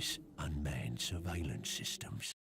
utilize unmanned surveillance systems.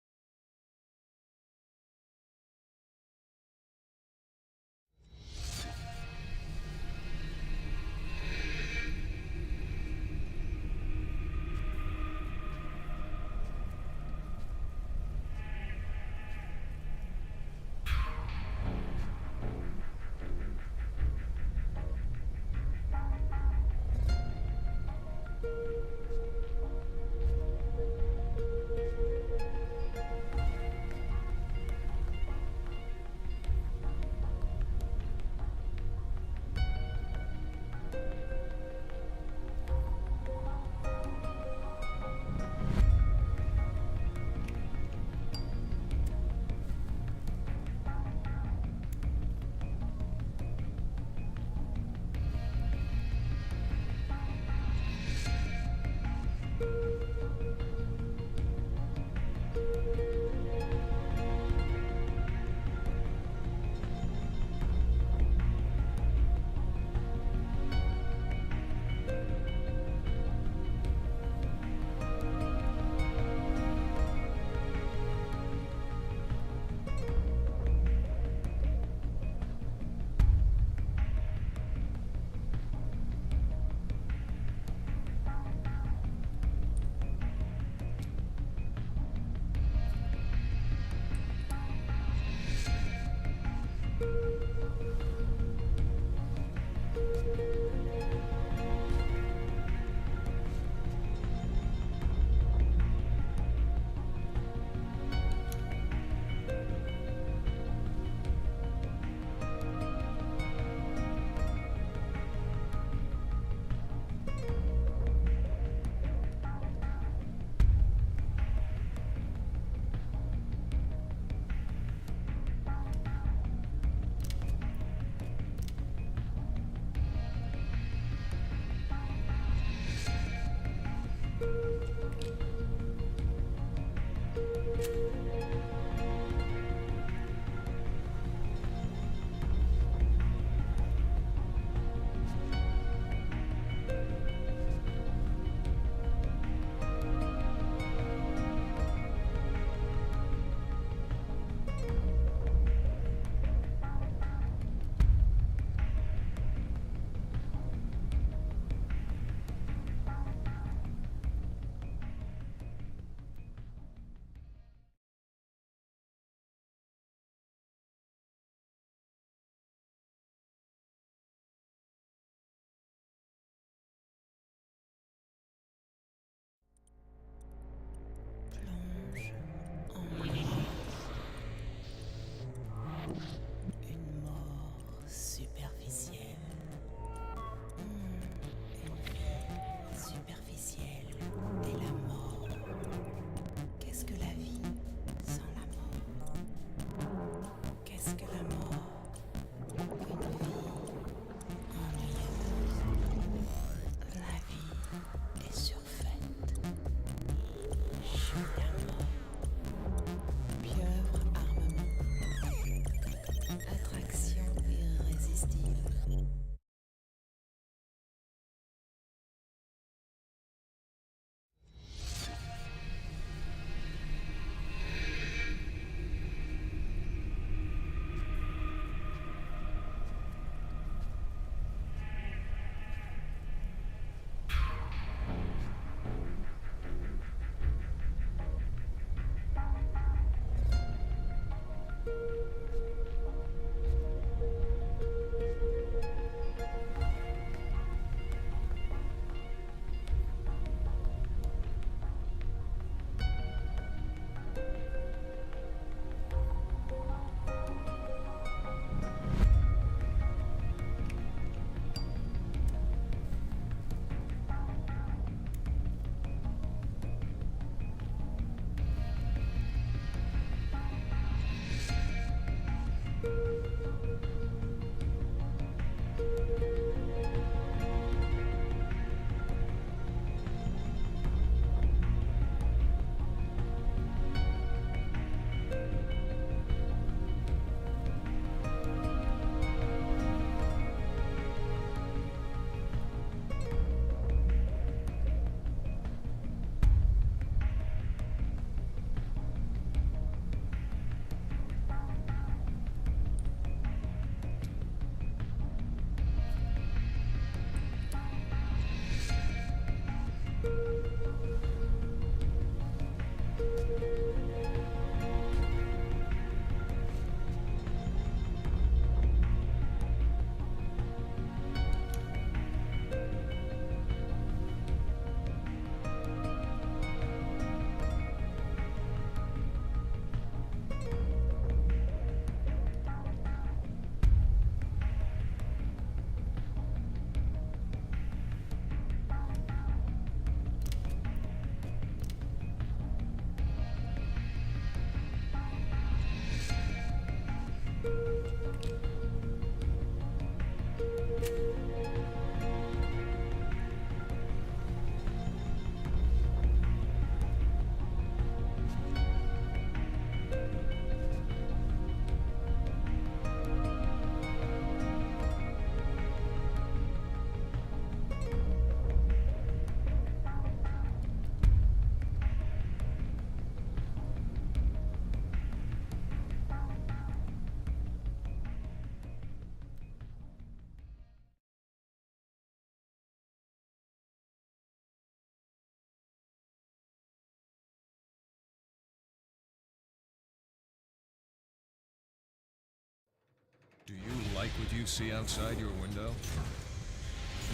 like what you see outside your window?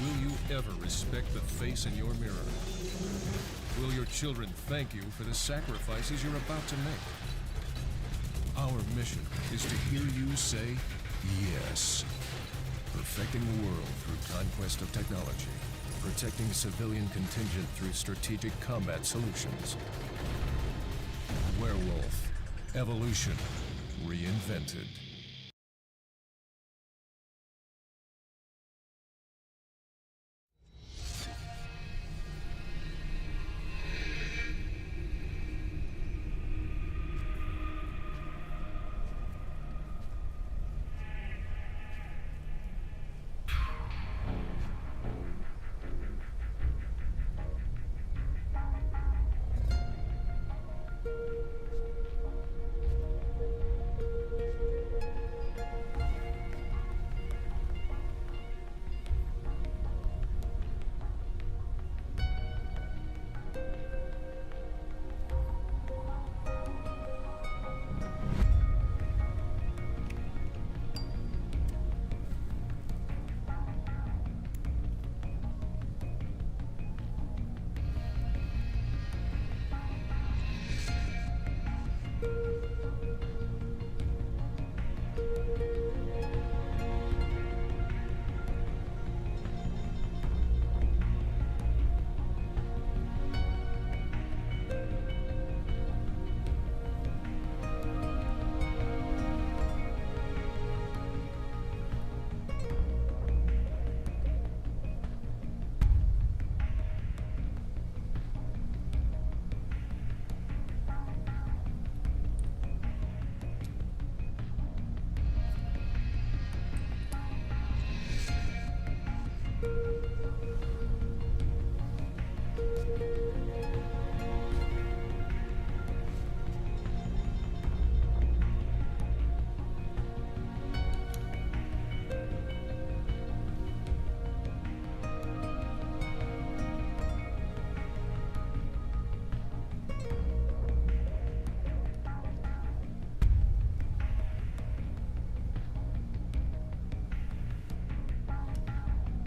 Will you ever respect the face in your mirror? Will your children thank you for the sacrifices you're about to make? Our mission is to hear you say yes. Perfecting the world through conquest of technology. Protecting civilian contingent through strategic combat solutions. Werewolf. Evolution. Reinvented.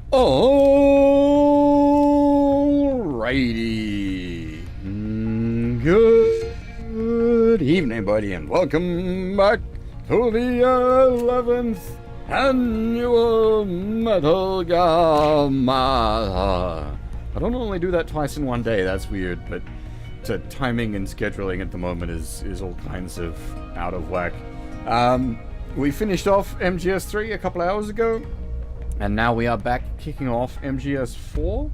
Alrighty. Good evening, buddy, and welcome back to the 11th annual Metal Gear Marathon. I don't normally do that twice in one day, that's weird, but timing and scheduling at the moment is all kinds of out of whack. We finished off MGS3 a couple hours ago. And now we are back kicking off MGS4.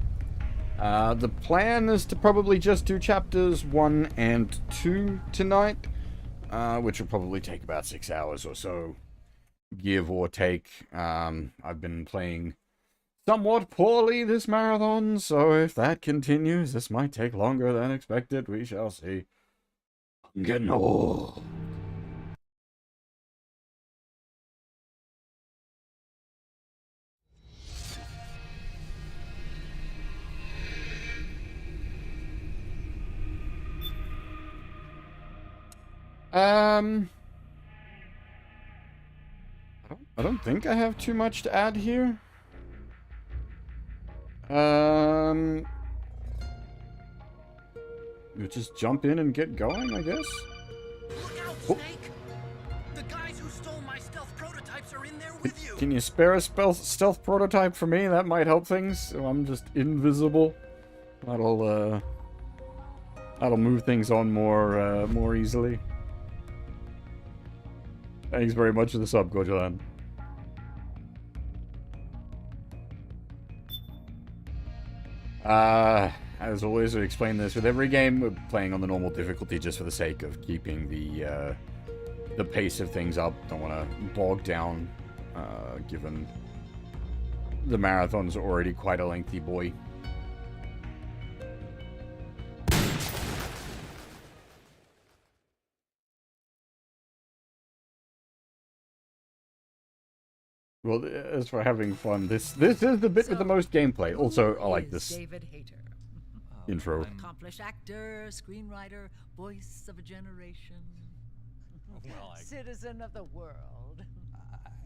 The plan is to probably just do chapters 1 and 2 tonight, which will probably take about 6 hours or so, give or take. I've been playing somewhat poorly this marathon, so if that continues, this might take longer than expected. We shall see. I'm getting old. I don't think I have too much to add here. We'll just jump in and get going, I guess. Look out, Snake! The guys who stole my stealth prototypes are in there with you. Can you spare a stealth prototype for me? That might help things. So I'm just invisible. That'll move things on more easily. Thanks very much for the sub, Gojolan. As always, I explain this with every game. We're playing on the normal difficulty just for the sake of keeping the pace of things up. Don't want to bog down, given the marathon's already quite a lengthy boy. Well, as for having fun, this is the bit with the most gameplay. Also, I like this intro. Accomplished actor, screenwriter, voice of a generation, citizen of the world.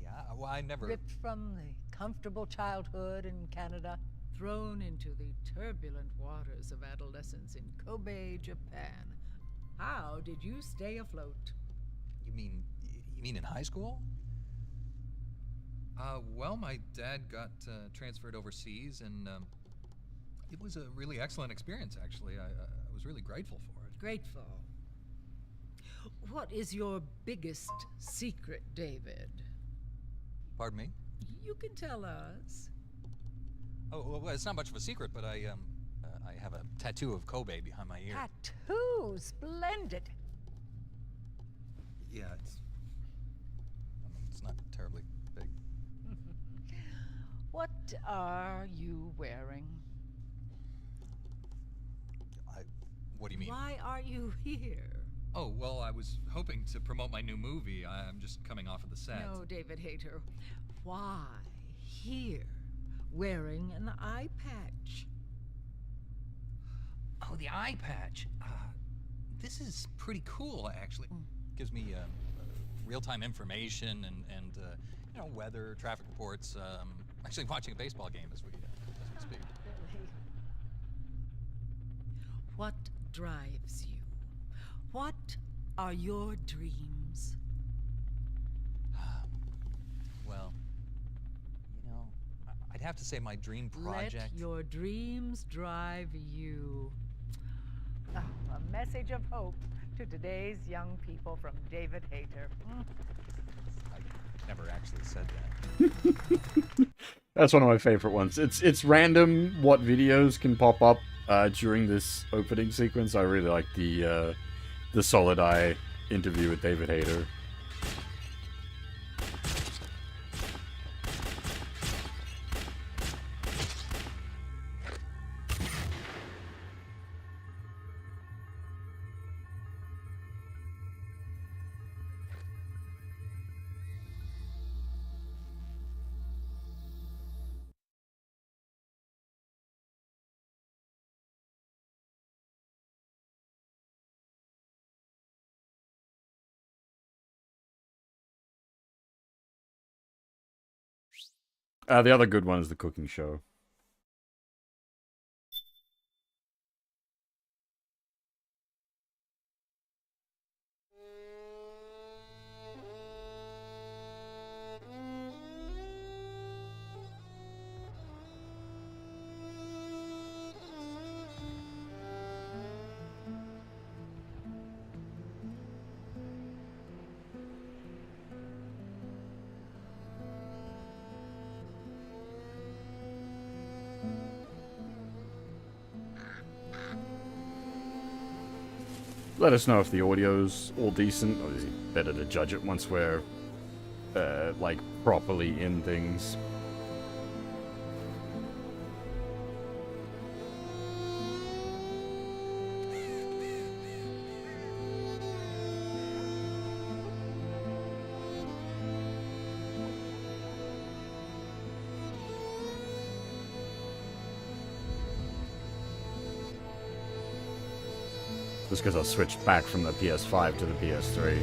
Yeah, well, I never... Ripped from the comfortable childhood in Canada, thrown into the turbulent waters of adolescence in Kobe, Japan. How did you stay afloat? You mean in high school? Well, my dad got transferred overseas, and it was a really excellent experience, actually. I was really grateful for it. Grateful. What is your biggest secret, David? Pardon me? You can tell us. Oh, well, it's not much of a secret, but I have a tattoo of Kobe behind my ear. Tattoo, splendid. Yeah, it's not terribly big. What are you wearing? What do you mean? Why are you here? Oh, well, I was hoping to promote my new movie. I'm just coming off of the set. No, David Hayter. Why here, wearing an eye patch? Oh, the eye patch. This is pretty cool, actually. Gives me real-time information and you know, weather, traffic reports. Actually watching a baseball game as we speak. Really? What drives you? What are your dreams? Well, you know, I'd have to say my dream project... Let your dreams drive you. Oh, a message of hope to today's young people from David Hayter. I never actually said that. That's one of my favorite ones. It's random what videos can pop up during this opening sequence. I really like the Solid Eye interview with David Hayter. The other good one is the cooking show. Let us know if the audio's all decent. Obviously, better to judge it once we're, like, properly in things. Just because I switched back from the PS5 to the PS3.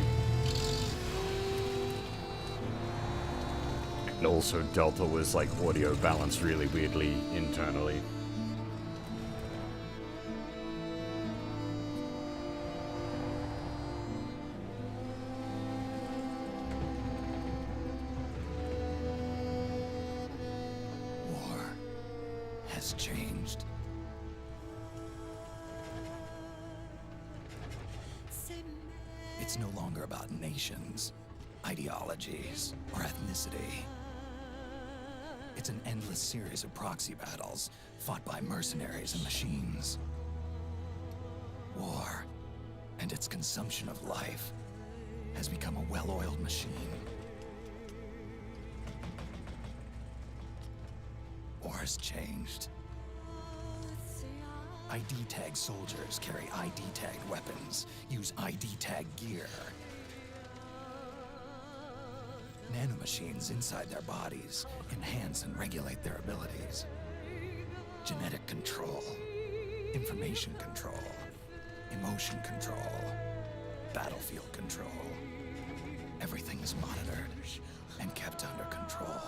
And also Delta was like audio balanced really weirdly internally. War has changed. It's no longer about nations, ideologies, or ethnicity. It's an endless series of proxy battles fought by mercenaries and machines. War and its consumption of life has become a well-oiled machine. War has changed. ID tag soldiers carry ID tagged weapons, use ID tag gear. Nanomachines inside their bodies enhance and regulate their abilities. Genetic control, information control, emotion control, battlefield control. everything is monitored and kept under control.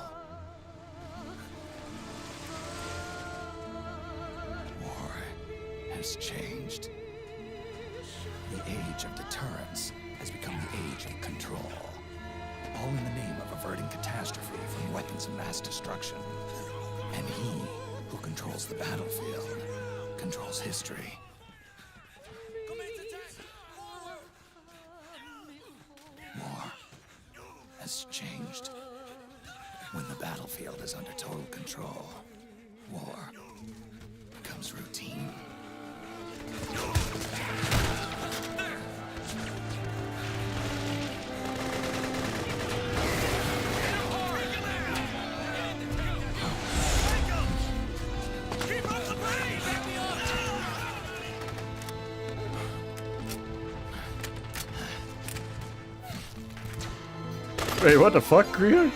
War has changed. The age of deterrence has become the age of control. All in the name of averting catastrophe from weapons of mass destruction. And he who controls the battlefield controls history. War has changed. When the battlefield is under total control, war becomes routine. Wait, what the fuck, Greer?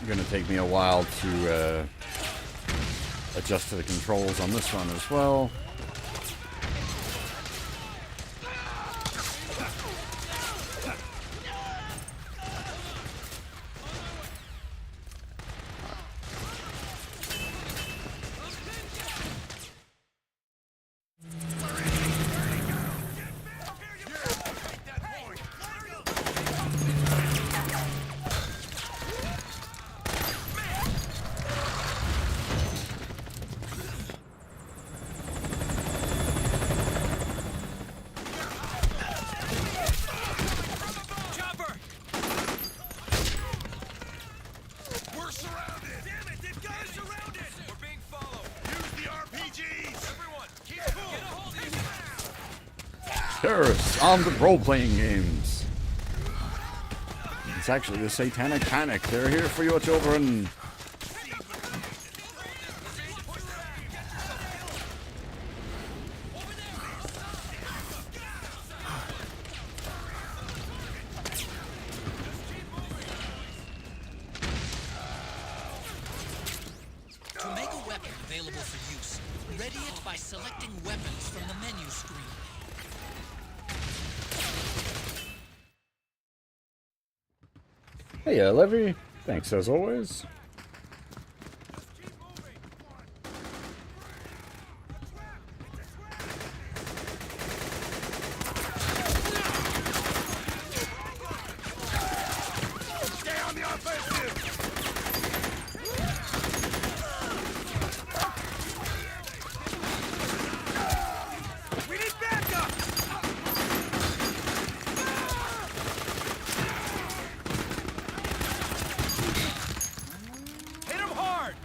Gonna take me a while to adjust to the controls on this one as well. Terrorists armed with role-playing games. It's actually the Satanic Panic. They're here for your children. To make a weapon available for use, ready it by selecting weapons from the menu screen. Hey, Levy. Thanks as always. Stay on the offensive! We need backup! Hit him hard!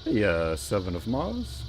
The 7 of Mars.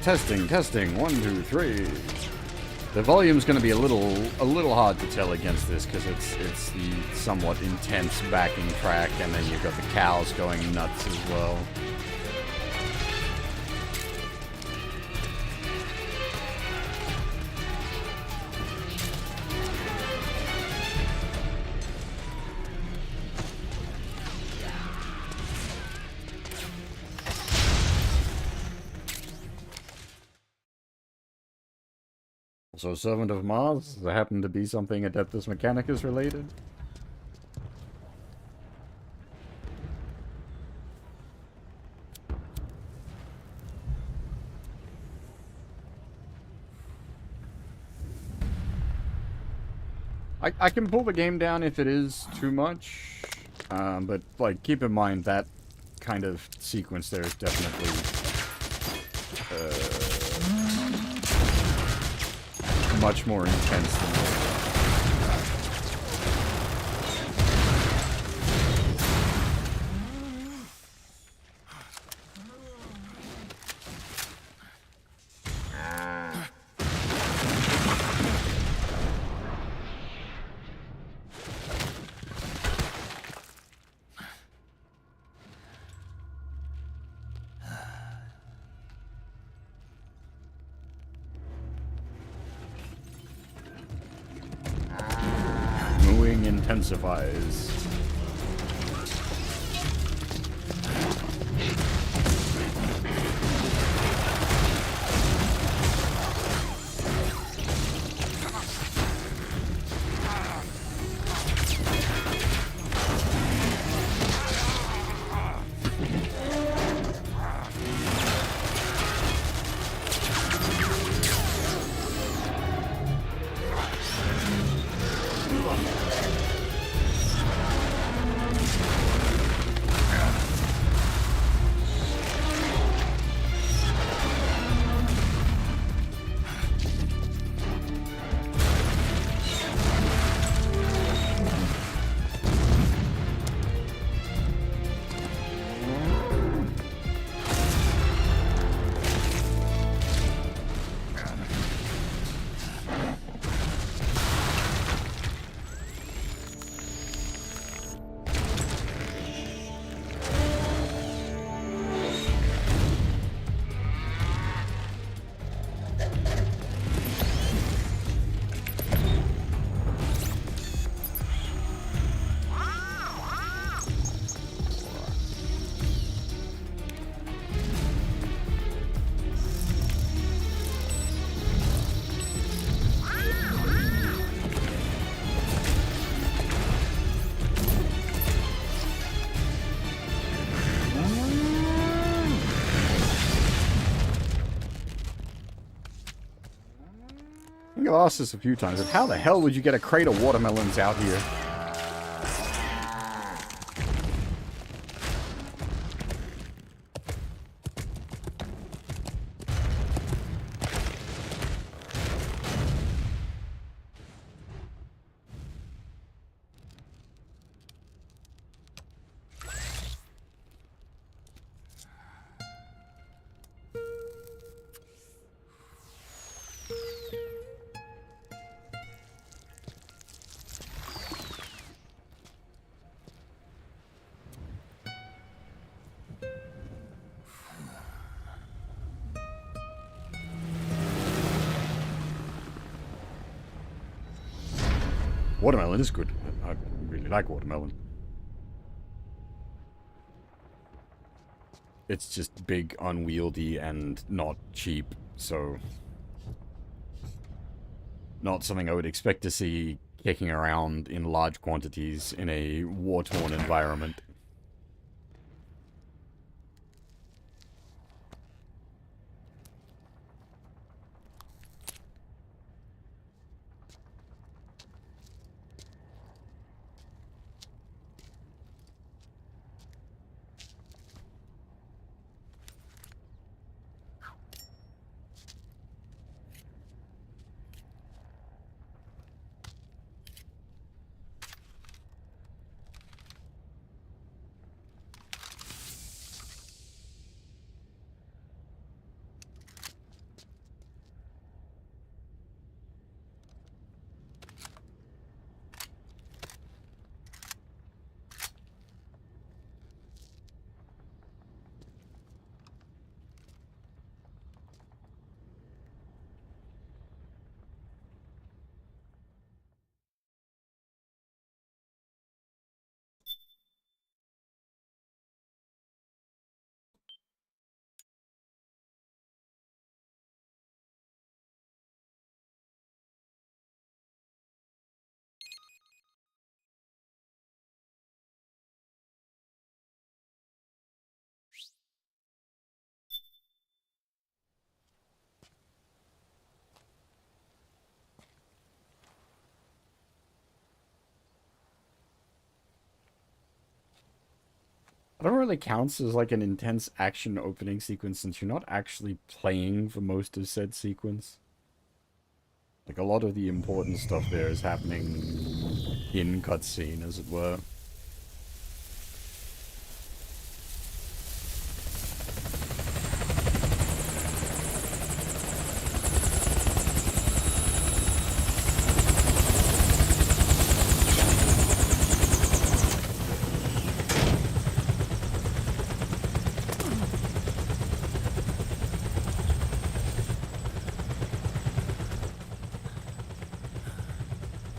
Testing, testing. 1, 2, 3. The volume's going to be a little hard to tell against this because it's the somewhat intense backing track, and then you've got the cows going nuts as well. Also, Servant of Mars, does it happen to be something Adeptus Mechanicus related? I can pull the game down if it is too much, but like keep in mind that kind of sequence there is definitely much more intense than that. Intensifies. I think I've asked this a few times, but how the hell would you get a crate of watermelons out here? Watermelon is good. I really like watermelon. It's just big, unwieldy, and not cheap, so... not something I would expect to see kicking around in large quantities in a war-torn environment. I don't really count as like an intense action opening sequence since you're not actually playing for most of said sequence. Like a lot of the important stuff there is happening in cutscene, as it were.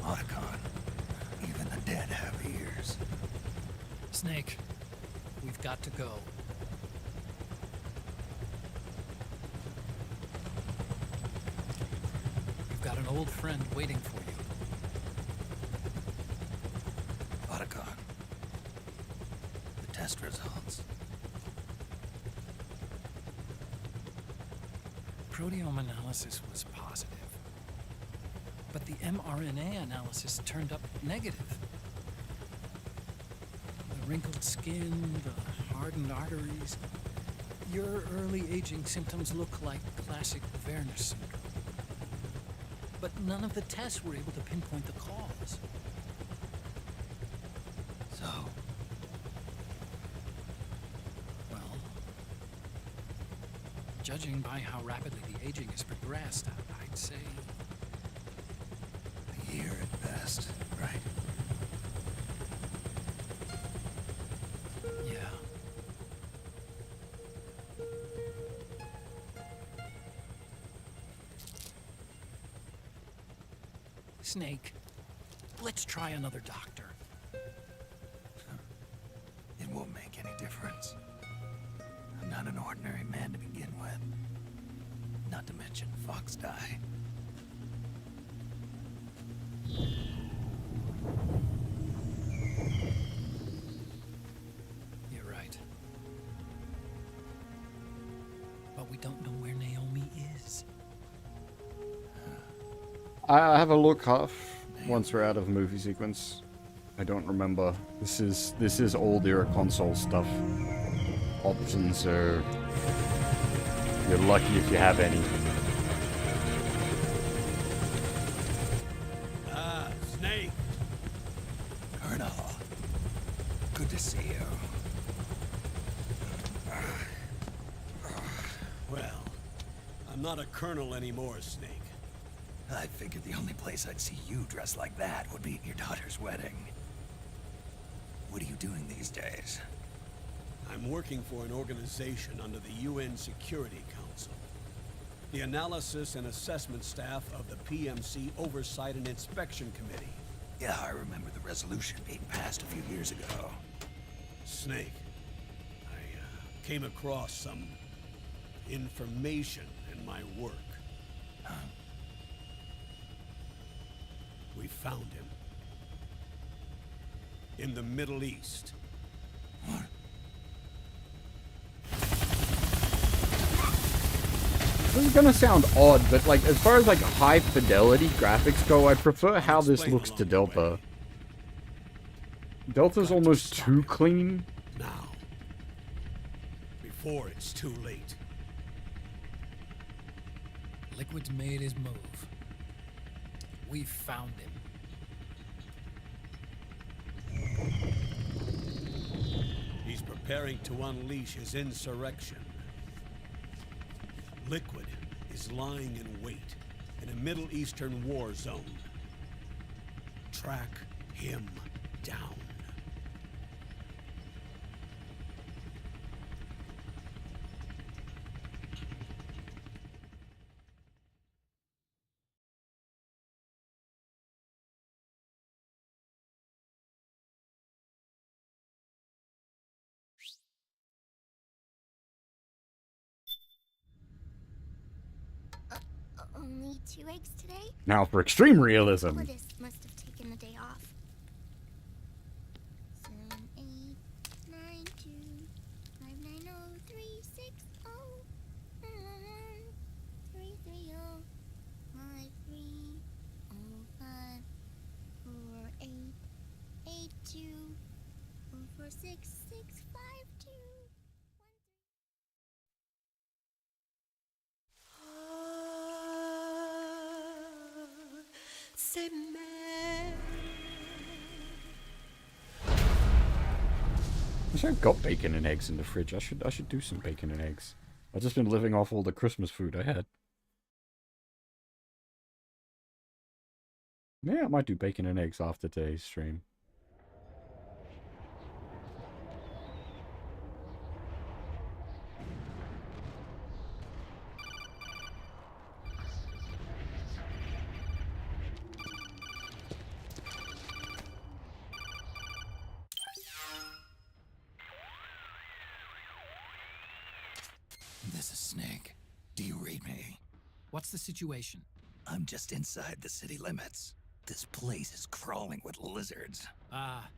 Otacon, even the dead have ears. Snake, we've got to go. You've got an old friend waiting for you. Otacon, the test results. Proteome analysis was positive, but the mRNA analysis turned up negative. The wrinkled skin, the hardened arteries. Your early aging symptoms look like classic Werner syndrome. But none of the tests were able to pinpoint the cause. So, Well, judging by how rapidly the aging has progressed, I'd say a year at best, right? yeah. Snake, let's try another doctor. It won't make any difference. I'm not an ordinary man to begin with. Not to mention Fox die. You're right. But we don't know where Naomi is. I have a look off once we're out of movie sequence. I don't remember. This is old era console stuff. Options are... You're lucky if you have any. Ah, Snake. Colonel, good to see you. Well, I'm not a colonel anymore, Snake. I figured the only place I'd see you dressed like that would be at your daughter's wedding. What are you doing these days? I'm working for an organization under the UN Security Council. The Analysis and Assessment Staff of the PMC Oversight and Inspection Committee. Yeah, I remember the resolution being passed a few years ago. Snake, I came across some information in my work. Huh? We found him. In the Middle East. What? This is gonna sound odd, but like as far as like high fidelity graphics go, I prefer how this Explain looks to along the Delta. way. Delta's Got to almost stop too it. clean. Now. Before it's too late. Liquid's made his move. We found him. He's preparing to unleash his insurrection. Liquid is lying in wait in a Middle Eastern war zone. Track him down. Only 2 eggs today? Now for extreme realism. Elidis must have taken the day off. 7, 8, 9, 2, 5, 9, 0, 3, 6, 0, 3, 3, 0, 5, 3, 0, 5, 4, 8, 8, 2, 4, 4, 6, C'est mad. I've got bacon and eggs in the fridge. I should do some bacon and eggs. I've just been living off all the Christmas food I had. Yeah, I might do bacon and eggs after today's stream. This is Snake. Do you read me? What's the situation? I'm just inside the city limits. This place is crawling with lizards. Ah,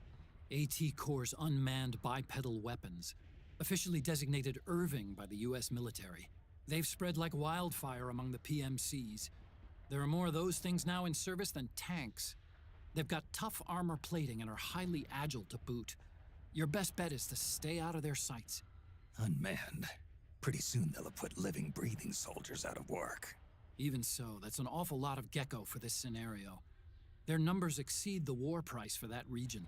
AT Corps' unmanned bipedal weapons, officially designated Irving by the US military. They've spread like wildfire among the PMCs. There are more of those things now in service than tanks. They've got tough armor plating and are highly agile to boot. Your best bet is to stay out of their sights. Unmanned. Pretty soon they'll have put living, breathing soldiers out of work. Even so, that's an awful lot of gecko for this scenario. Their numbers exceed the war price for that region.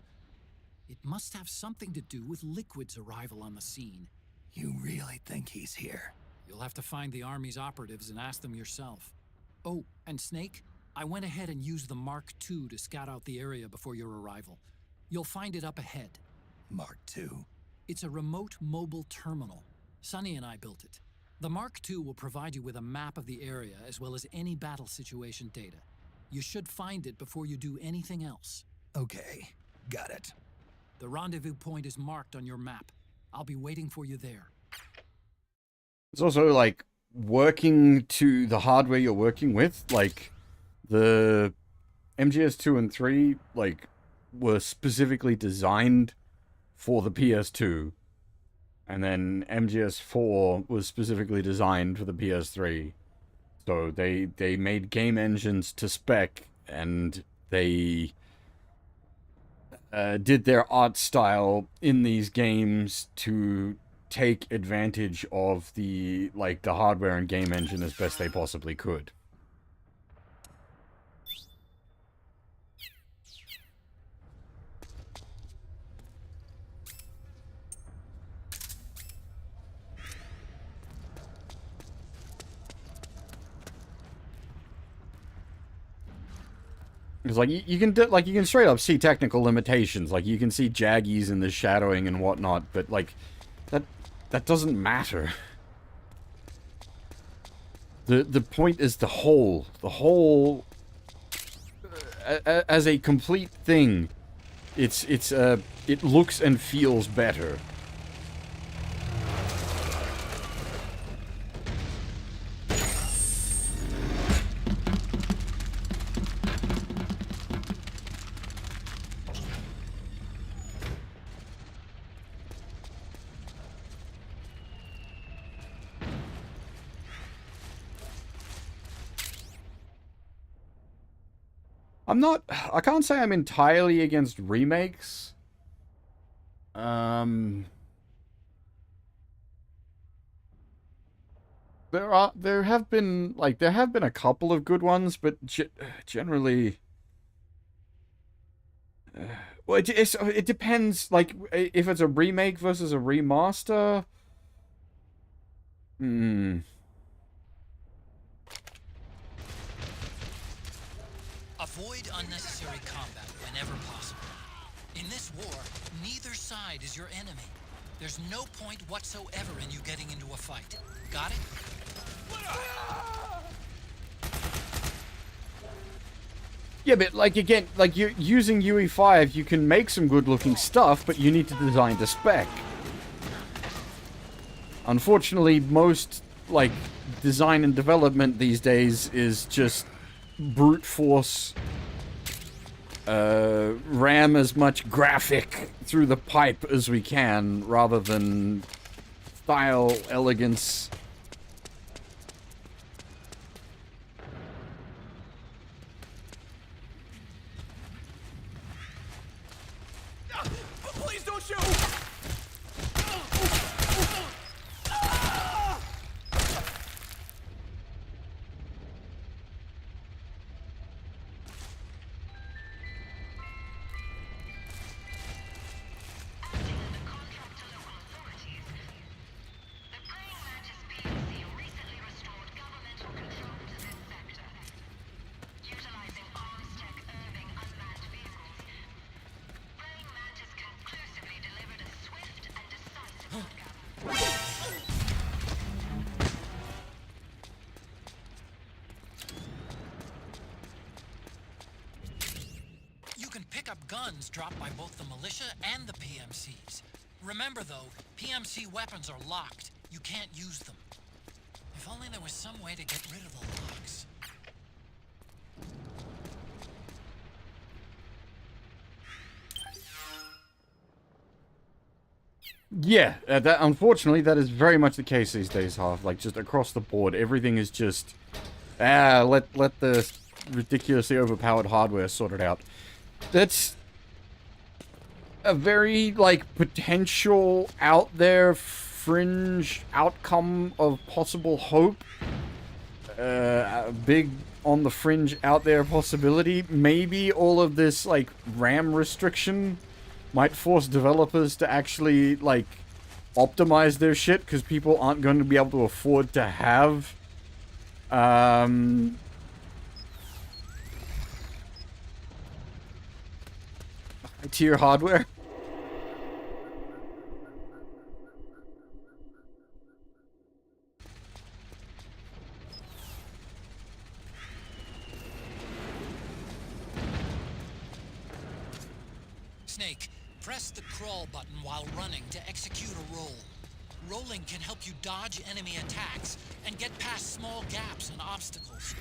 It must have something to do with Liquid's arrival on the scene. You really think he's here? You'll have to find the Army's operatives and ask them yourself. Oh, and Snake, I went ahead and used the Mark II to scout out the area before your arrival. You'll find it up ahead. Mark II? It's a remote mobile terminal. Sonny and I built it. The Mark II will provide you with a map of the area as well as any battle situation data. You should find it before you do anything else. Okay, got it. The rendezvous point is marked on your map. I'll be waiting for you there. It's also, like, working to the hardware you're working with. Like, the MGS 2 and 3, like, were specifically designed for the PS2. And then MGS 4 was specifically designed for the PS3. So they made game engines to spec, and they did their art style in these games to take advantage of the hardware and game engine as best they possibly could. Because, like, you can straight up see technical limitations. Like, you can see jaggies and the shadowing and whatnot, but, like, that doesn't matter. The point is the whole. The whole, as a complete thing, it looks and feels better. I can't say I'm entirely against remakes. There have been a couple of good ones, but generally, well, it depends. Like, if it's a remake versus a remaster, Avoid unnecessary combat whenever possible. In this war, neither side is your enemy. There's no point whatsoever in you getting into a fight. Got it? Yeah, but, like, again, like, you're using UE5, you can make some good-looking stuff, but you need to design to spec. Unfortunately, most, like, design and development these days is just brute force, ram as much graphic through the pipe as we can, rather than style, elegance. Please don't shoot! guns dropped by both the militia and the PMCs. Remember though, PMC weapons are locked. You can't use them. If only there was some way to get rid of the locks. Yeah, that unfortunately that is very much the case these days, Half. Like just across the board, everything is just let the ridiculously overpowered hardware sort it out. That's a very like potential out there fringe outcome of possible hope. A big on the fringe out there possibility. Maybe all of this like RAM restriction might force developers to actually, like, optimize their shit, because people aren't going to be able to afford to have, tier hardware. Snake, press the crawl button while running to execute a roll. Rolling can help you dodge enemy attacks and get past small gaps and obstacles.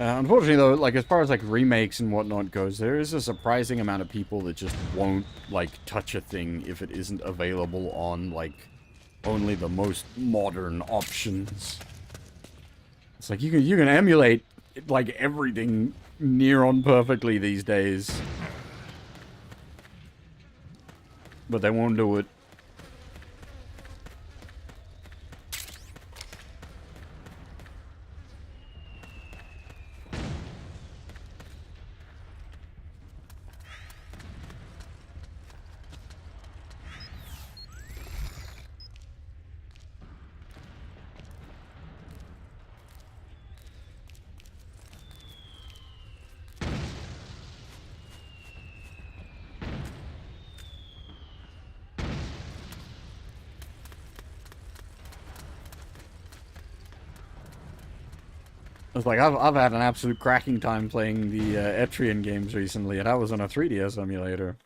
Unfortunately, though, like, as far as, like, remakes and whatnot goes, there is a surprising amount of people that just won't, like, touch a thing if it isn't available on, like, only the most modern options. It's like, you can emulate, like, everything near on perfectly these days. But they won't do it. It's like, I've had an absolute cracking time playing the Etrian games recently, and I was on a 3DS emulator.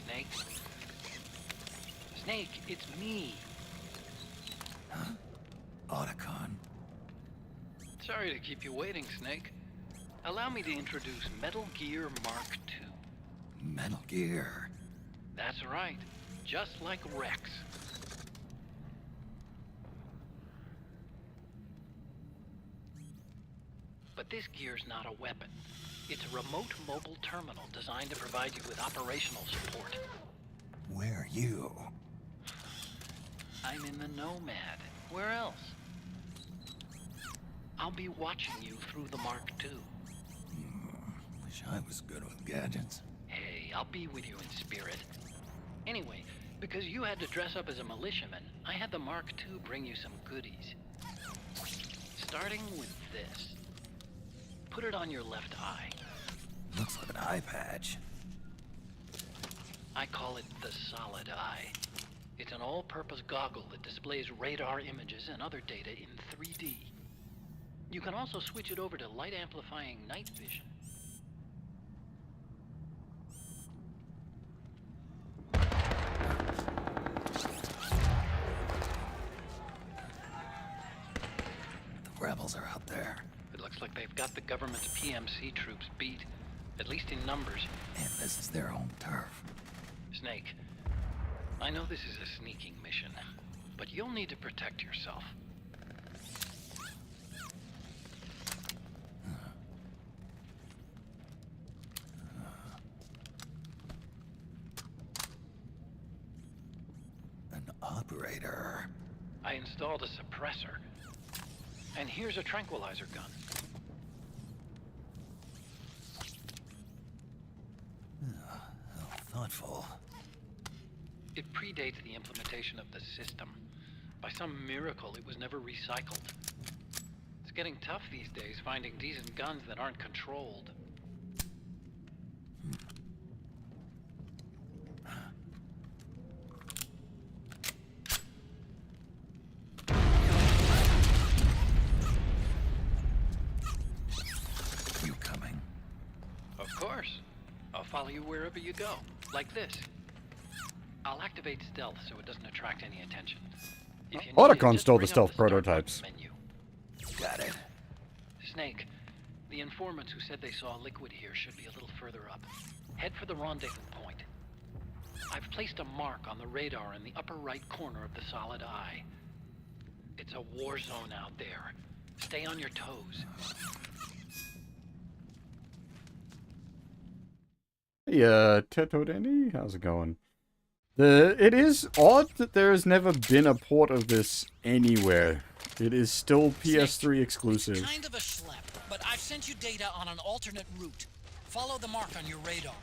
Snake. Snake, it's me. Huh? Otacon. Sorry to keep you waiting, Snake. Allow me to introduce Metal Gear Mark II. Metal Gear. That's right. Just like Rex. But this gear's not a weapon. It's a remote mobile terminal designed to provide you with operational support. Where are you? I'm in the Nomad. Where else? I'll be watching you through the Mark II. Wish I was good with gadgets. Hey, I'll be with you in spirit. Anyway, because you had to dress up as a militiaman, I had the Mark II bring you some goodies. Starting with this. Put it on your left eye. Looks like an eye patch. I call it the Solid Eye. It's an all-purpose goggle that displays radar images and other data in 3D. You can also switch it over to light-amplifying night vision. The rebels are out there. It looks like they've got the government's PMC troops beat, at least in numbers. And this is their home turf. Snake, I know this is a sneaking mission, but you'll need to protect yourself. An operator. I installed a suppressor. And here's a tranquilizer gun. How thoughtful. It predates the implementation of the system. By some miracle, it was never recycled. It's getting tough these days finding decent guns that aren't controlled. You coming? Of course. I'll follow you wherever you go. Like this. I'll activate stealth so it doesn't attract any attention. If you need it, Otacon just stole the bring up stealth start button prototypes. menu. Got it. Snake, the informants who said they saw liquid here should be a little further up. Head for the rendezvous point. I've placed a mark on the radar in the upper right corner of the Solid Eye. It's a war zone out there. Stay on your toes. Hey, Teto Dandy, how's it going? It is odd that there has never been a port of this anywhere. It is still PS3 exclusive. Kind of a schlep, but I've sent you data on an alternate route. Follow the mark on your radar.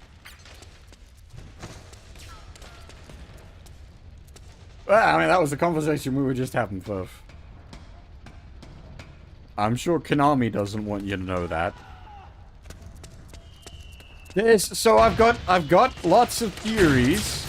Well, I mean, that was the conversation we were just having, Furf. I'm sure Konami doesn't want you to know that. So I've got lots of theories.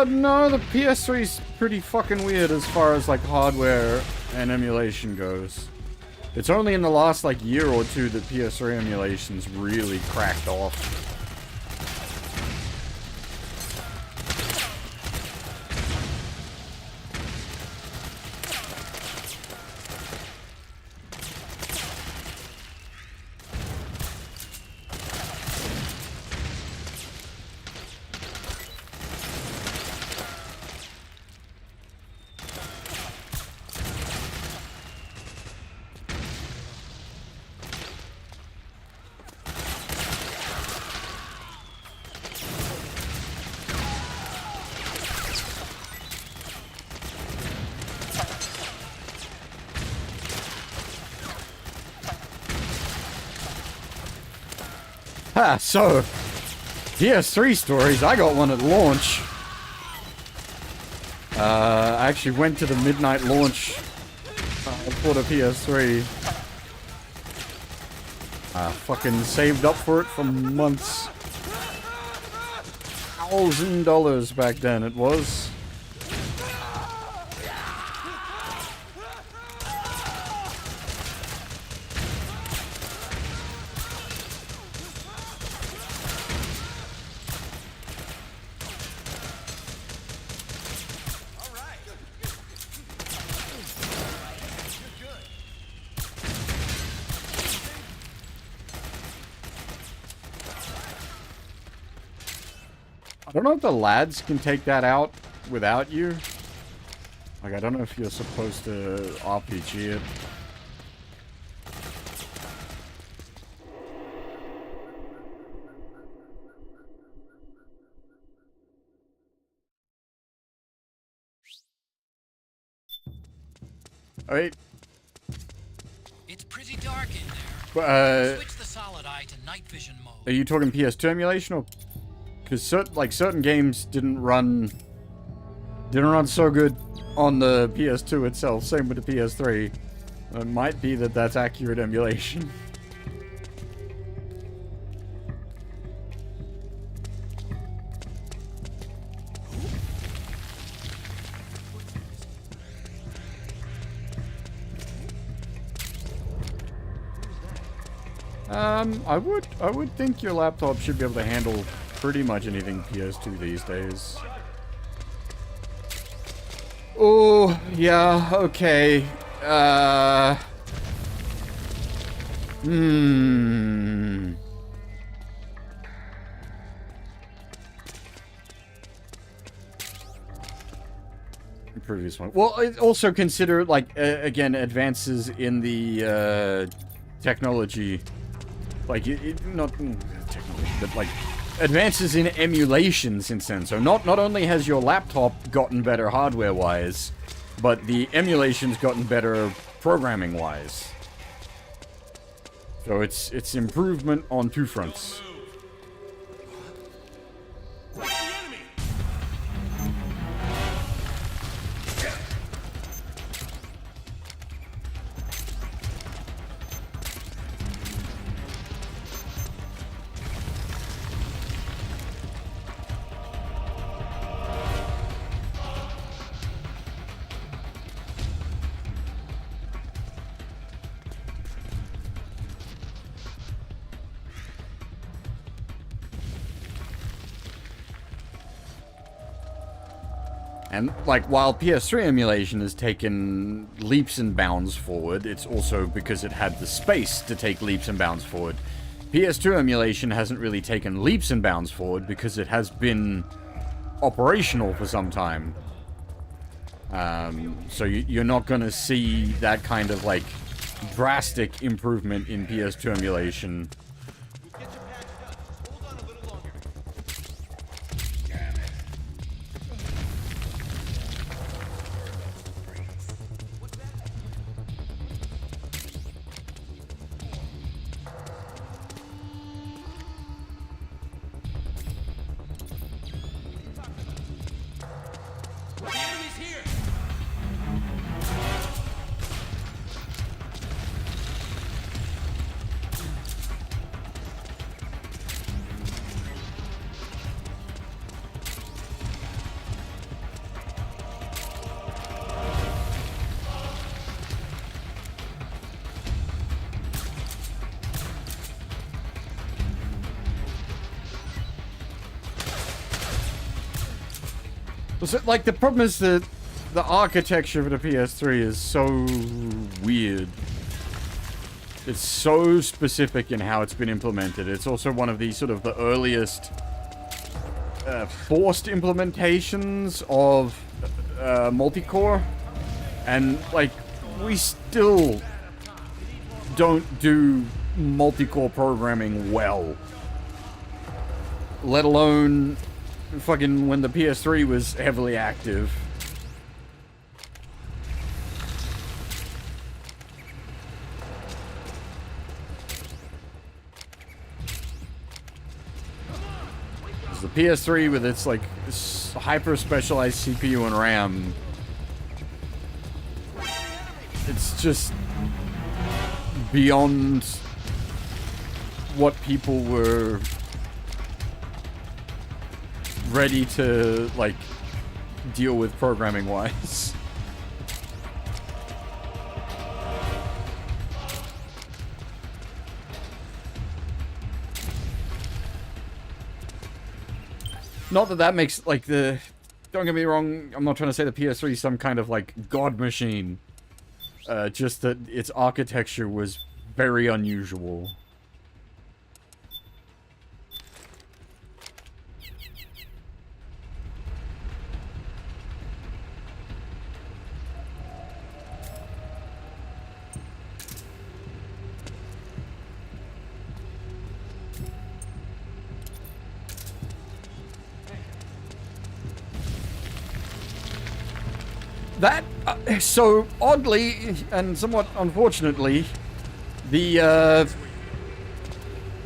No, the PS3 is pretty fucking weird as far as like hardware and emulation goes. It's only in the last like year or two that PS3 emulations really cracked off. Ah, so, PS3 stories, I got one at launch. I actually went to the midnight launch for the PS3. Fucking saved up for it for months. $1,000 back then it was. I don't know if the lads can take that out without you. Like, I don't know if you're supposed to RPG it. Alright. It's pretty dark in there. Switch the solid eye to night vision mode. Are you talking PS2 emulation or? Because certain games didn't run so good on the PS2 itself. Same with the PS3. It might be that that's accurate emulation. I would think your laptop should be able to handle pretty much anything PS2 these days. Oh, yeah, okay. Previous one. Well, also consider, like, again, advances in the, technology. Like, not technology, but, like, advances in emulation since then. So not only has your laptop gotten better hardware-wise, but the emulation's gotten better programming-wise. So it's improvement on two fronts. And, like, while PS3 emulation has taken leaps and bounds forward, it's also because it had the space to take leaps and bounds forward. PS2 emulation hasn't really taken leaps and bounds forward because it has been operational for some time. So you're not going to see that kind of, like, drastic improvement in PS2 emulation. So, like, the problem is that the architecture of the PS3 is so weird. It's so specific in how it's been implemented. It's also one of the sort of the earliest forced implementations of multi-core. And, like, we still don't do multi-core programming well. Let alone fucking when the PS3 was heavily active. The PS3 with its, like, hyper-specialized CPU and RAM, it's just beyond what people were ready to, like, deal with programming-wise. Not that that makes, like, the... Don't get me wrong, I'm not trying to say the PS3 is some kind of, like, god machine. Just that its architecture was very unusual. That, so oddly, and somewhat unfortunately, the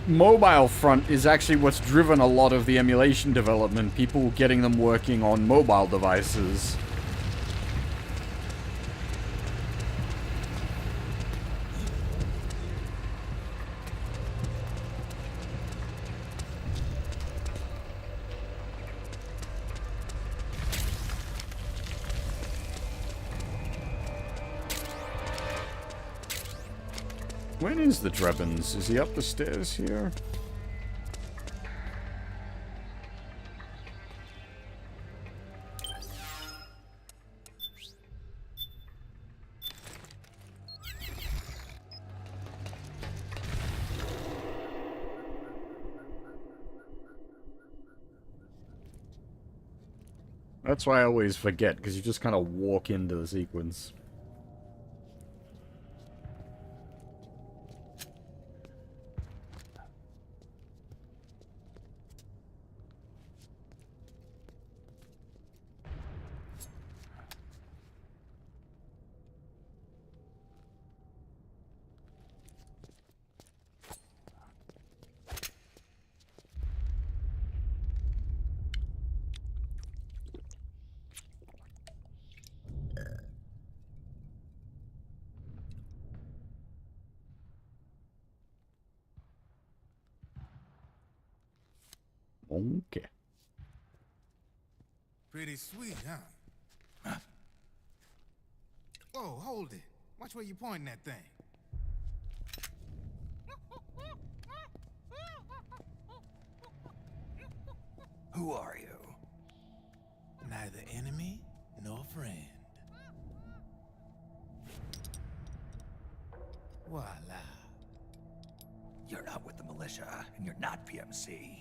mobile front is actually what's driven a lot of the emulation development, people getting them working on mobile devices. When is the Drebens? Is he up the stairs here? That's why I always forget, because you just kind of walk into the sequence. Okay. Pretty sweet, huh? Whoa, hold it. Watch where you pointing that thing. Who are you? Neither enemy nor friend. Voila. You're not with the militia, and you're not PMC.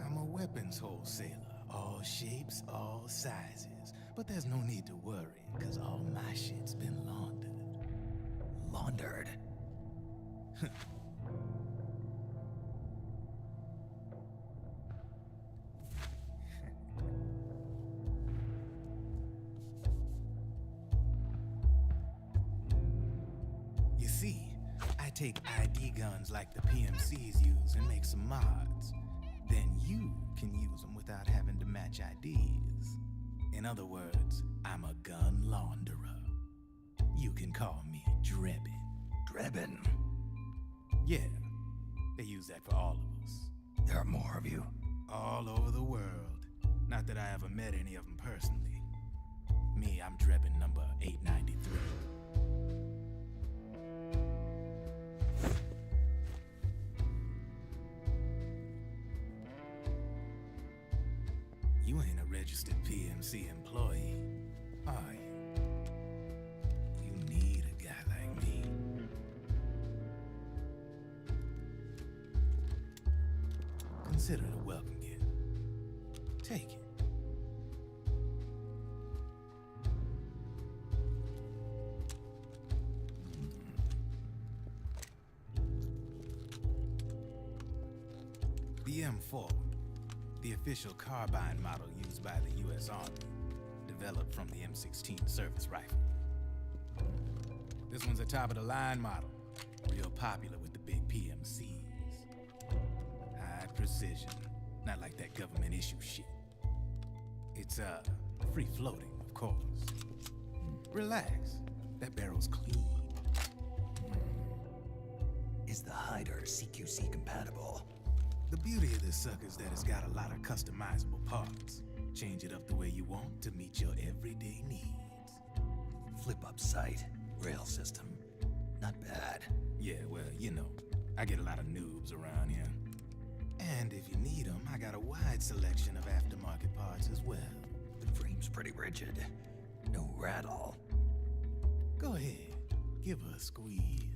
I'm a weapons wholesaler. All shapes, all sizes. But there's no need to worry, because all my shit's been laundered. Laundered? You see, I take ID guns like the PMCs use and make some mods. Then you can use them without having to match IDs. In other words, I'm a gun launderer. You can call me Drebin. Drebin? Yeah, they use that for all of us. There are more of you? All over the world. Not that I ever met any of them personally. Me, I'm Drebin number 893. You ain't a registered PMC employee, are you? You need a guy like me. Consider it a welcome gift. Take it. The M4. The official carbine model used by the U.S. Army, developed from the M16 service rifle. This one's a top-of-the-line model, real popular with the big PMCs. High precision, not like that government-issue shit. It's, free-floating, of course. Relax, that barrel's clean. Is Is the hider CQC compatible? The beauty of this sucker is that it's got a lot of customizable parts. Change it up the way you want to meet your everyday needs. Flip-up sight, rail system. Not bad. Yeah, well, you know, I get a lot of noobs around here. And if you need them, I got a wide selection of aftermarket parts as well. The frame's pretty rigid. No rattle. Go ahead, give her a squeeze.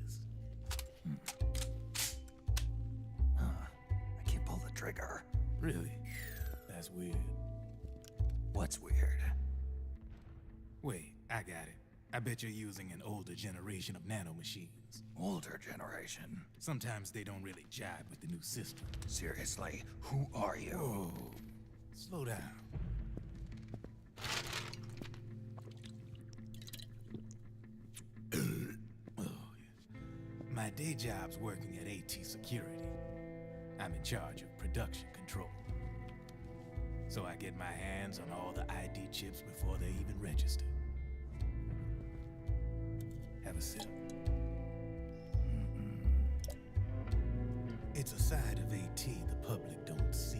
I can't pull the trigger. Really? That's weird. What's weird? Wait, I got it. I bet you're using an older generation of nanomachines. Older generation? Sometimes they don't really jibe with the new system. Seriously, who are you? Whoa, slow down. My day job's working at AT Security. I'm in charge of production control. So I get my hands on all the ID chips before they even register. Have a sip. It's a side of AT the public don't see.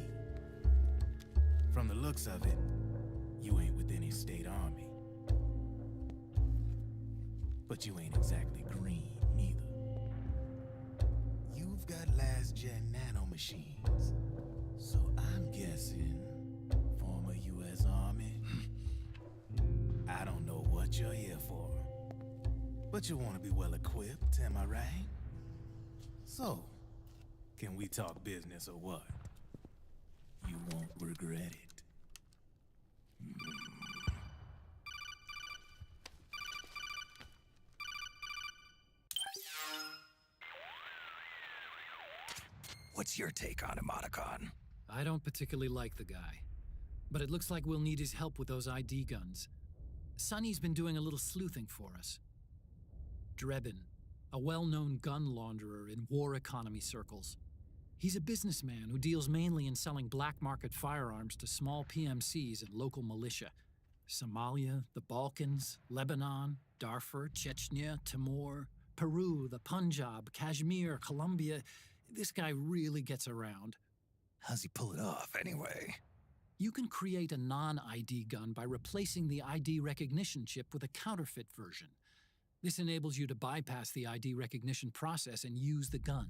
From the looks of it, you ain't with any state army. But you ain't exactly green, neither. You've got last-gen nanomachines. So I'm guessing former U.S. Army. I don't know what you're here for. But you want to be well-equipped, am I right? So, can we talk business or what? You won't regret it. What's your take on Emoticon? I don't particularly like the guy, but it looks like we'll need his help with those ID guns. Sonny's been doing a little sleuthing for us. Drebin, a well-known gun launderer in war economy circles. He's a businessman who deals mainly in selling black market firearms to small PMCs and local militia. Somalia, the Balkans, Lebanon, Darfur, Chechnya, Timor, Peru, the Punjab, Kashmir, Colombia. This guy really gets around. How's he pull it off, anyway? You can create a non-ID gun by replacing the ID recognition chip with a counterfeit version. This enables you to bypass the ID recognition process and use the gun.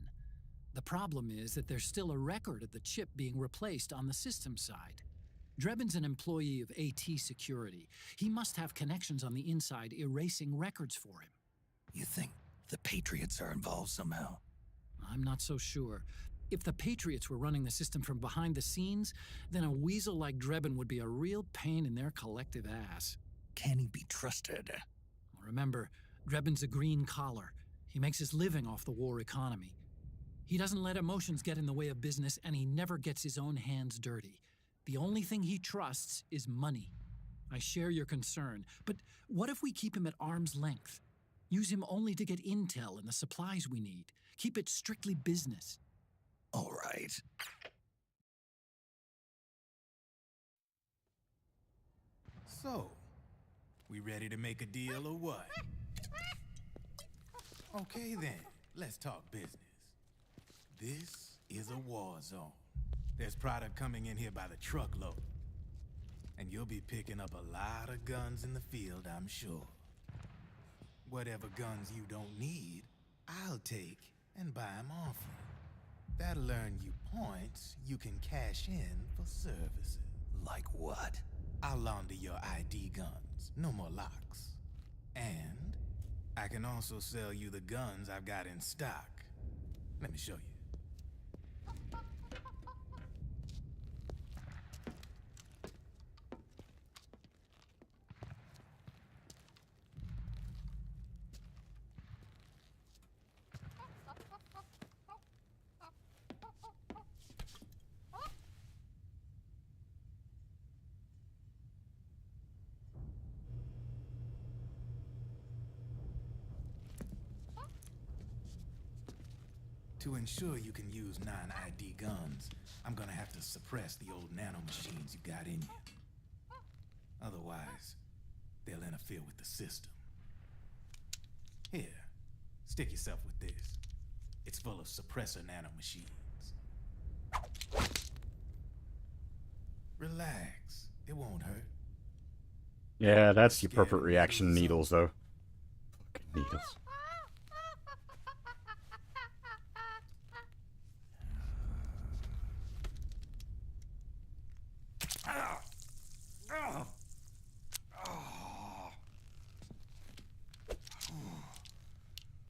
The problem is that there's still a record of the chip being replaced on the system side. Drebin's an employee of AT Security. He must have connections on the inside erasing records for him. You think the Patriots are involved somehow? I'm not so sure. If the Patriots were running the system from behind the scenes, then a weasel like Drebin would be a real pain in their collective ass. Can he be trusted? Remember, Drebin's a green collar. He makes his living off the war economy. He doesn't let emotions get in the way of business, and he never gets his own hands dirty. The only thing he trusts is money. I share your concern, but what if we keep him at arm's length? Use him only to get intel and the supplies we need. Keep it strictly business. All right. So, we ready to make a deal or what? Okay then, let's talk business. This is a war zone. There's product coming in here by the truckload. And you'll be picking up a lot of guns in the field, I'm sure. Whatever guns you don't need, I'll take and buy them off you. That'll earn you points you can cash in for services. Like what? I'll launder your ID guns, no more locks. And I can also sell you the guns I've got in stock. Let me show you. To ensure you can use non-ID guns, I'm gonna have to suppress the old nanomachines you got in you. Otherwise, they'll interfere with the system. Here, stick yourself with this. It's full of suppressor nanomachines. Relax. It won't hurt. Yeah, that's the appropriate reaction. Needles, though. Fucking needles.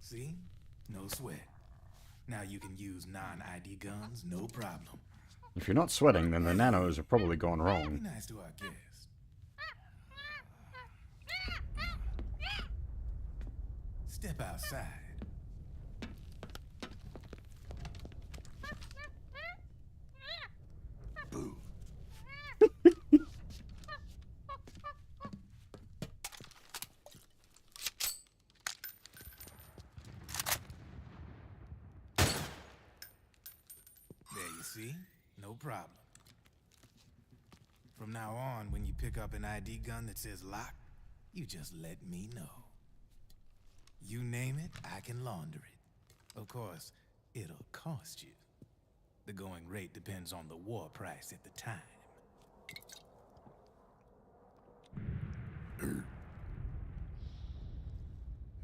See? No sweat. Now you can use non-ID guns, no problem. If you're not sweating, then the nanos are probably gone Be wrong. nice to our guest. Step outside. Boo. There you see? No problem. From now on, when you pick up an ID gun that says lock, you just let me know. You name it, I can launder it. Of course, it'll cost you. The going rate depends on the war price at the time.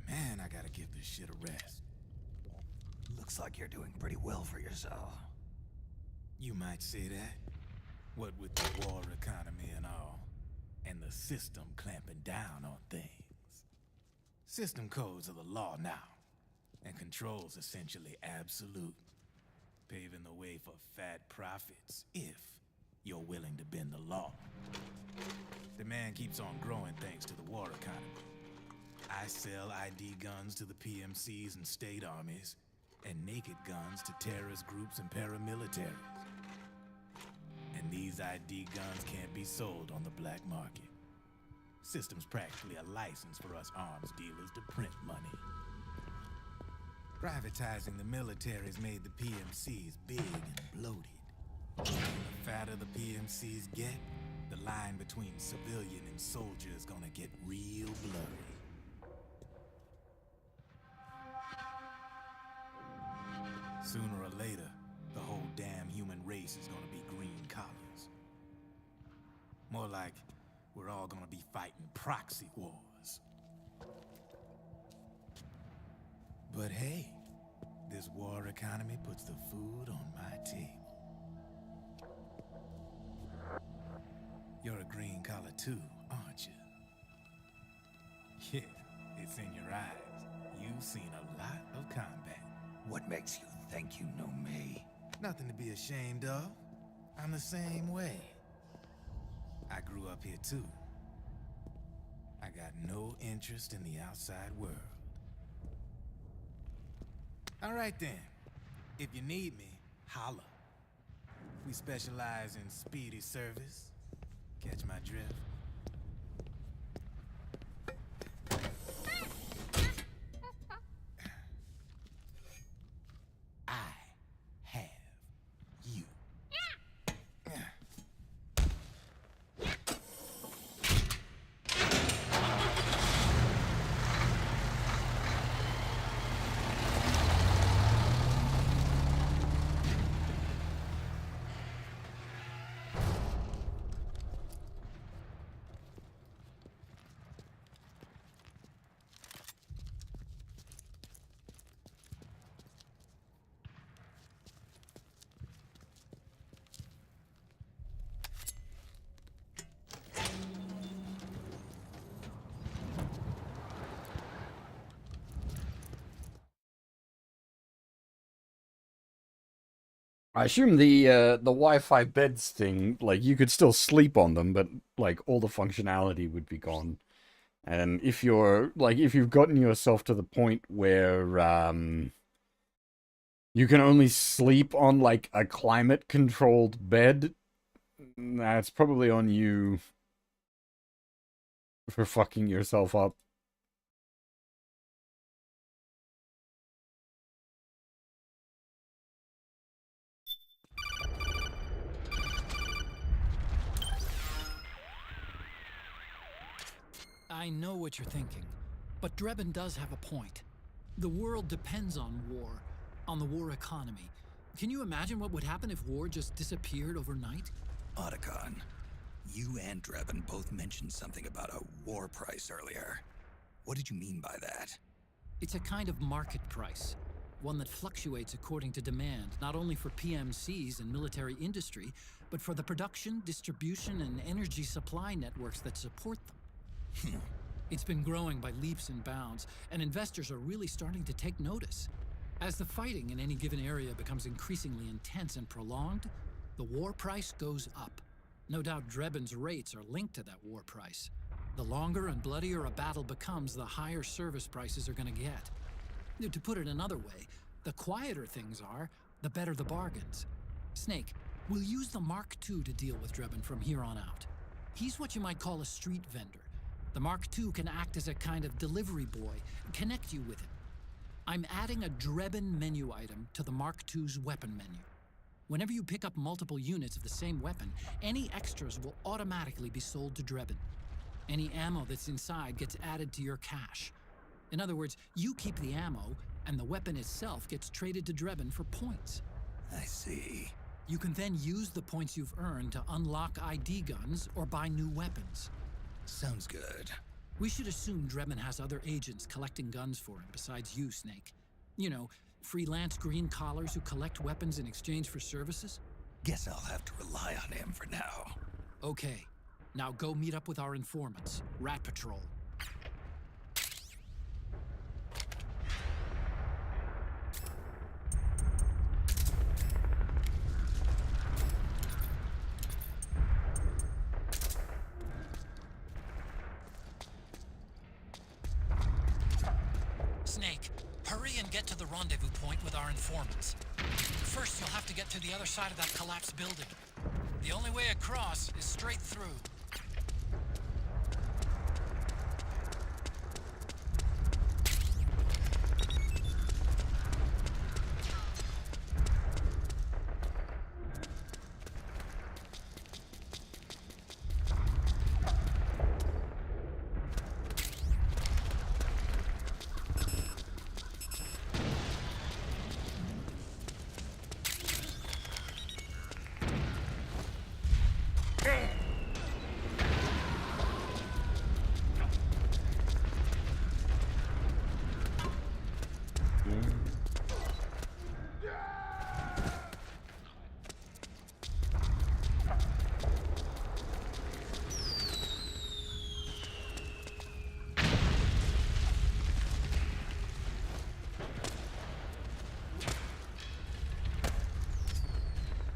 Man, I gotta give this shit a rest. Looks like you're doing pretty well for yourself. You might say that. What with the war economy and all, and the system clamping down on things. System codes are the law now, and control's essentially absolute, paving the way for fat profits if you're willing to bend the law. Demand keeps on growing thanks to the war economy. I sell ID guns to the PMCs and state armies, and naked guns to terrorist groups and paramilitaries. And these ID guns can't be sold on the black market. System's practically a license for us arms dealers to print money. Privatizing the military's made the PMCs big and bloated. The fatter the PMCs get, the line between civilian and soldier is gonna get real blurry. Sooner or later, the whole damn human race is gonna be green collars. More like we're all gonna be fighting proxy wars. But hey, this war economy puts the food on my table. You're a green collar too, aren't you? Yeah, it's in your eyes. You've seen a lot of combat. What makes you think you know me? Nothing to be ashamed of. I'm the same way. I grew up here too. I got no interest in the outside world. All right then. If you need me, holla. We specialize in speedy service. Catch my drift? I have you. I assume the Wi-Fi beds thing, like, you could still sleep on them, but, like, all the functionality would be gone. And if you're, like, if you've gotten yourself to the point where, you can only sleep on, like, a climate-controlled bed, that's probably on you for fucking yourself up. I know what you're thinking, but Drebin does have a point. The world depends on war, on the war economy. Can you imagine what would happen if war just disappeared overnight? Otacon, you and Drebin both mentioned something about a war price earlier. What did you mean by that? It's a kind of market price, one that fluctuates according to demand, not only for PMCs and military industry, but for the production, distribution, and energy supply networks that support them. It's been growing by leaps and bounds, and investors are really starting to take notice. As the fighting in any given area becomes increasingly intense and prolonged, the war price goes up. No doubt Drebin's rates are linked to that war price. The longer and bloodier a battle becomes, the higher service prices are going to get. To put it another way, the quieter things are, the better the bargains. Snake, we'll use the Mark II to deal with Drebin from here on out. He's what you might call a street vendor. The Mark II can act as a kind of delivery boy and connect you with it. I'm adding a Drebin menu item to the Mark II's weapon menu. Whenever you pick up multiple units of the same weapon, any extras will automatically be sold to Drebin. Any ammo that's inside gets added to your cache. In other words, you keep the ammo, and the weapon itself gets traded to Drebin for points. I see. You can then use the points you've earned to unlock ID guns or buy new weapons. Sounds good. We should assume Drebin has other agents collecting guns for him besides you, Snake. You know, freelance green collars who collect weapons in exchange for services? Guess I'll have to rely on him for now. Okay. Now go meet up with our informants, Rat Patrol. Snake, hurry and get to the rendezvous point with our informants. First, you'll have to get to the other side of that collapsed building. The only way across is straight through.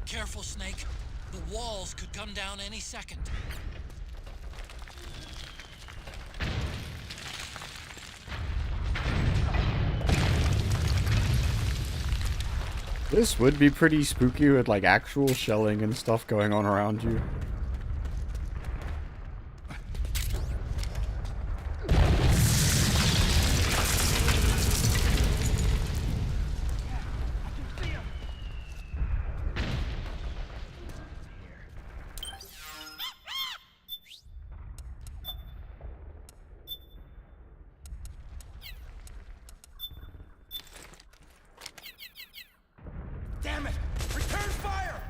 Careful, Snake. The walls could come down any second. This would be pretty spooky with like actual shelling and stuff going on around you. Damn it! Return fire!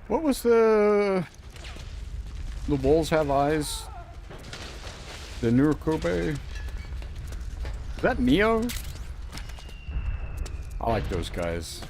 What was the walls have eyes? The newer Kobe. Is that Neo? I like those guys.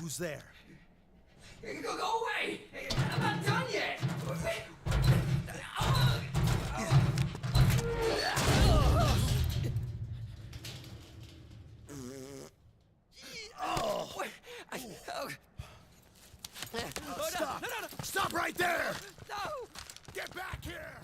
Who's there? Go away! I'm not done yet! Stop! No. Stop right there! No! Get back here!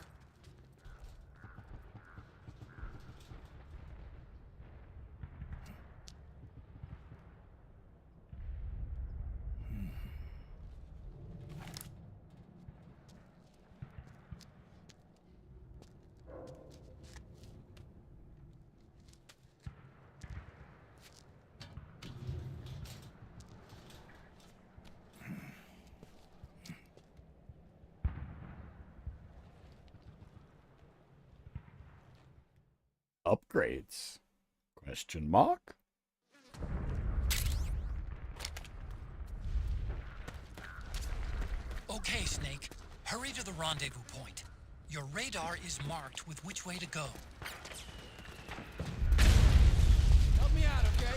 Upgrades? Question mark? Okay, Snake. Hurry to the rendezvous point. Your radar is marked with which way to go. Help me out, okay?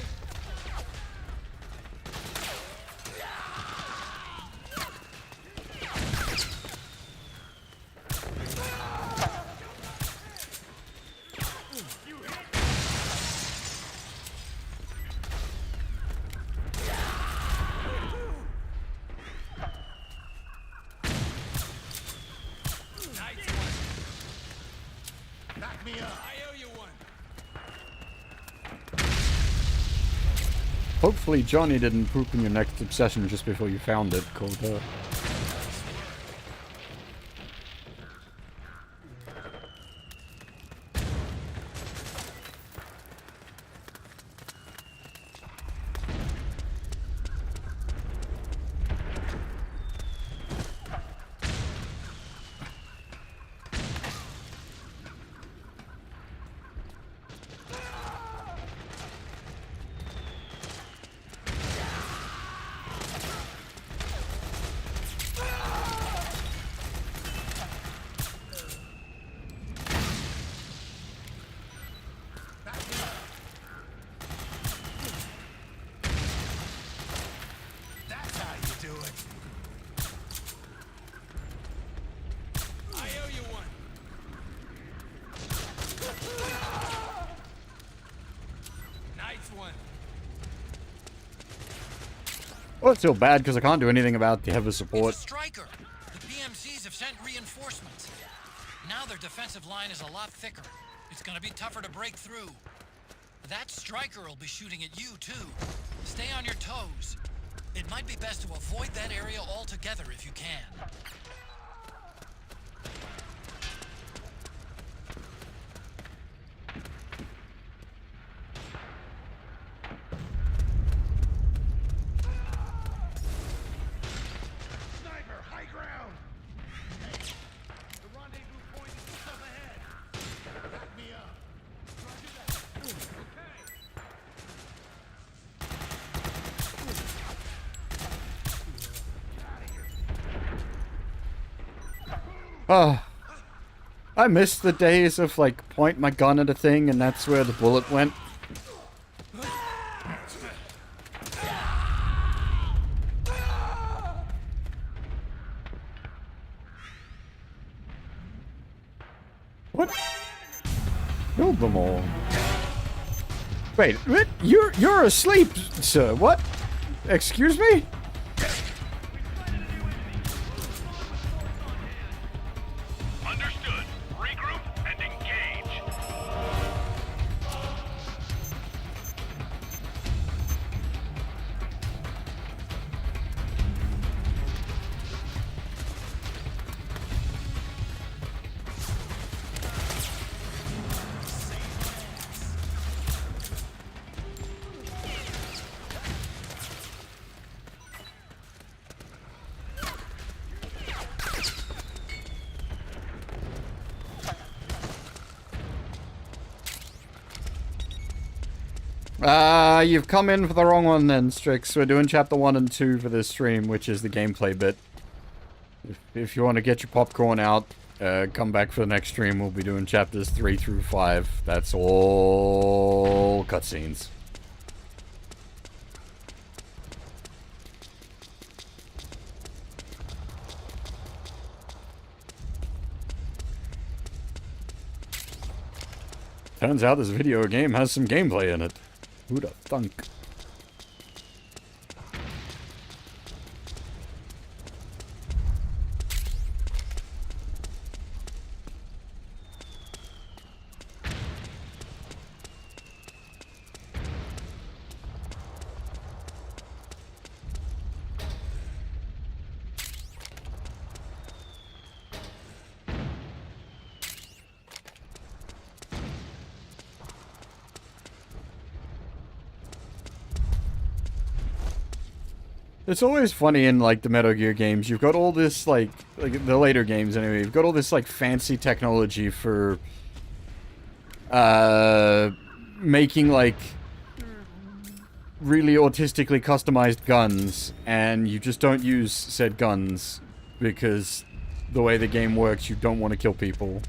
Back me up! I owe you one. Hopefully Johnny didn't poop in your next obsession just before you found it, called That's how you do it! I owe you one. Nice one. Well, it's still bad because I can't do anything about the heavy support. It's a striker. The PMCs have sent reinforcements. Now their defensive line is a lot thicker. It's gonna be tougher to break through. That striker will be shooting at you, too. Stay on your toes. It might be best to avoid that area altogether if you can. Sniper, high ground! The rendezvous point is just up ahead! Back me up! Roger that! I miss the days of, like, point my gun at a thing and that's where the bullet went. What? Killed them all. Wait, you're asleep, sir. What? Excuse me? Understood. Regroup and engage. You've come in for the wrong one then, Strix. We're doing chapter 1 and 2 for this stream, which is the gameplay bit. If you want to get your popcorn out, come back for the next stream. We'll be doing chapters 3 through 5. That's all cutscenes. Turns out this video game has some gameplay in it. Who'da thunk? It's always funny in, like, the Metal Gear games. You've got all this, like the later games anyway, you've got all this, like, fancy technology for, making, like, really autistically customized guns, and you just don't use said guns, because the way the game works, you don't want to kill people.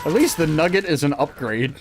At least the nugget is an upgrade.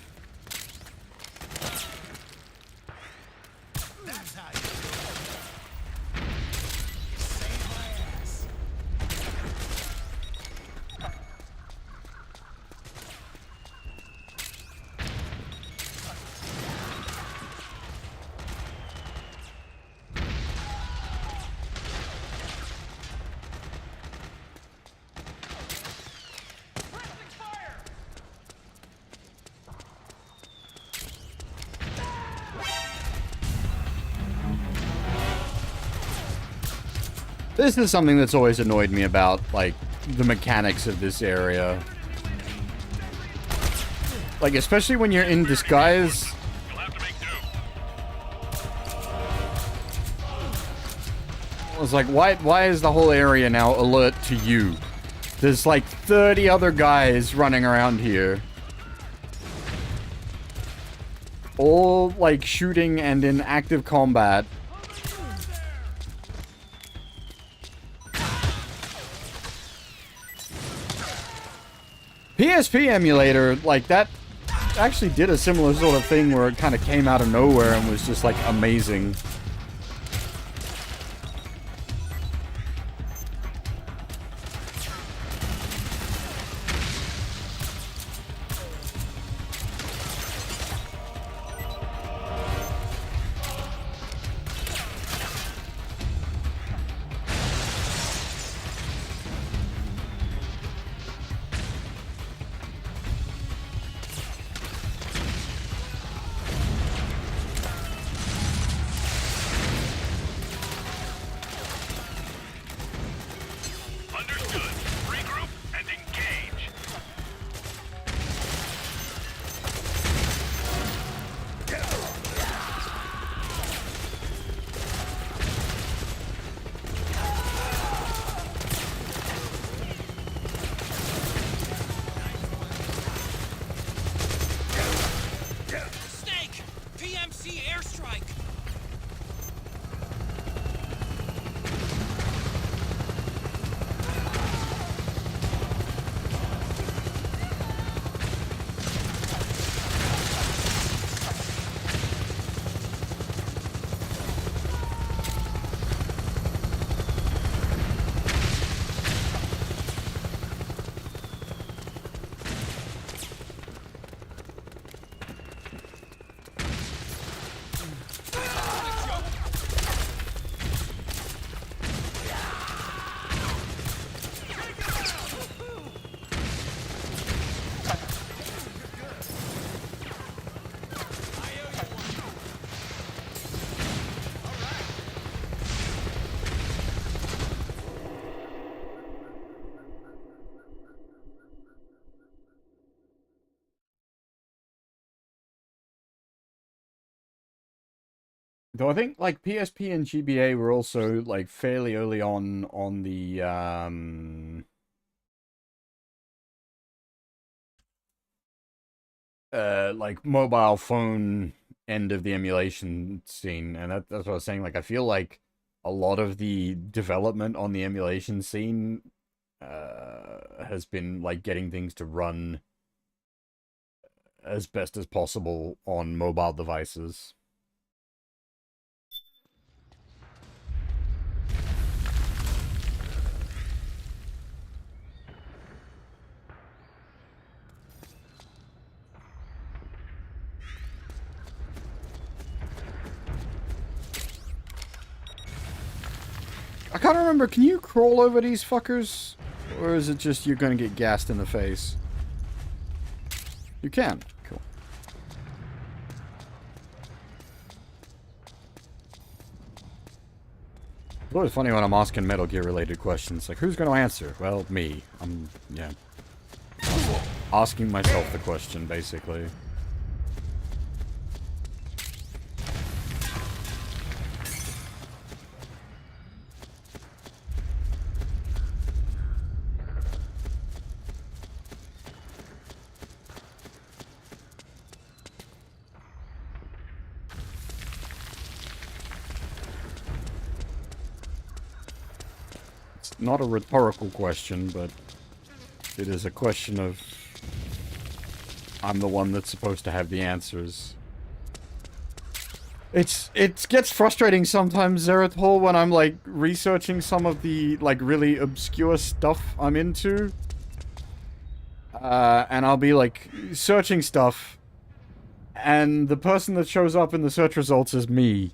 This is something that's always annoyed me about, like, the mechanics of this area. Like, especially when you're in disguise. I was like, why is the whole area now alert to you? There's like 30 other guys running around here. All, like, shooting and in active combat. PSP emulator, like, that actually did a similar sort of thing where it kind of came out of nowhere and was just, like, amazing. Though I think like PSP and GBA were also like fairly early on the like mobile phone end of the emulation scene, and that's what I was saying. Like I feel like a lot of the development on the emulation scene has been like getting things to run as best as possible on mobile devices. I can't remember, can you crawl over these fuckers? Or is it just you're gonna get gassed in the face? You can. Cool. It's always funny when I'm asking Metal Gear related questions. Like, who's gonna answer? Well, me. I'm, yeah. Asking myself the question, basically. Not a rhetorical question, but it is a question of I'm the one that's supposed to have the answers. It gets frustrating sometimes, Zeratol, when I'm like researching some of the like really obscure stuff I'm into. And I'll be like searching stuff, and the person that shows up in the search results is me.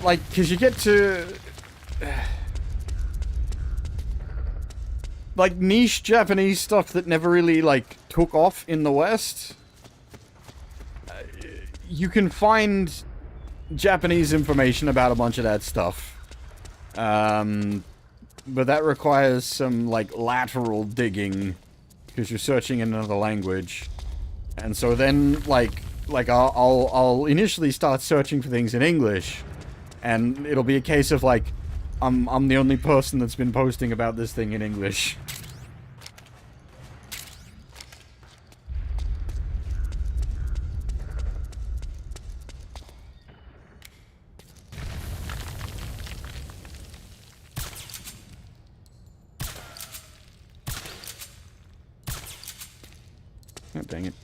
Like, because you get to like niche Japanese stuff that never really like took off in the West. You can find Japanese information about a bunch of that stuff, but that requires some like lateral digging because you're searching in another language, and so then like I'll initially start searching for things in English. And it'll be a case of like, I'm the only person that's been posting about this thing in English. Oh, dang it.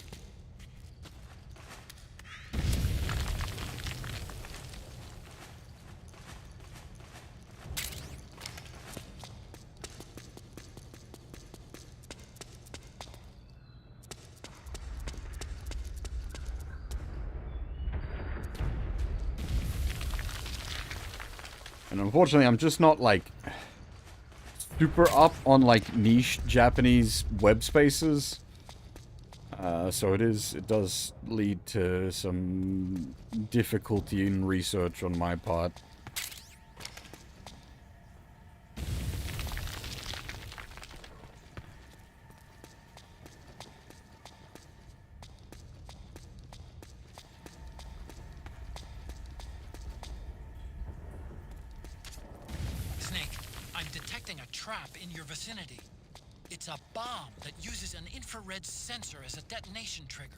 And unfortunately, I'm just not, like, super up on, like, niche Japanese web spaces. So it does lead to some difficulty in research on my part. Vicinity. It's a bomb that uses an infrared sensor as a detonation trigger.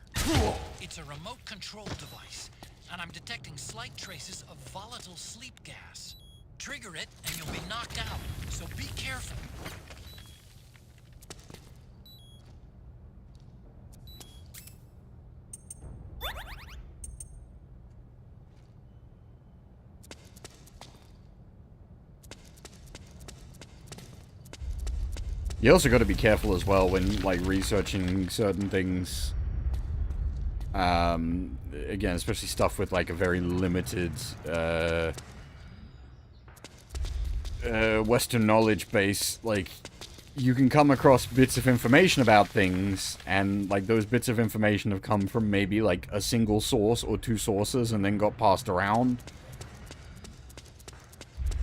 It's a remote control device, and I'm detecting slight traces of volatile sleep gas. Trigger it, and you'll be knocked out, so be careful. You also got to be careful as well when, like, researching certain things. Again, especially stuff with like a very limited Western knowledge base, like you can come across bits of information about things, and like those bits of information have come from maybe like a single source or two sources and then got passed around.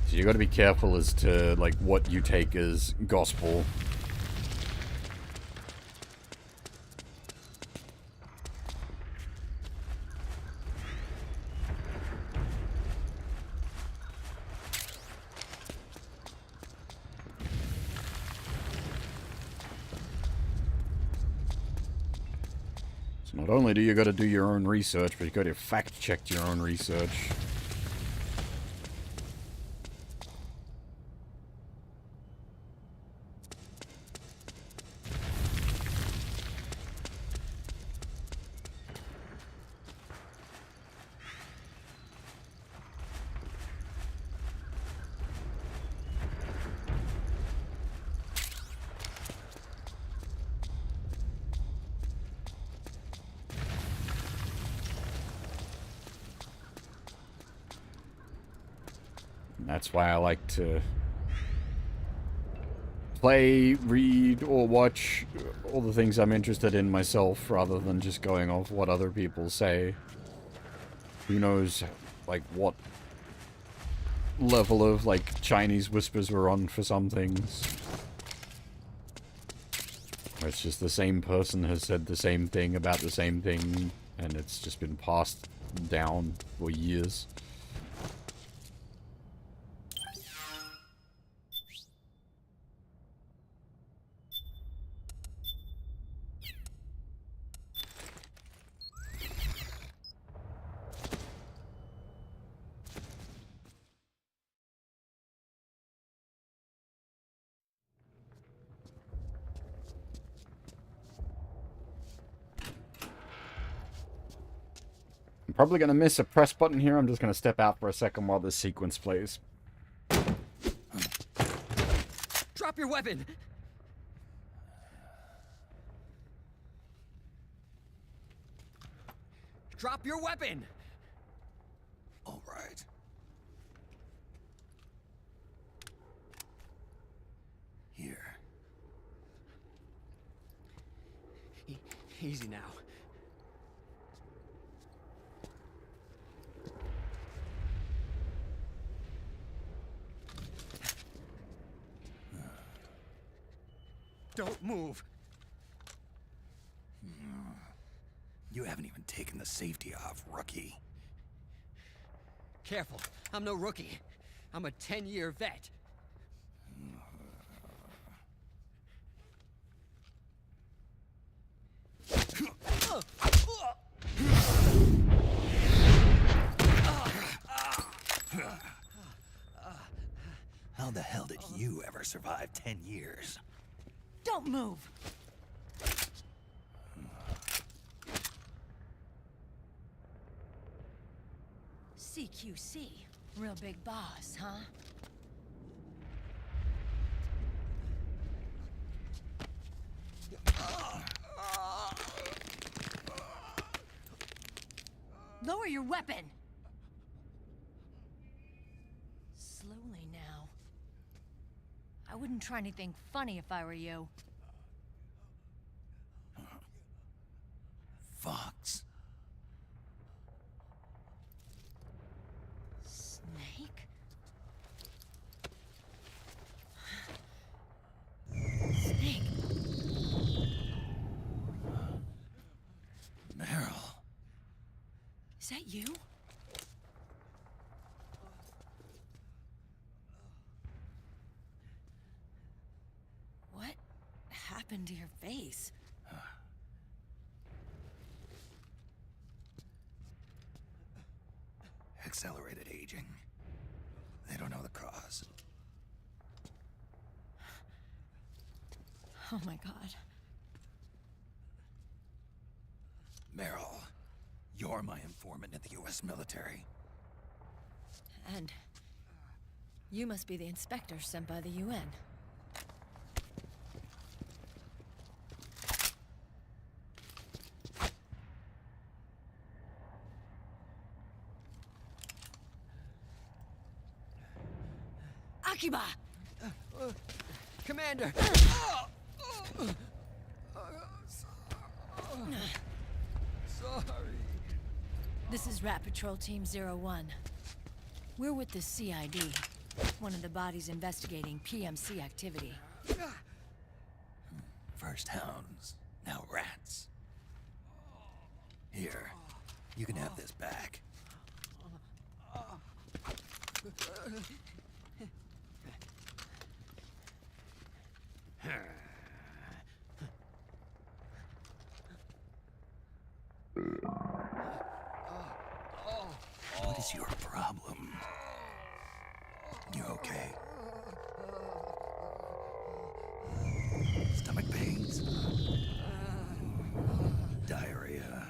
So you got to be careful as to like what you take as gospel. So not only do you got to do your own research, but you got to fact check your own research. That's why I like to play, read, or watch all the things I'm interested in myself, rather than just going off what other people say. Who knows, like, what level of, like, Chinese whispers we're on for some things. Or it's just the same person has said the same thing about the same thing, and it's just been passed down for years. Probably gonna miss a press button here. I'm just gonna step out for a second while this sequence plays. Drop your weapon! Drop your weapon! All right. Here. Easy now. Don't move. You haven't even taken the safety off, rookie. Careful. I'm no rookie. I'm a 10-year vet. How the hell did you ever survive 10 years? Don't move! CQC. Real big boss, huh? Lower your weapon! Slowly now. I wouldn't try anything funny if I were you. Fox. Snake? Snake? Meryl. Is that you? What happened to your face? Accelerated aging. They don't know the cause. Oh my god. Meryl, you're my informant in the U.S. military. And you must be the inspector sent by the UN. Akiba! Commander! Sorry. This is Rat Patrol Team 01. We're with the CID, one of the bodies investigating PMC activity. First hounds, now rats. Here, you can have this back. What is your problem? You okay? Stomach pains? Diarrhea?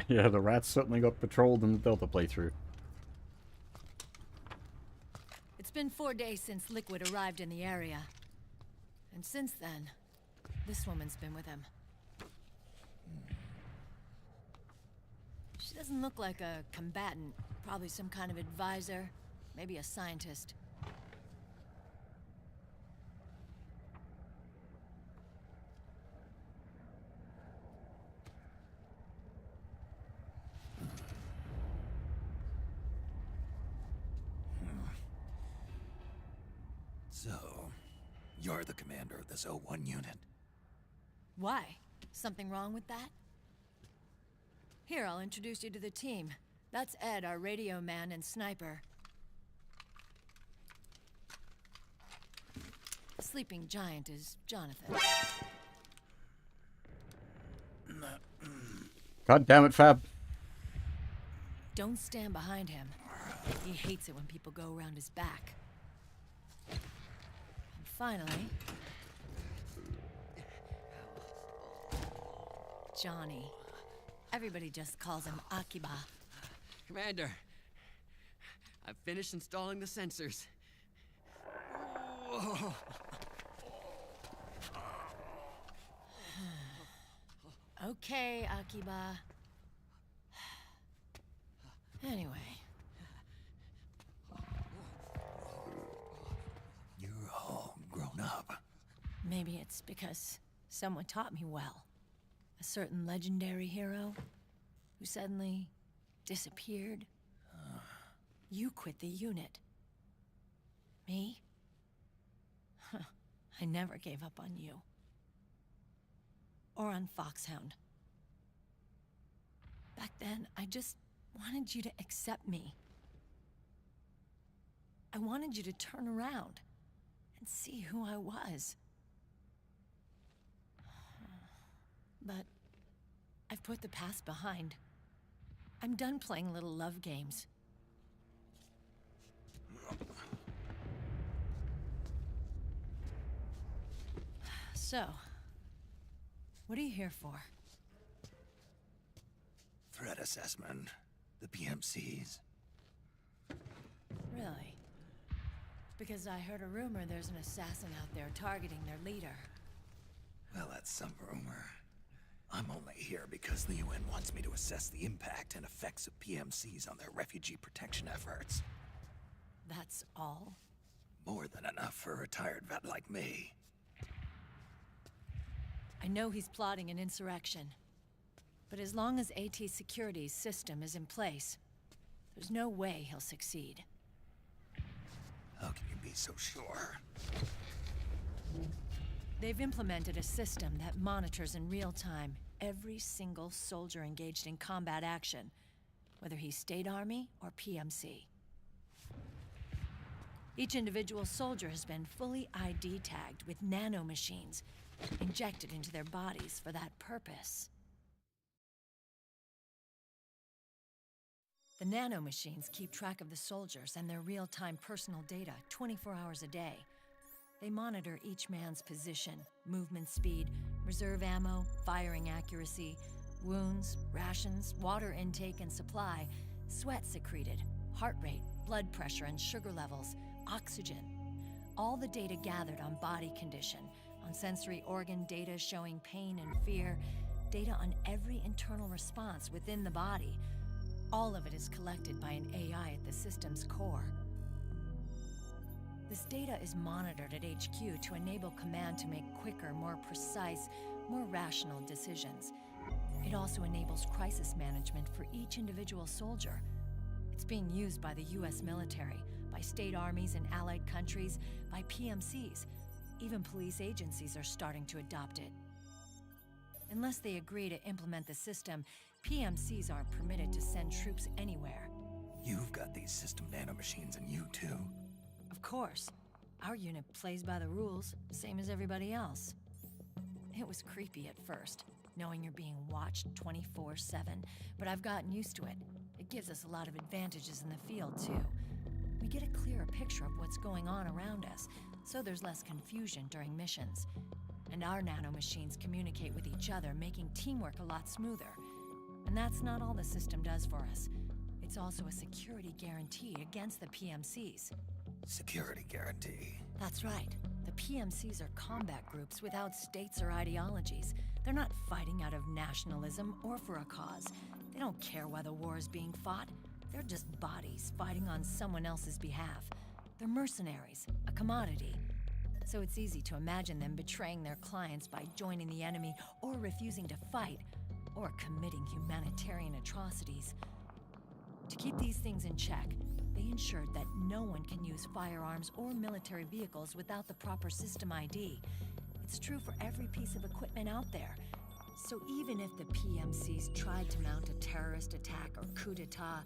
Yeah, the rats certainly got patrolled in the Delta playthrough. It's been 4 days since Liquid arrived in the area. And since then, this woman's been with him. She doesn't look like a combatant. Probably some kind of advisor, maybe a scientist. So, you're the commander of this O1 unit? Why? Something wrong with that? Here, I'll introduce you to the team. That's Ed, our radio man and sniper. The sleeping giant is Jonathan. God damn it, Fab. Don't stand behind him. He hates it when people go around his back. And finally... Johnny. Everybody just calls him Akiba. Commander, I've finished installing the sensors. Whoa. Okay, Akiba. Anyway. You're all grown up. Maybe it's because someone taught me well. A certain legendary hero who suddenly disappeared. You quit the unit. Me? I never gave up on you. Or on Foxhound. Back then, I just wanted you to accept me. I wanted you to turn around and see who I was. But I've put the past behind. I'm done playing little love games. So, what are you here for? Threat assessment. The PMCs. Really? Because I heard a rumor there's an assassin out there targeting their leader. Well, that's some rumor. I'm only here because the UN wants me to assess the impact and effects of PMCs on their refugee protection efforts. That's all? More than enough for a retired vet like me. I know he's plotting an insurrection. But as long as AT Security's system is in place, there's no way he'll succeed. How can you be so sure? They've implemented a system that monitors in real time every single soldier engaged in combat action, whether he's State Army or PMC. Each individual soldier has been fully ID tagged with nanomachines injected into their bodies for that purpose. The nanomachines keep track of the soldiers and their real-time personal data 24 hours a day. They monitor each man's position, movement speed, reserve ammo, firing accuracy, wounds, rations, water intake and supply, sweat secreted, heart rate, blood pressure and sugar levels, oxygen. All the data gathered on body condition, on sensory organ data showing pain and fear, data on every internal response within the body. All of it is collected by an AI at the system's core. This data is monitored at HQ to enable command to make quicker, more precise, more rational decisions. It also enables crisis management for each individual soldier. It's being used by the US military, by state armies in allied countries, by PMCs. Even police agencies are starting to adopt it. Unless they agree to implement the system, PMCs aren't permitted to send troops anywhere. You've got these system nanomachines in you, too. Of course. Our unit plays by the rules, same as everybody else. It was creepy at first, knowing you're being watched 24/7, but I've gotten used to it. It gives us a lot of advantages in the field, too. We get a clearer picture of what's going on around us, so there's less confusion during missions. And our nanomachines communicate with each other, making teamwork a lot smoother. And that's not all the system does for us. It's also a security guarantee against the PMCs. Security guarantee. That's right. The PMCs are combat groups without states or ideologies. They're not fighting out of nationalism or for a cause. They don't care why the war is being fought. They're just bodies fighting on someone else's behalf. They're mercenaries, a commodity. So it's easy to imagine them betraying their clients by joining the enemy or refusing to fight, or committing humanitarian atrocities. To keep these things in check, they ensured that no one can use firearms or military vehicles without the proper system ID. It's true for every piece of equipment out there. So even if the PMCs tried to mount a terrorist attack or coup d'etat,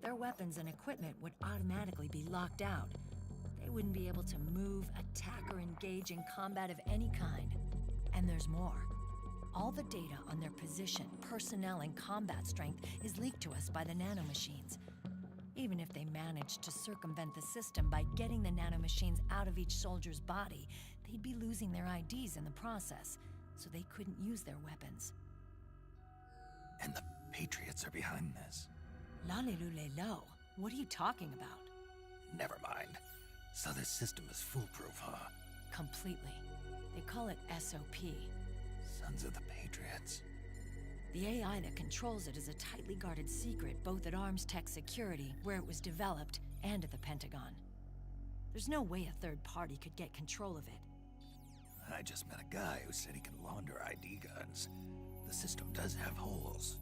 their weapons and equipment would automatically be locked out. They wouldn't be able to move, attack, or engage in combat of any kind. And there's more. All the data on their position, personnel, and combat strength is leaked to us by the nanomachines. Even if they managed to circumvent the system by getting the nanomachines out of each soldier's body, they'd be losing their IDs in the process, so they couldn't use their weapons. And the Patriots are behind this. Lalilulelo, what are you talking about? Never mind. So this system is foolproof, huh? Completely. They call it SOP. Sons of the Patriots. The AI that controls it is a tightly guarded secret, both at Arms Tech Security, where it was developed, and at the Pentagon. There's no way a third party could get control of it. I just met a guy who said he can launder ID guns. The system does have holes.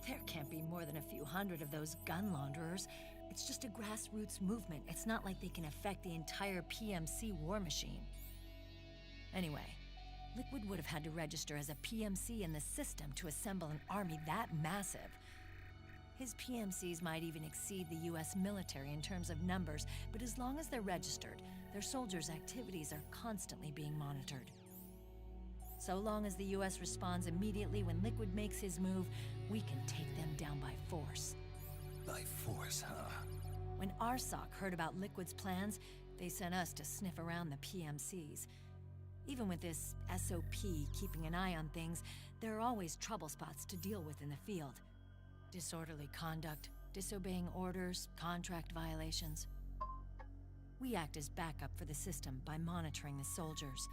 There can't be more than a few hundred of those gun launderers. It's just a grassroots movement. It's not like they can affect the entire PMC war machine. Anyway, Liquid would have had to register as a PMC in the system to assemble an army that massive. His PMCs might even exceed the US military in terms of numbers, but as long as they're registered, their soldiers' activities are constantly being monitored. So long as the US responds immediately when Liquid makes his move, we can take them down by force. By force, huh? When RSOC heard about Liquid's plans, they sent us to sniff around the PMCs. Even with this SOP keeping an eye on things, there are always trouble spots to deal with in the field. Disorderly conduct, disobeying orders, contract violations. We act as backup for the system by monitoring the soldiers.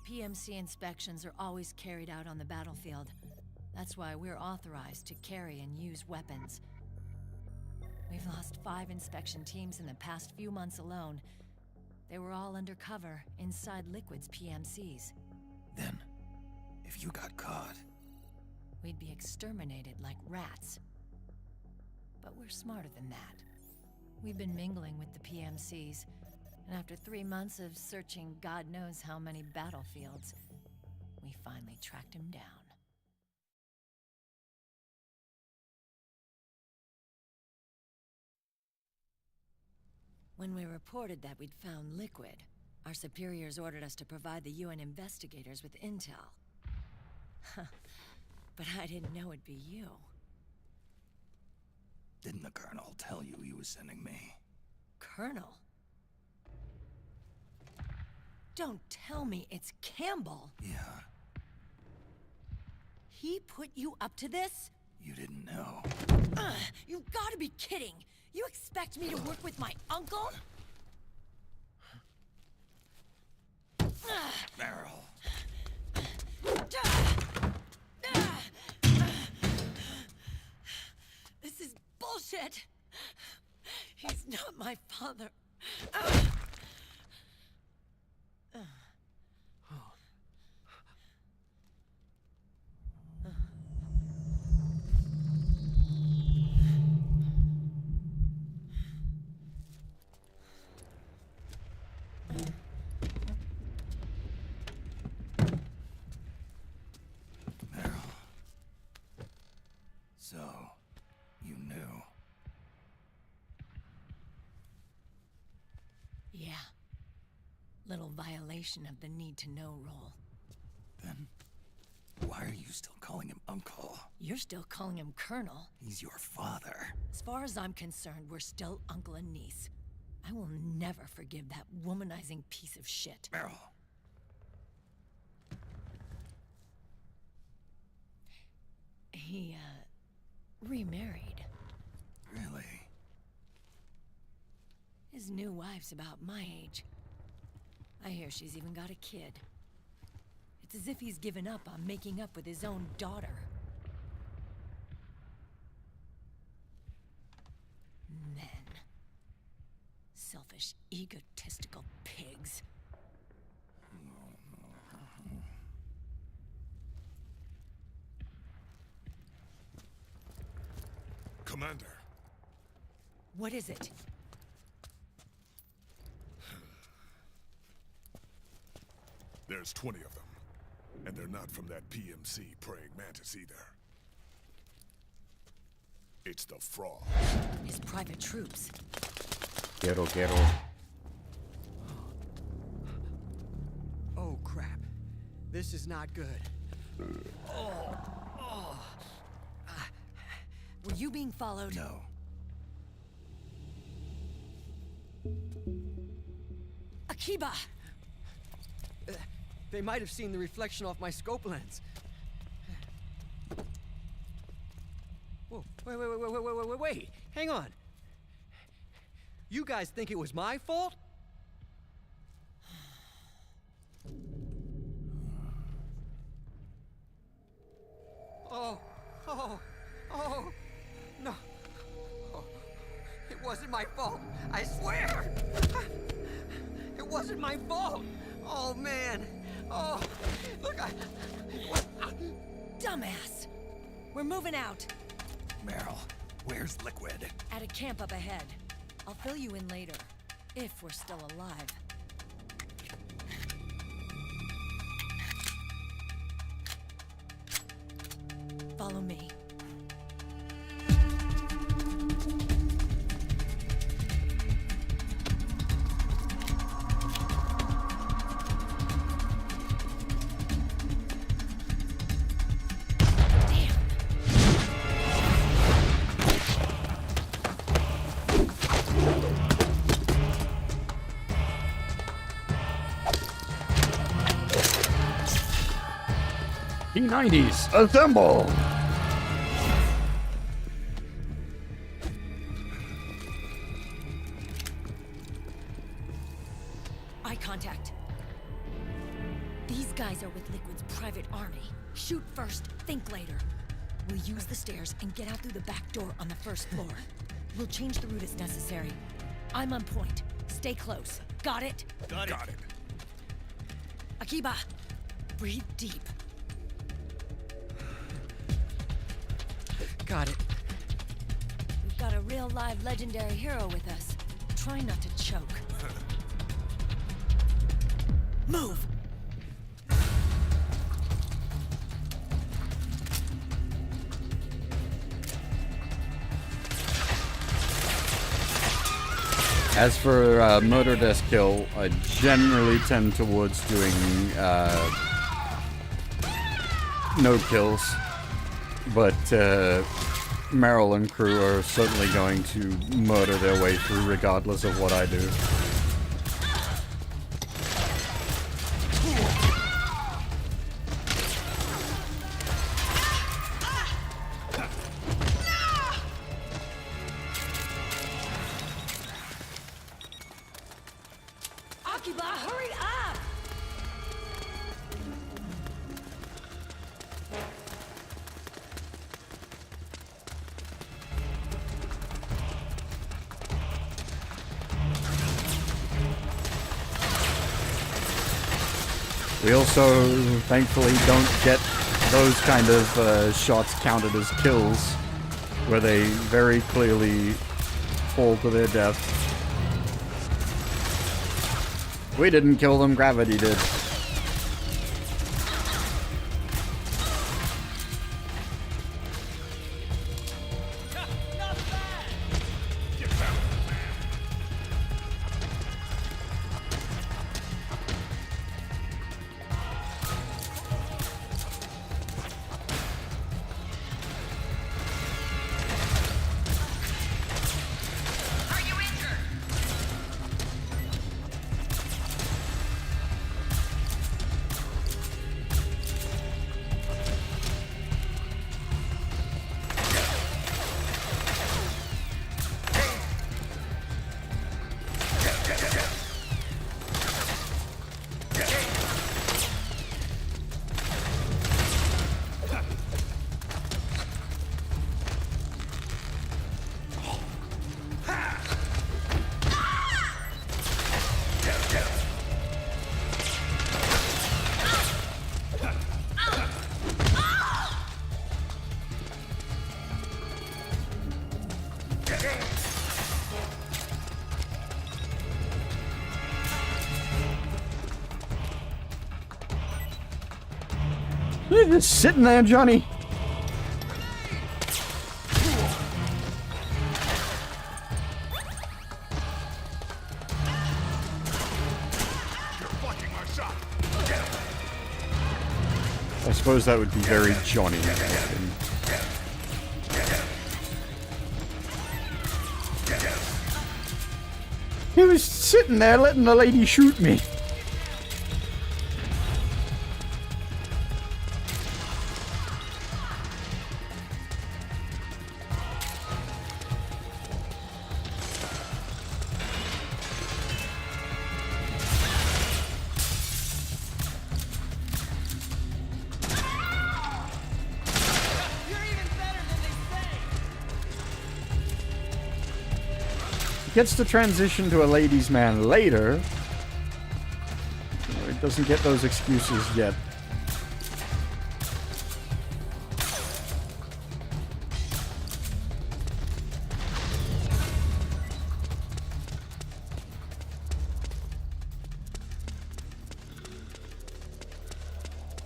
PMC inspections are always carried out on the battlefield. That's why we're authorized to carry and use weapons. We've lost 5 inspection teams in the past few months alone. They were all undercover inside Liquid's PMCs. Then, if you got caught, we'd be exterminated like rats. But we're smarter than that. We've been mingling with the PMCs, and after 3 months of searching God knows how many battlefields, we finally tracked him down. When we reported that we'd found Liquid, our superiors ordered us to provide the UN investigators with intel. But I didn't know it'd be you. didn't the Colonel tell you he was sending me? Colonel? Don't tell me it's Campbell! Yeah. He put you up to this? You didn't know. You've gotta be kidding! You expect me to work with my uncle? Meryl. Shit! He's not my father. So, you knew. Yeah. Little violation of the need-to-know rule. Then, why are you still calling him Uncle? You're still calling him Colonel. He's your father. As far as I'm concerned, we're still uncle and niece. I will never forgive that womanizing piece of shit. Meryl. He, remarried. Really? His new wife's about my age. I hear she's even got a kid. It's as if he's given up on making up with his own daughter. Men. Selfish, egotistical pigs. Commander. What is it? There's 20 of them. And they're not from that PMC praying mantis either. It's the Frog. His private troops. Quiero. Oh, crap. This is not good. Were you being followed? No. Akiba! They might have seen the reflection off my scope lens. Whoa, wait. Hang on. You guys think it was my fault? No. Oh, it wasn't my fault. I swear. It wasn't my fault. Oh, man. Oh, look, Dumbass! We're moving out. Meryl, where's Liquid? At a camp up ahead. I'll fill you in later. If we're still alive. Follow me. P90s, assemble! Eye contact. These guys are with Liquid's private army. Shoot first, think later. We'll use the stairs and get out through the back door on the first floor. We'll change the route as necessary. I'm on point. Stay close. Got it? Got it. Akiba, breathe deep. got it. We've got a real live legendary hero with us. Try not to choke. Move! As for motor desk kill, I generally tend towards doing no kills, but Meryl and crew are certainly going to murder their way through regardless of what I do. We also, thankfully, don't get those kind of shots counted as kills, where they very clearly fall to their death. We didn't kill them, gravity did. You're just sitting there, Johnny. I suppose that would be very Johnny. He was sitting there letting the lady shoot me. Gets to transition to a ladies' man later. It doesn't get those excuses yet.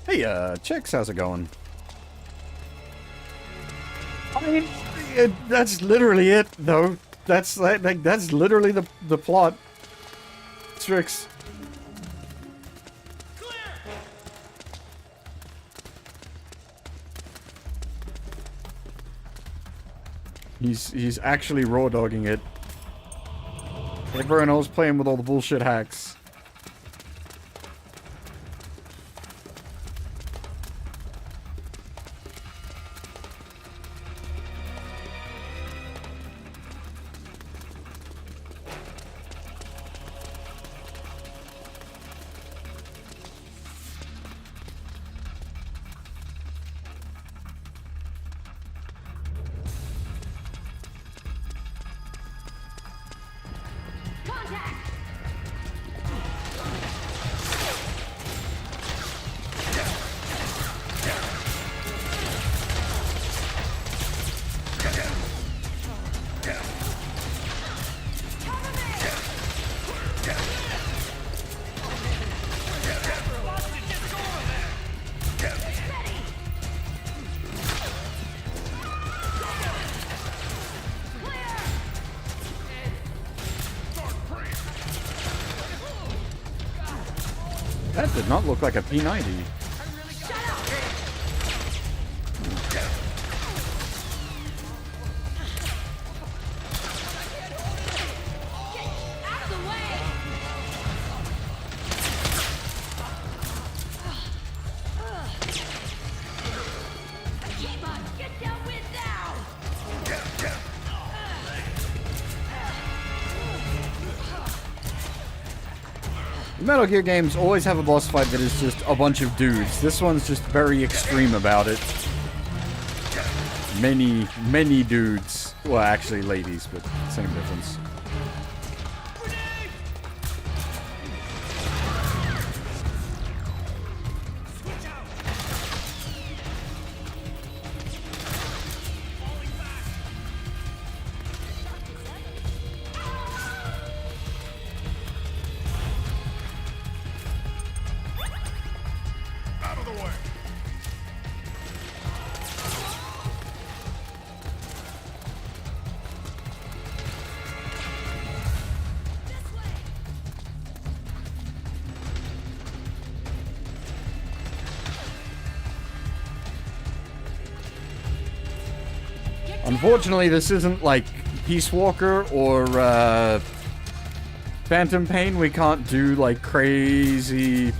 Hey, Chicks, how's it going? I mean, that's literally it, though. That's like that's literally the plot. Strix. He's actually raw dogging it. Everyone else playing with all the bullshit hacks. That did not look like a P90. Metal Gear games always have a boss fight that is just a bunch of dudes. This one's just very extreme about it. Many dudes. Well, actually ladies, but same difference. Unfortunately, this isn't like Peace Walker or Phantom Pain. We can't do like crazy.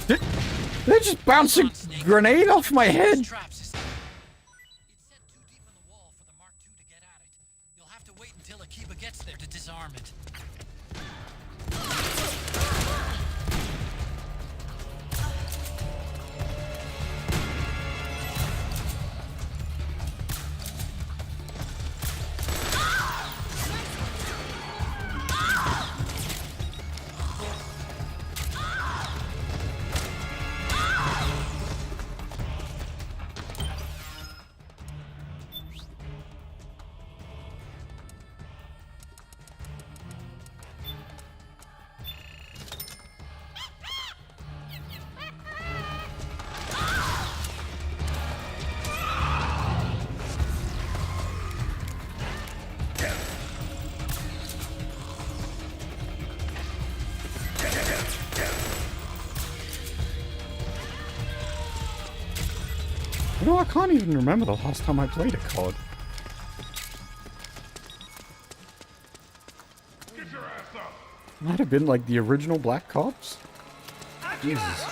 They just bounced a grenade off my head. It's set too deep in the wall for the Mark II to get at it. You'll have to wait until Akiba gets there to disarm it. You know, I can't even remember the last time I played a COD. Get your ass up! Might have been like the original Black Ops. Jesus.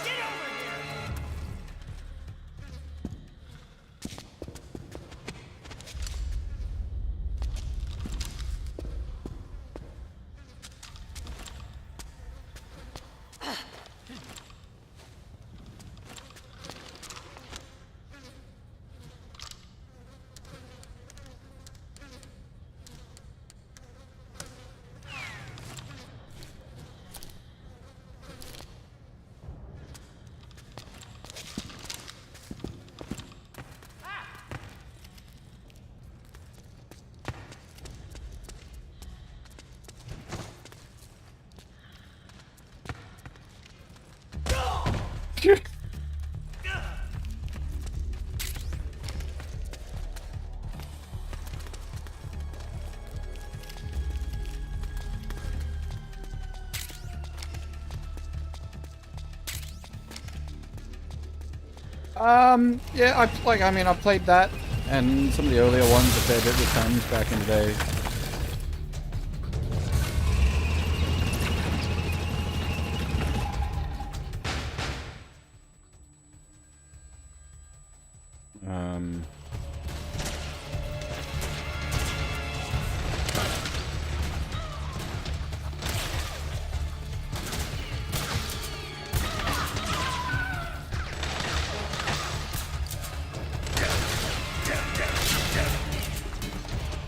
Yeah, I played that and some of the earlier ones a fair bit with friends back in the day.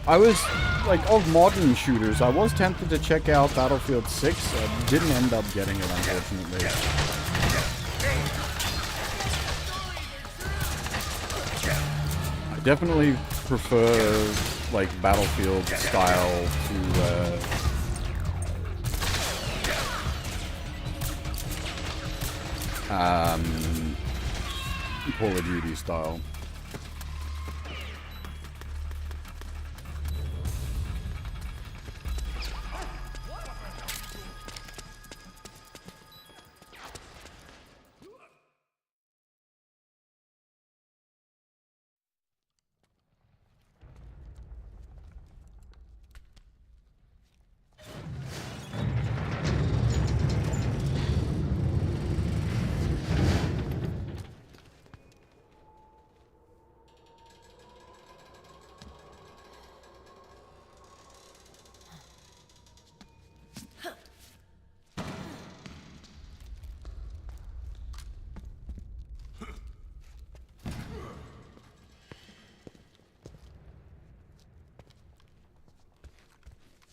I was, like, of modern shooters, I was tempted to check out Battlefield 6. I didn't end up getting it, unfortunately. I definitely prefer, like, Battlefield style to, Call of Duty style.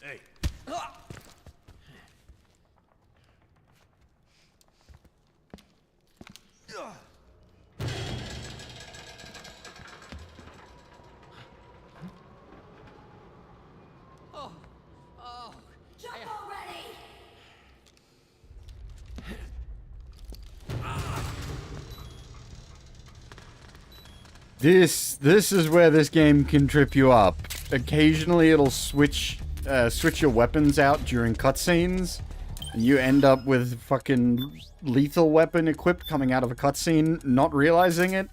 Hey. Jump already! This is where this game can trip you up. Occasionally it'll switch your weapons out during cutscenes, and you end up with fucking lethal weapon equipped coming out of a cutscene, not realizing it.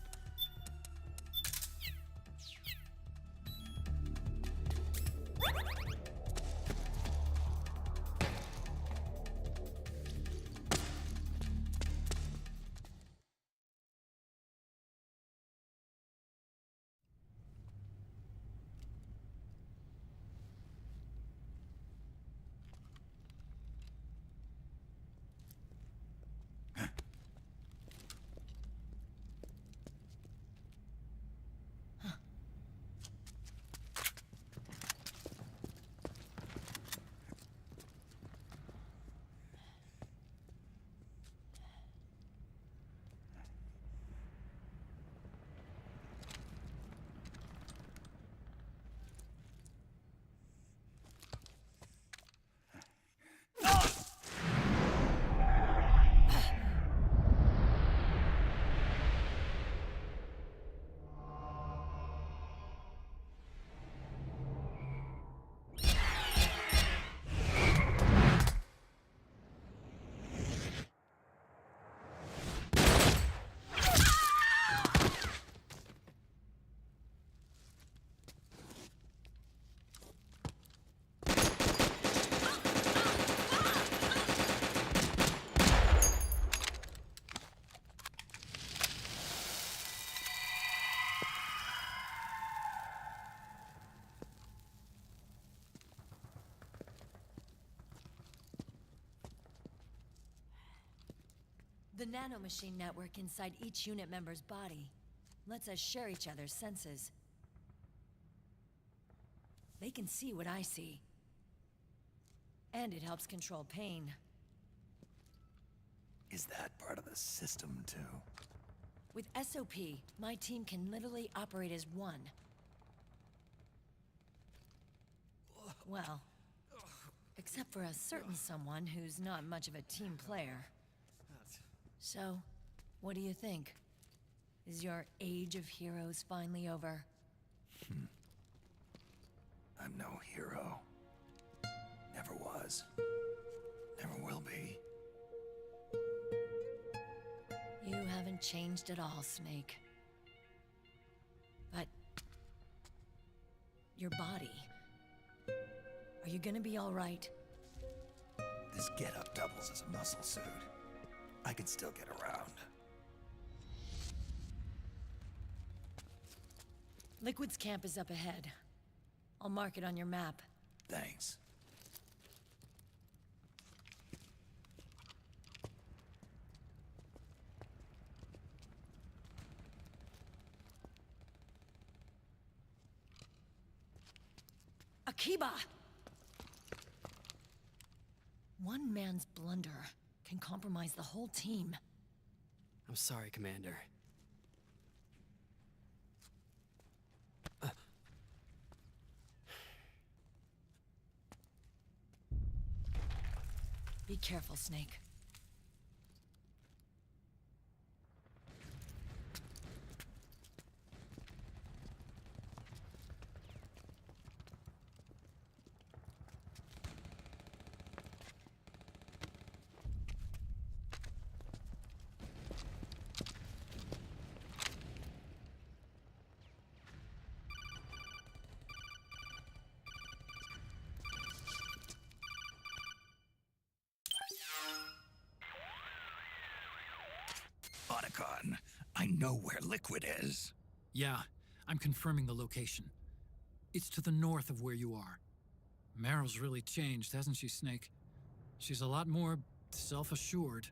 The nanomachine network inside each unit member's body lets us share each other's senses. They can see what I see. And it helps control pain. Is that part of the system, too? With SOP, my team can literally operate as one. Well, except for a certain someone who's not much of a team player. So, what do you think? Is your age of heroes finally over? I'm no hero. Never was. Never will be. You haven't changed at all, Snake. But... your body... are you gonna be all right? This getup doubles as a muscle suit. I can still get around. Liquid's camp is up ahead. I'll mark it on your map. Thanks. Akiba! One man's blunder can compromise the whole team. I'm sorry, Commander. Be careful, Snake. Otacon, I know where Liquid is. Yeah, I'm confirming the location. It's to the north of where you are. Meryl's really changed, hasn't she, Snake? She's a lot more self-assured.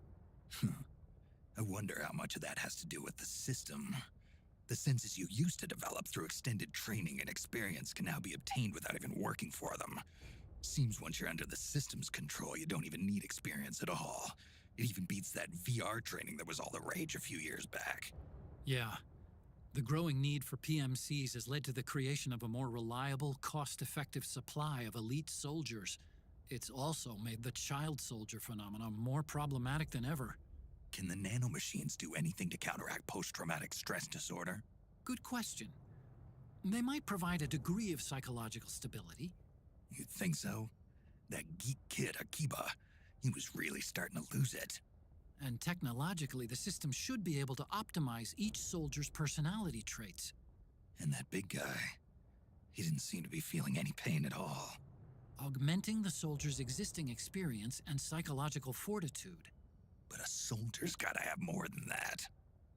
I wonder how much of that has to do with the system. The senses you used to develop through extended training and experience can now be obtained without even working for them. Seems once you're under the system's control, you don't even need experience at all. It even beats that VR training that was all the rage a few years back. Yeah. The growing need for PMCs has led to the creation of a more reliable, cost-effective supply of elite soldiers. It's also made the child soldier phenomenon more problematic than ever. Can the nanomachines do anything to counteract post-traumatic stress disorder? Good question. They might provide a degree of psychological stability. You'd think so? That geek kid, Akiba, he was really starting to lose it. And technologically, the system should be able to optimize each soldier's personality traits. And that big guy, he didn't seem to be feeling any pain at all. Augmenting the soldier's existing experience and psychological fortitude. But a soldier's gotta have more than that.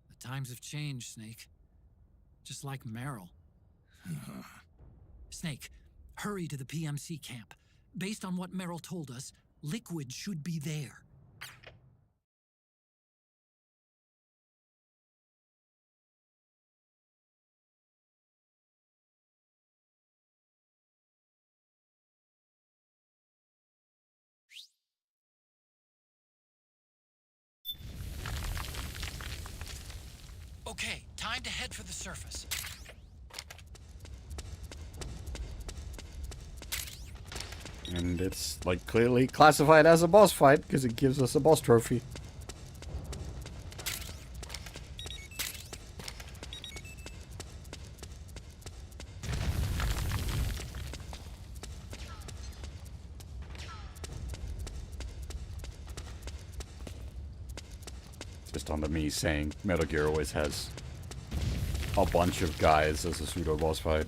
The times have changed, Snake. Just like Meryl. Snake, hurry to the PMC camp. Based on what Meryl told us, Liquid should be there. Okay, time to head for the surface. And it's like clearly classified as a boss fight because it gives us a boss trophy. Just on the me saying Metal Gear always has a bunch of guys as a pseudo boss fight.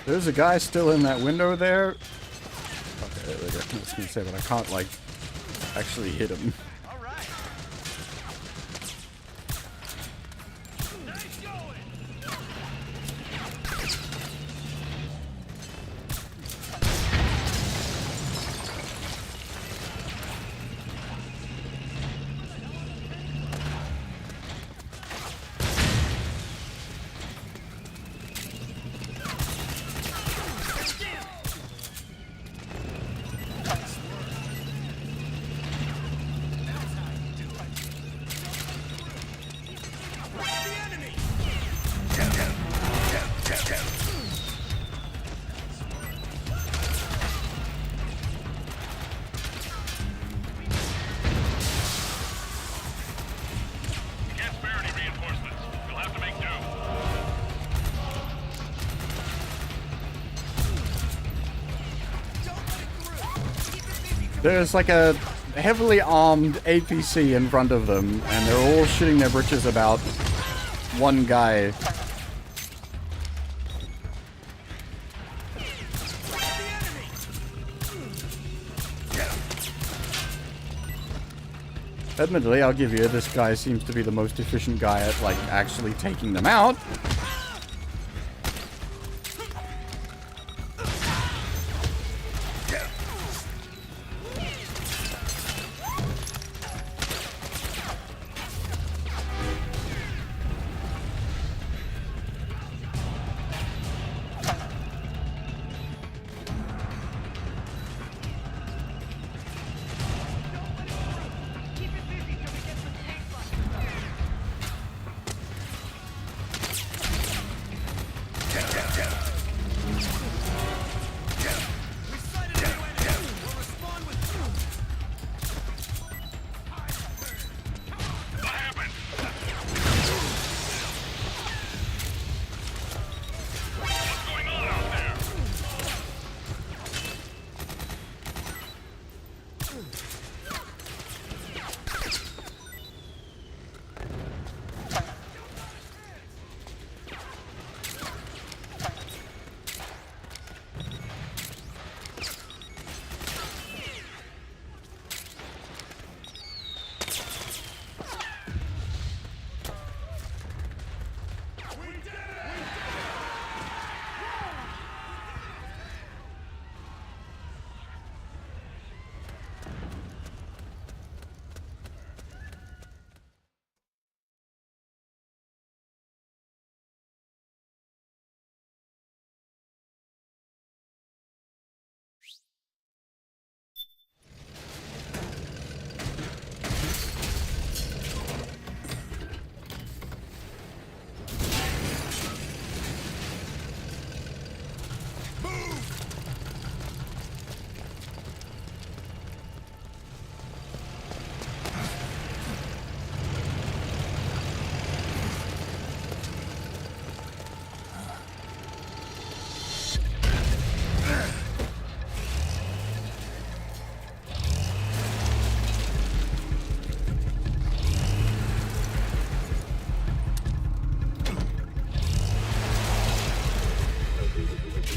There's a guy still in that window there. Okay, there we go. I was gonna say, but I can't, like, actually hit him. There's like a heavily armed APC in front of them, and they're all shitting their britches about one guy. Admittedly, I'll give you, this guy seems to be the most efficient guy at, like, actually taking them out.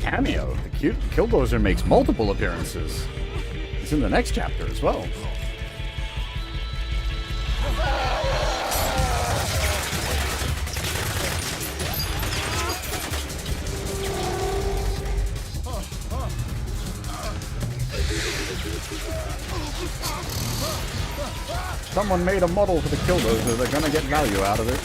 cameo. The Killdozer makes multiple appearances. It's in the next chapter as well. Someone made a model for the Killdozer. They're gonna get value out of it.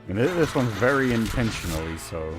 And this one's very intentionally so.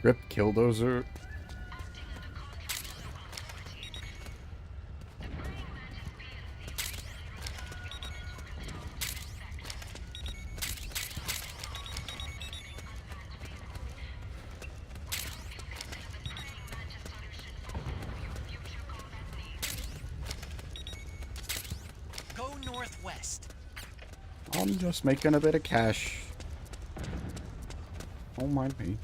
Rip Killdozer. Go northwest. I'm just making a bit of cash. Don't mind me.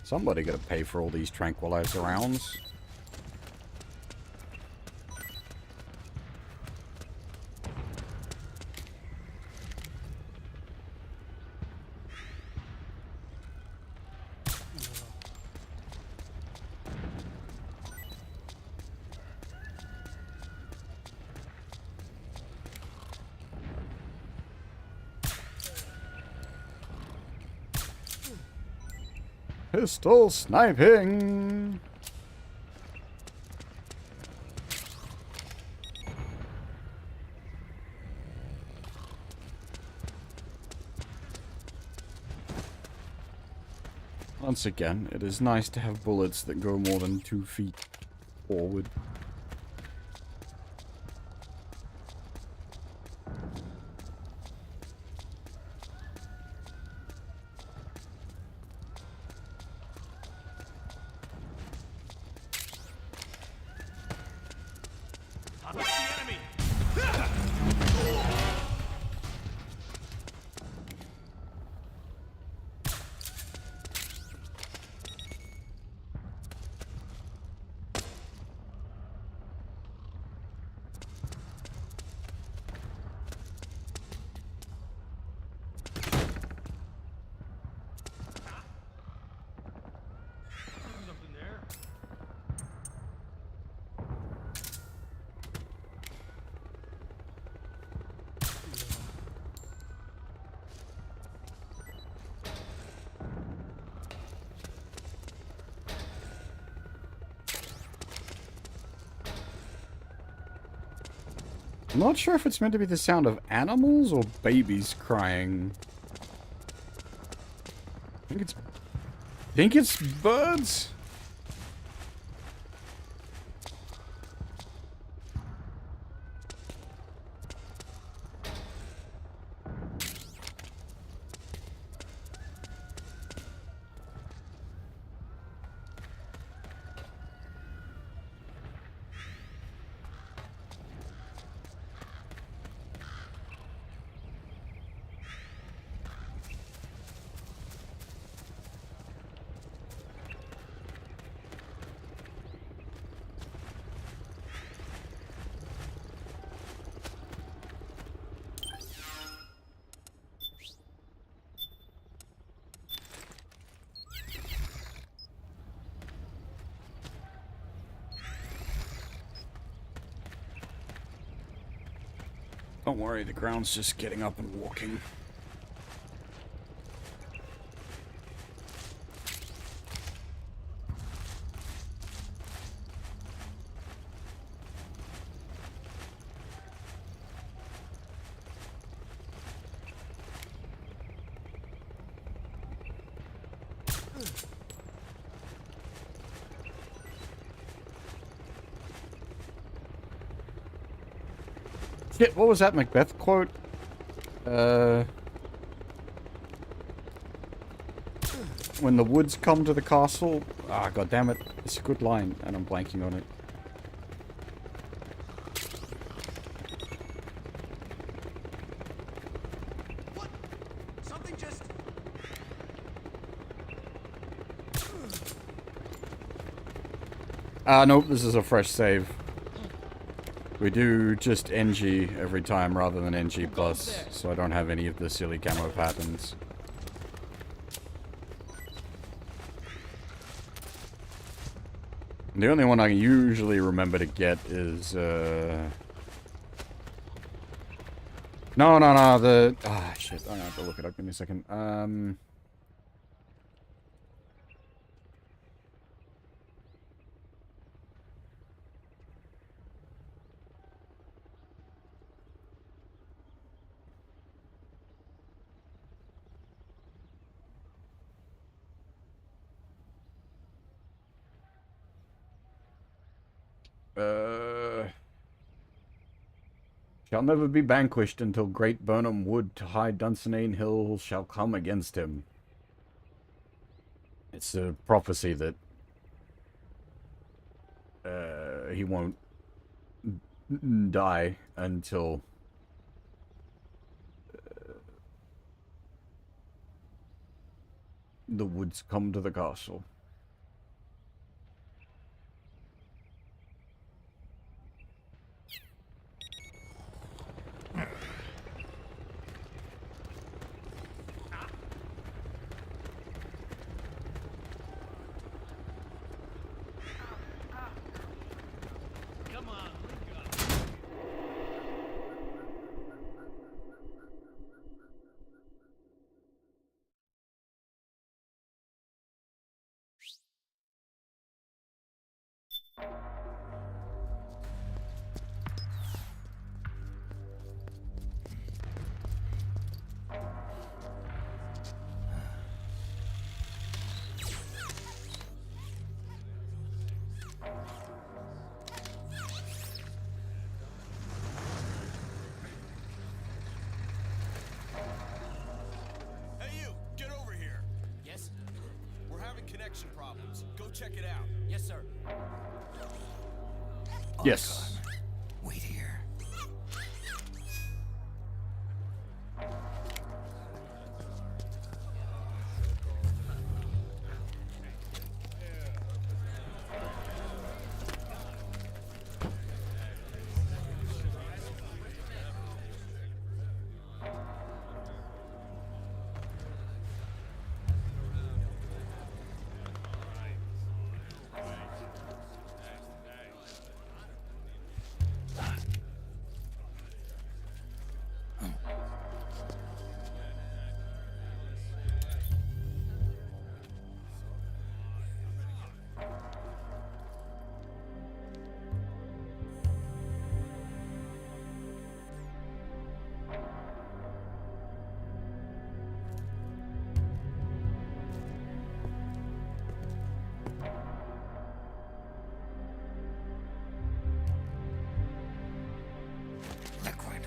Somebody gotta pay for all these tranquilizer rounds. Pistol sniping! Once again, it is nice to have bullets that go more than 2 feet forward. I'm not sure if it's meant to be the sound of animals or babies crying. I think it's birds. Don't worry, the ground's just getting up and walking. Shit, what was that Macbeth quote? When the woods come to the castle. Ah, god damn it. It's a good line, and I'm blanking on it. What? Something just... Nope, this is a fresh save. We do just NG every time rather than NG+, so I don't have any of the silly camo patterns. The only one I usually remember to get is, No, the... Ah, shit, I'm gonna have to look it up, give me a second. Shall never be vanquished until great Burnham Wood to high Dunsinane Hill shall come against him. It's a prophecy that he won't die until the woods come to the castle. James, go check it out. Yes, sir. Yes. Wait here. Liquid.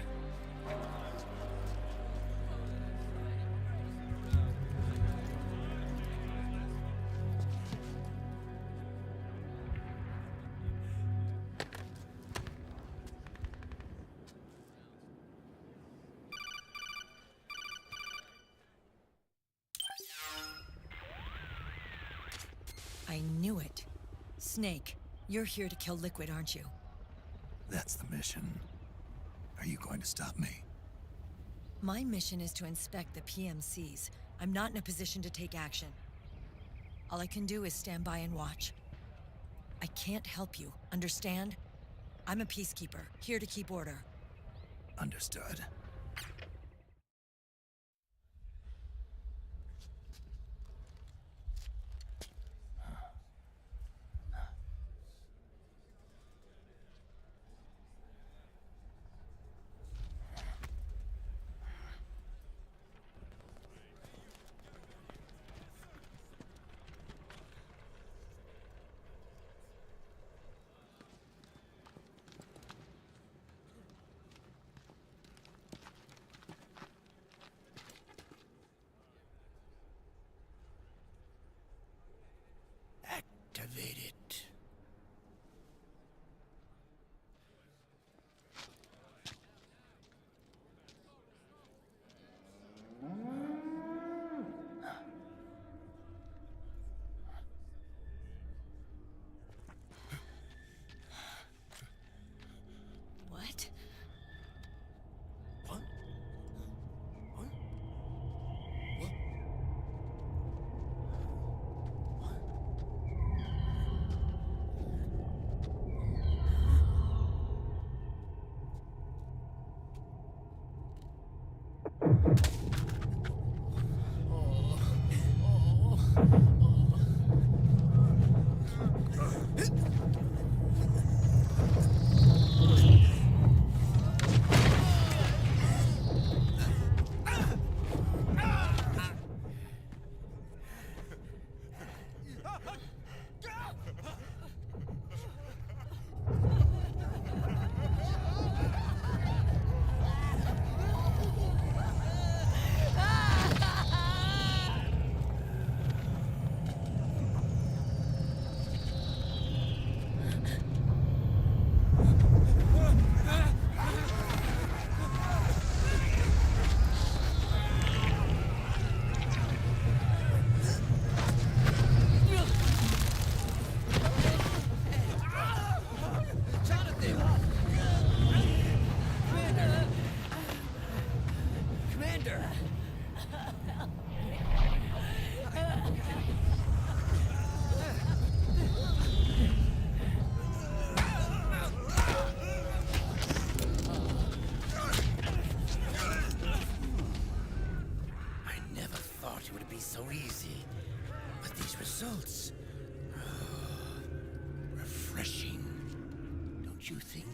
I knew it. Snake, you're here to kill Liquid, aren't you? That's the mission. Are you going to stop me? My mission is to inspect the PMCs. I'm not in a position to take action. All I can do is stand by and watch. I can't help you, understand? I'm a peacekeeper, here to keep order. Understood. Activate it. What? So easy. But these results... refreshing. Don't you think?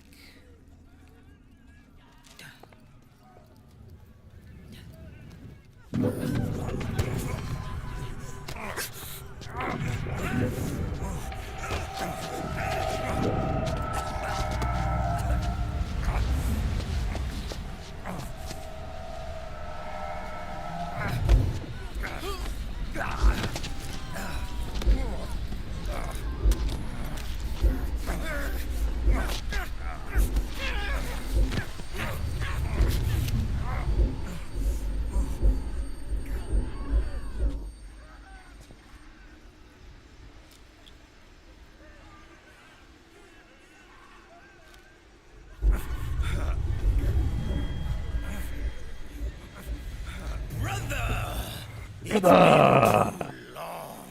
It's been too long.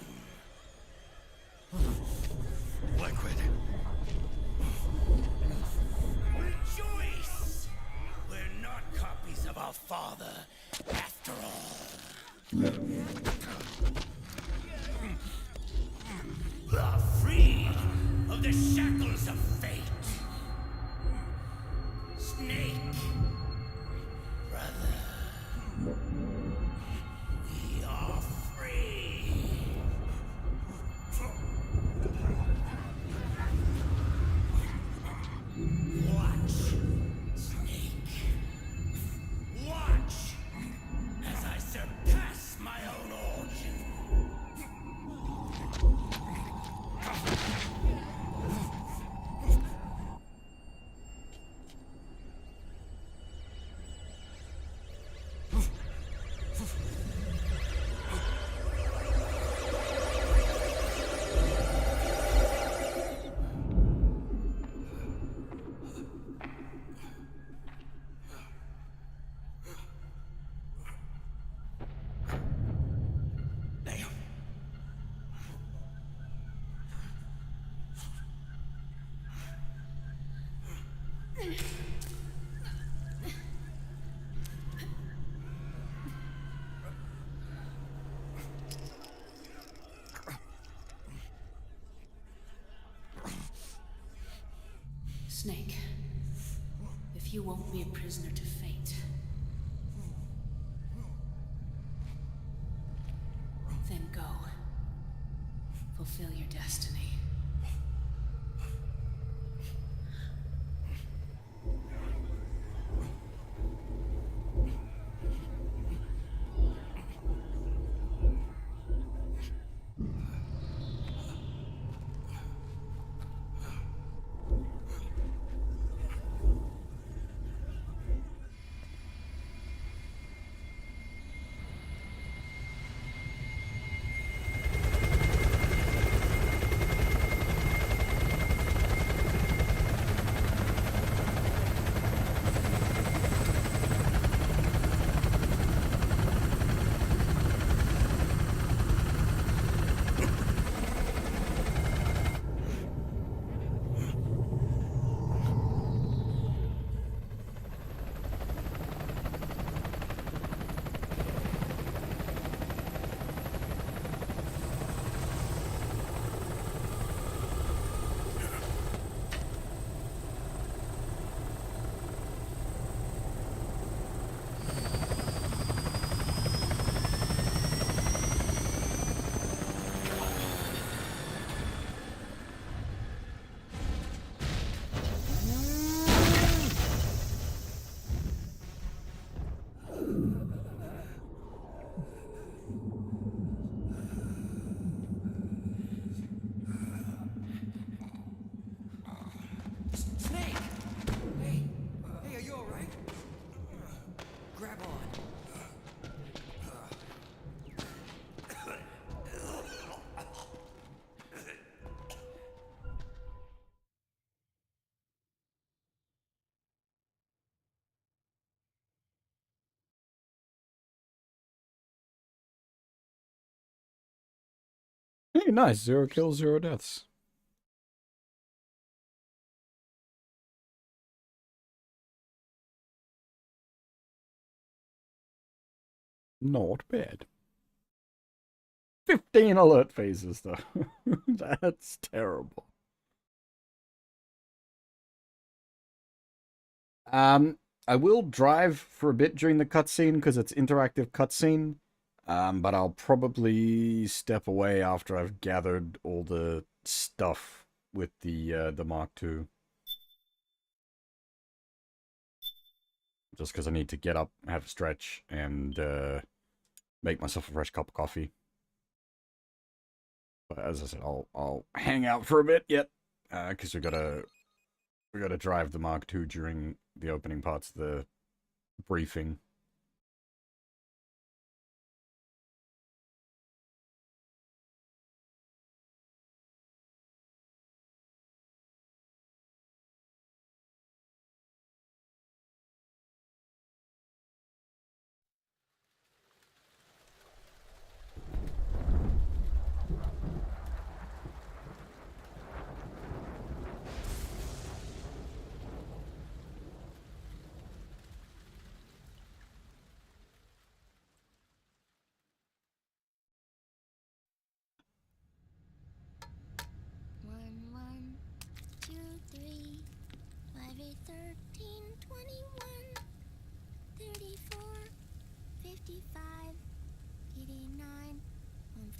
Liquid. Rejoice! We're not copies of our father, after all. We are free of the shackles of fate. Snake, brother, we are free. Watch, Snake. Watch as I surpass my own origin. Snake, if you won't be a prisoner to fate, then go. Fulfill your destiny. Snake! Hey, are you alright? Grab on. Hey, nice. 0 kills, 0 deaths. Not bad. 15 alert phases, though. That's terrible. I will drive for a bit during the cutscene because it's interactive cutscene. But I'll probably step away after I've gathered all the stuff with the Mark II. Just because I need to get up, have a stretch, and make myself a fresh cup of coffee. But as I said, I'll hang out for a bit yet, because we gotta drive the Mark II during the opening parts of the briefing.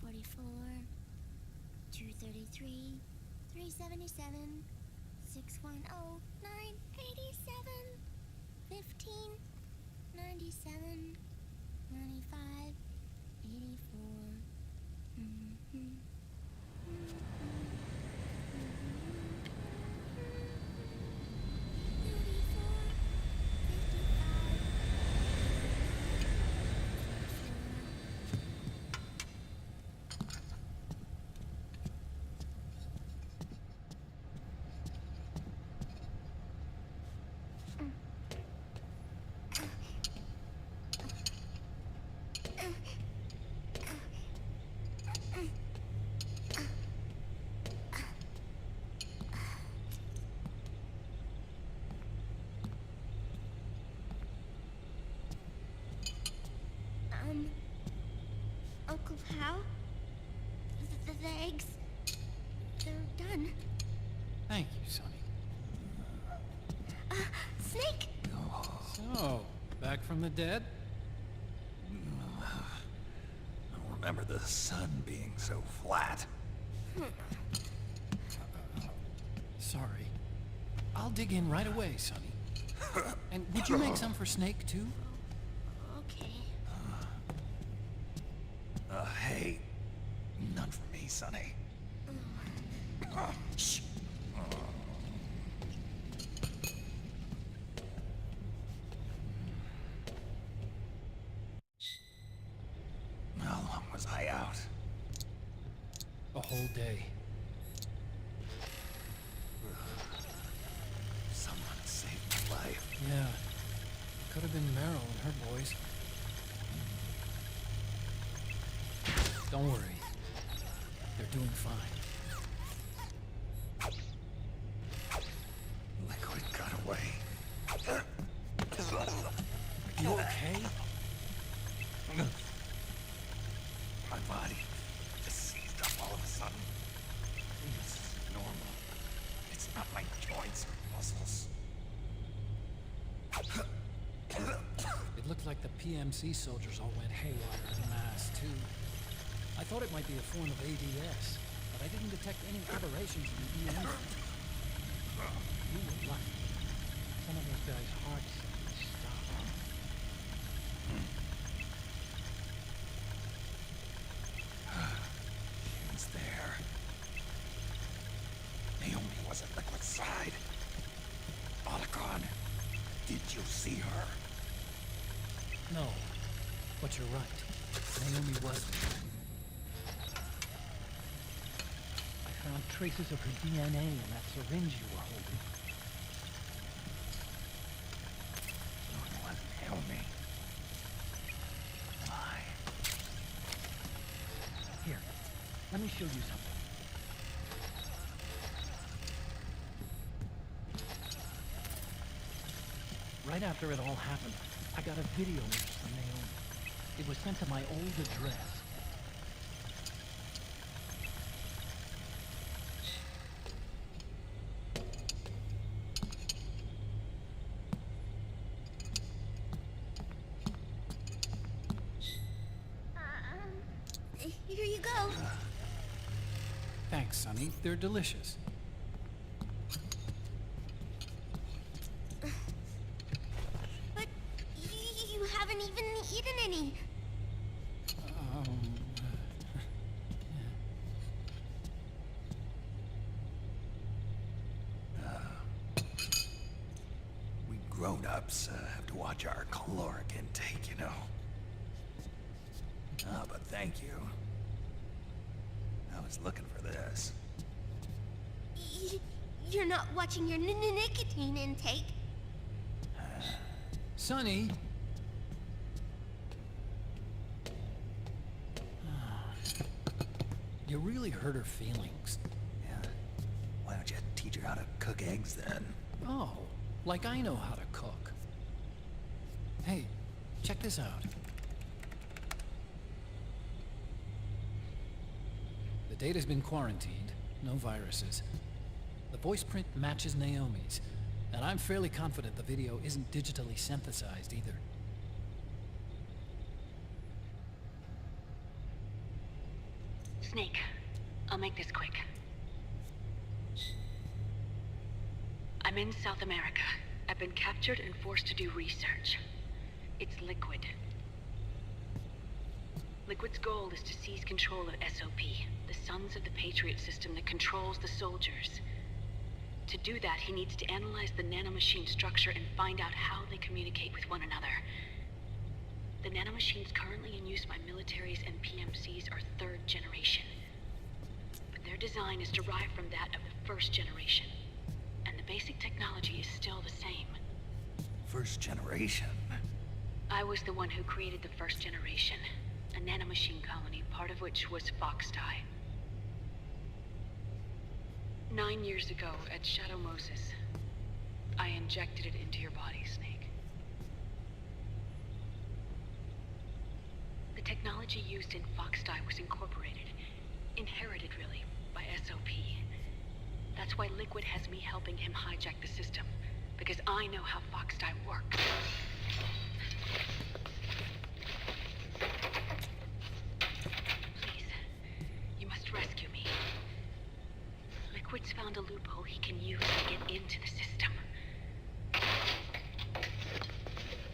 244, 233, 377, 610, 987, 15, 97, 95, 84. Uncle Hal? The eggs, they're done. Thank you, Sonny. Snake! So, back from the dead? I don't remember the sun being so flat. Sorry. I'll dig in right away, Sonny. And would you make some for Snake, too? Okay. Hey, none for me, Sonny. Shh. How long was I out? A whole day. Someone saved my life. Yeah. Could have been Meryl and her boys. Don't worry. They're doing fine. Liquid got away. You okay? My body just seized up all of a sudden. This is normal. It's not my joints or muscles. It looked like the PMC soldiers all went haywire en masse, too. I thought it might be a form of ADS, but I didn't detect any aberrations in the EM. You were lucky. Some of those guys' hearts stopped. She was there. Naomi was at Liquid's side. Otacon, did you see her? No, but you're right. Naomi wasn't. I found traces of her DNA in that syringe you were holding. No, it wasn't Naomi. Why? Here, let me show you something. Right after it all happened, I got a video message from Naomi. It was sent to my old address. Here you go. Thanks, Sonny. They're delicious. But you haven't even eaten any. We grown-ups have to watch our caloric intake, you know. Ah, but thank you. I was looking for this. You're not watching your nicotine intake. Sonny! You really hurt her feelings. Yeah. Why don't you teach her how to cook eggs then? Oh, like I know how to cook. Hey, check this out. The data's been quarantined, no viruses. The voice print matches Naomi's, and I'm fairly confident the video isn't digitally synthesized either. Snake, I'll make this quick. I'm in South America. I've been captured and forced to do research. It's Liquid. Liquid's goal is to seize control of SOP, the Sons of the Patriot system that controls the soldiers. To do that, he needs to analyze the nanomachine structure and find out how they communicate with one another. The nanomachines currently in use by militaries and PMCs are third generation. But their design is derived from that of the first generation. And the basic technology is still the same. First generation? I was the one who created the first generation. A nanomachine colony, part of which was Foxdie. 9 years ago, at Shadow Moses, I injected it into your body, Snake. The technology used in Foxdie was incorporated, inherited really, by SOP. That's why Liquid has me helping him hijack the system, because I know how Foxdie works. Please, you must rescue me. Liquid's found a loophole he can use to get into the system.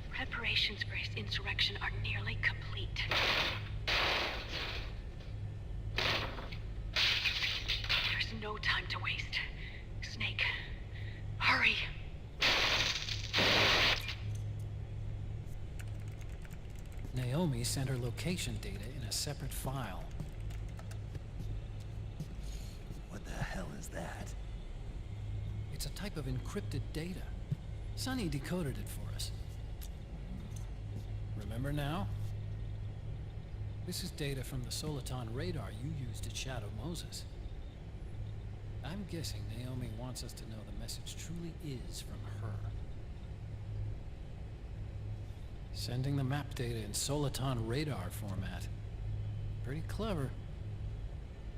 Preparations for his insurrection are nearly complete. There's no time to waste. Snake, hurry! Naomi sent her location data in a separate file. What the hell is that? It's a type of encrypted data. Sonny decoded it for us. Remember now? This is data from the Soliton radar you used at Shadow Moses. I'm guessing Naomi wants us to know the message truly is from her. Sending the map data in Soliton radar format. Pretty clever.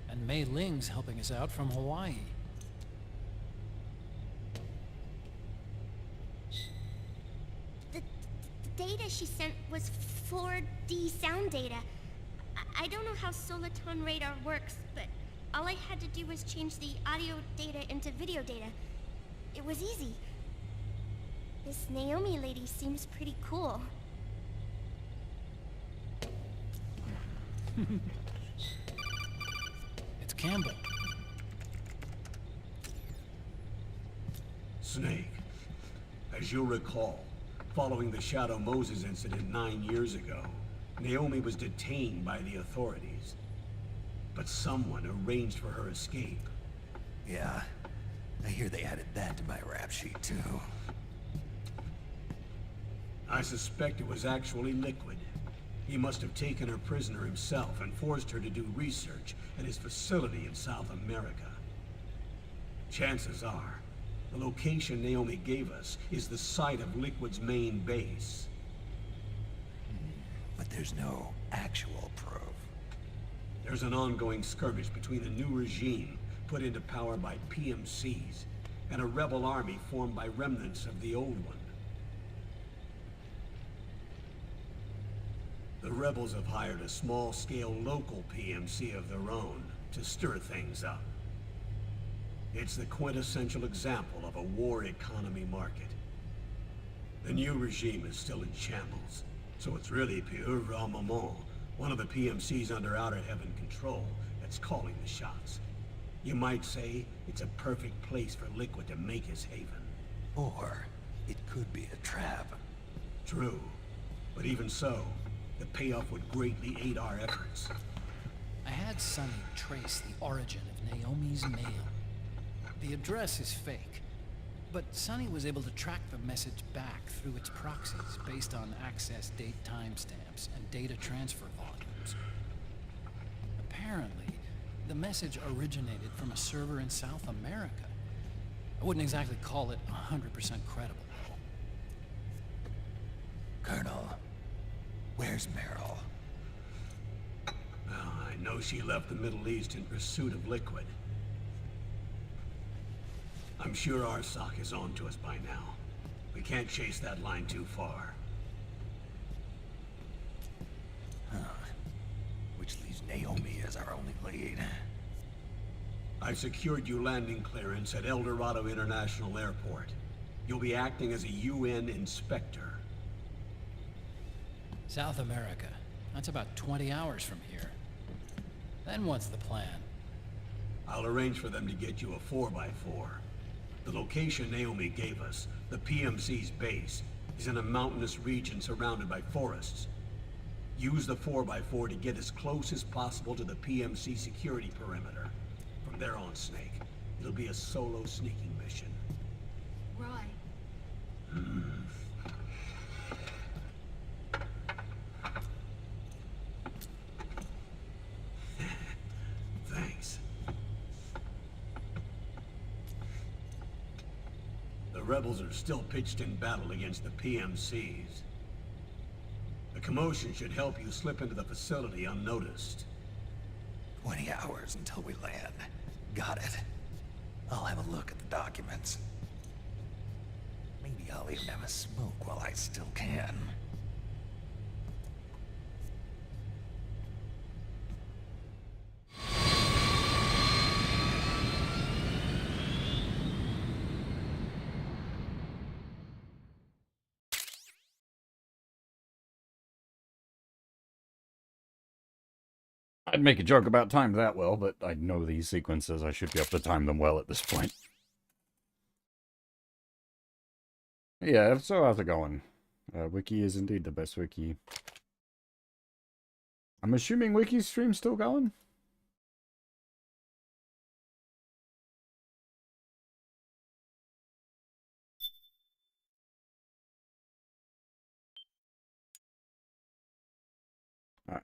And Mei Ling's helping us out from Hawaii. The data she sent was 4D sound data. I don't know how Soliton radar works, but all I had to do was change the audio data into video data. It was easy. This Naomi lady seems pretty cool. It's Campbell. Snake, as you'll recall, following the Shadow Moses incident 9 years ago, Naomi was detained by the authorities. But someone arranged for her escape. Yeah, I hear they added that to my rap sheet too. I suspect it was actually Liquid. He must have taken her prisoner himself and forced her to do research at his facility in South America. Chances are, the location Naomi gave us is the site of Liquid's main base. But there's no actual proof. There's an ongoing skirmish between a new regime put into power by PMCs and a rebel army formed by remnants of the old one. The rebels have hired a small-scale local PMC of their own to stir things up. It's the quintessential example of a war economy market. The new regime is still in shambles, so it's really Pure Maman, one of the PMCs under Outer Heaven control, that's calling the shots. You might say it's a perfect place for Liquid to make his haven. Or it could be a trap. True, but even so, the payoff would greatly aid our efforts. I had Sonny trace the origin of Naomi's mail. The address is fake, but Sonny was able to track the message back through its proxies based on access date timestamps and data transfer volumes. Apparently, the message originated from a server in South America. I wouldn't exactly call it 100% credible, though. Colonel, where's Meryl? Well, I know she left the Middle East in pursuit of Liquid. I'm sure Arsak is on to us by now. We can't chase that line too far. Huh. Which leaves Naomi as our only proceed? I've secured you landing clearance at El Dorado International Airport. You'll be acting as a UN inspector. South America. That's about 20 hours from here. Then what's the plan? I'll arrange for them to get you a 4x4. The location Naomi gave us, the PMC's base, is in a mountainous region surrounded by forests. Use the 4x4 to get as close as possible to the PMC security perimeter. From there on, Snake, it'll be a solo sneaking mission. Roy. Thanks. The rebels are still pitched in battle against the PMCs. The commotion should help you slip into the facility unnoticed. 20 hours until we land. Got it. I'll have a look at the documents. Maybe I'll even have a smoke while I still can. I'd make a joke about time that well, but I know these sequences. I should be able to time them well at this point. Yeah, so how's it going? Wiki is indeed the best wiki. I'm assuming Wiki's stream's still going?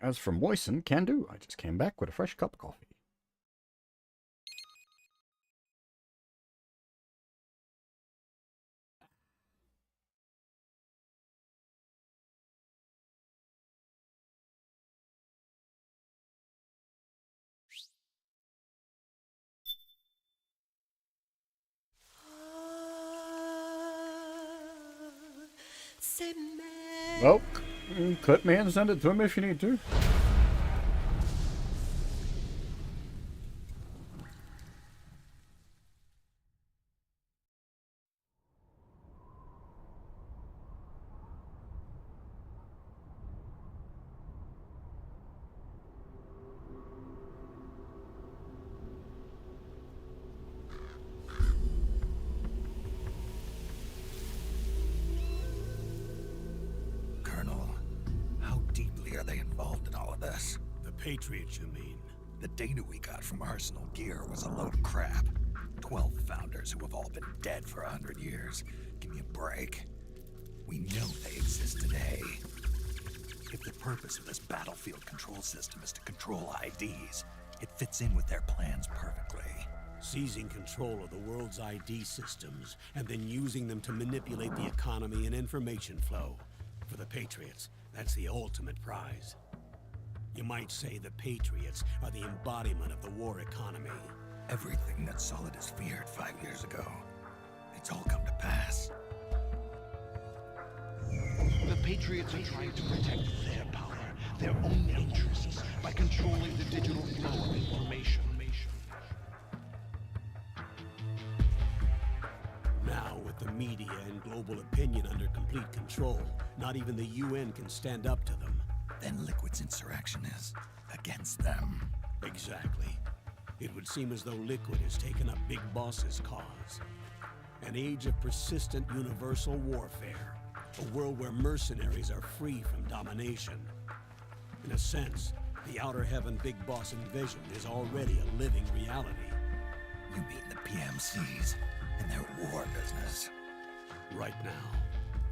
As for moisten, can do. I just came back with a fresh cup of coffee. Well, clip me and send it to him if you need to. Patriots, you mean? The data we got from Arsenal Gear was a load of crap. 12 founders who have all been dead for 100 years. Give me a break. We know they exist today. If the purpose of this battlefield control system is to control IDs, it fits in with their plans perfectly. Seizing control of the world's ID systems, and then using them to manipulate the economy and information flow. For the Patriots, that's the ultimate prize. You might say the Patriots are the embodiment of the war economy. Everything that Solid has feared 5 years ago, it's all come to pass. The Patriots are trying to protect their power, their own interests, by controlling the digital flow of information. Now, with the media and global opinion under complete control, not even the UN can stand up to them. Then Liquid's insurrection is against them. Exactly. It would seem as though Liquid has taken up Big Boss's cause. An age of persistent universal warfare. A world where mercenaries are free from domination. In a sense, the Outer Heaven Big Boss envisioned is already a living reality. You mean the PMCs and their war business? Right now,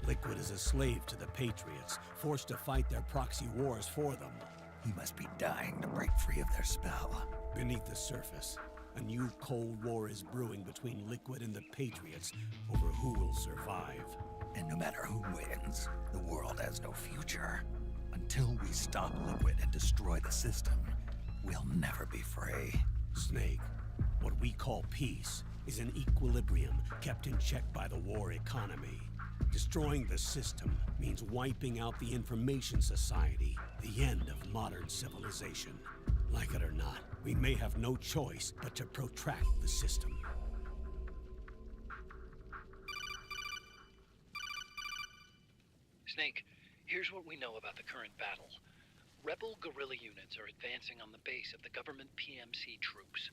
Liquid is a slave to the Patriots, forced to fight their proxy wars for them. He must be dying to break free of their spell. Beneath the surface, a new Cold War is brewing between Liquid and the Patriots over who will survive. And no matter who wins, the world has no future. Until we stop Liquid and destroy the system, we'll never be free. Snake, what we call peace is an equilibrium kept in check by the war economy. Destroying the system means wiping out the information society, the end of modern civilization. Like it or not, we may have no choice but to protract the system. Snake, here's what we know about the current battle. Rebel guerrilla units are advancing on the base of the government PMC troops.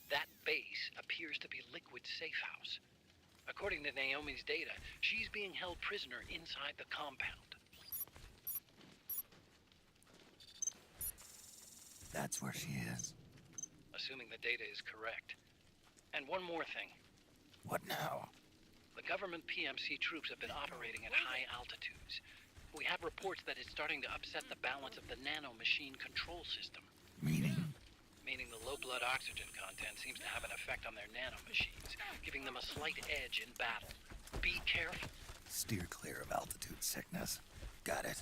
That base appears to be Liquid's safe house. According to Naomi's data, she's being held prisoner inside the compound. That's where she is. Assuming the data is correct. And one more thing. What now? The government PMC troops have been operating at high altitudes. We have reports that it's starting to upset the balance of the nano-machine control system. Meaning? Meaning the low blood oxygen content seems to have an effect on their nano-machines, giving them a slight edge in battle. Be careful. Steer clear of altitude sickness. Got it.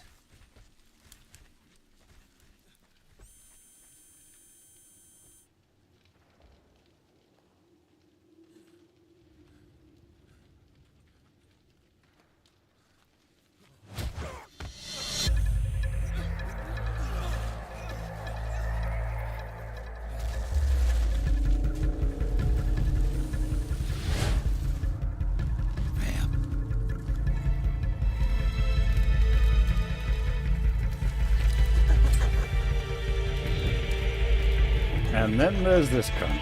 And then there's this cunt.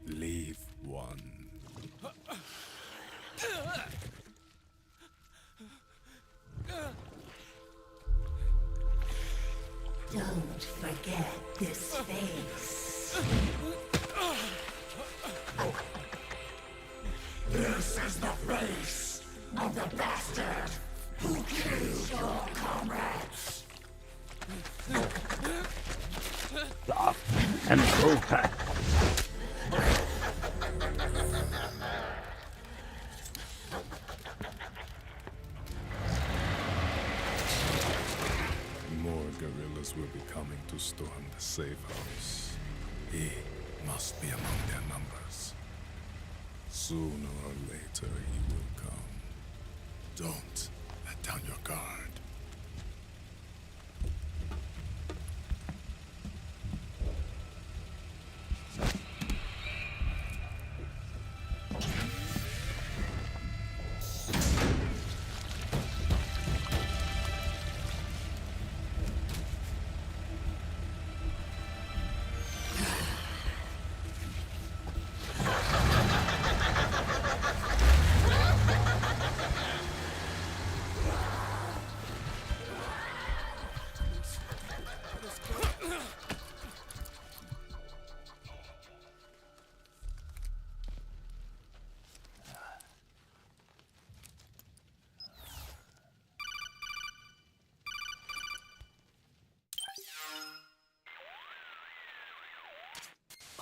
Leave one. Don't forget this face. This is the face of the bastard who killed your comrades. And go back. More guerrillas will be coming to storm the safe house. He must be among their numbers. Sooner or later he will come. Don't let down your guard.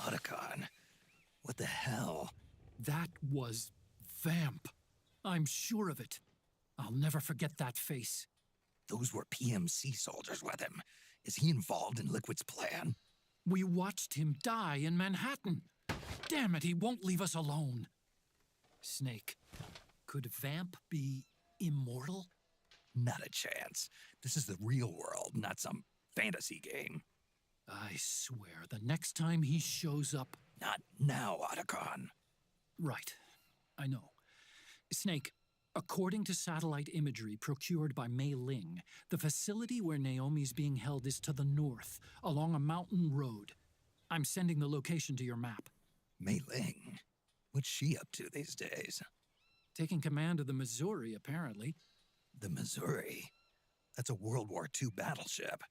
Otacon. What the hell? That was Vamp. I'm sure of it. I'll never forget that face. Those were PMC soldiers with him. Is he involved in Liquid's plan? We watched him die in Manhattan. Damn it, he won't leave us alone. Snake, could Vamp be immortal? Not a chance. This is the real world, not some fantasy game. I swear, the next time he shows up... Not now, Otacon. Right. I know. Snake, according to satellite imagery procured by Mei Ling, the facility where Naomi's being held is to the north, along a mountain road. I'm sending the location to your map. Mei Ling? What's she up to these days? Taking command of the Missouri, apparently. The Missouri? That's a World War II battleship.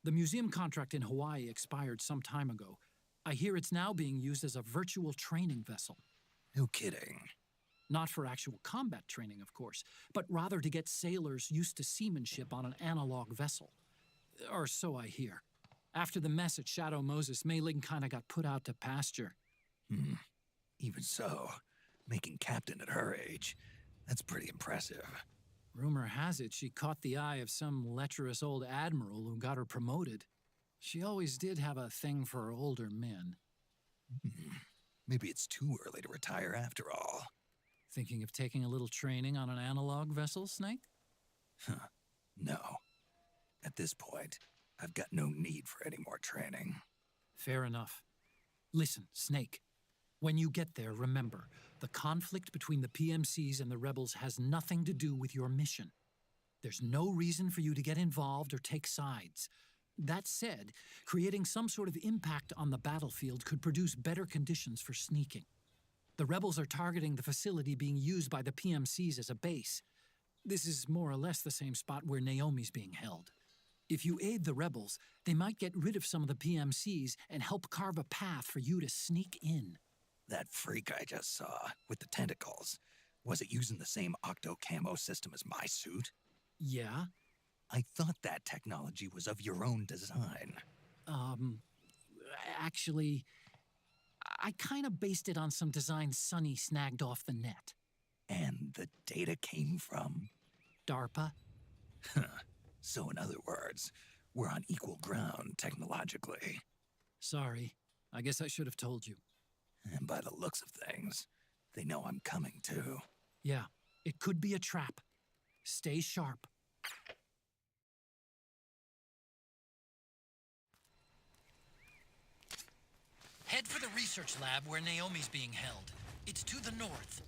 The museum contract in Hawaii expired some time ago. I hear it's now being used as a virtual training vessel. No kidding. Not for actual combat training, of course, but rather to get sailors used to seamanship on an analog vessel. Or so I hear. After the mess at Shadow Moses, Mei Ling kinda got put out to pasture. Even so, making captain at her age, that's pretty impressive. Rumor has it she caught the eye of some lecherous old admiral who got her promoted. She always did have a thing for older men. Maybe it's too early to retire after all. Thinking of taking a little training on an analog vessel, Snake? No. At this point, I've got no need for any more training. Fair enough. Listen, Snake. When you get there, remember, the conflict between the PMCs and the rebels has nothing to do with your mission. There's no reason for you to get involved or take sides. That said, creating some sort of impact on the battlefield could produce better conditions for sneaking. The rebels are targeting the facility being used by the PMCs as a base. This is more or less the same spot where Naomi's being held. If you aid the rebels, they might get rid of some of the PMCs and help carve a path for you to sneak in. That freak I just saw, with the tentacles, was it using the same octo-camo system as my suit? Yeah? I thought that technology was of your own design. Actually, I kinda based it on some design Sonny snagged off the net. And the data came from? DARPA. So in other words, we're on equal ground technologically. Sorry, I guess I should have told you. And by the looks of things, they know I'm coming too. Yeah, it could be a trap. Stay sharp. Head for the research lab where Naomi's being held. It's to the north.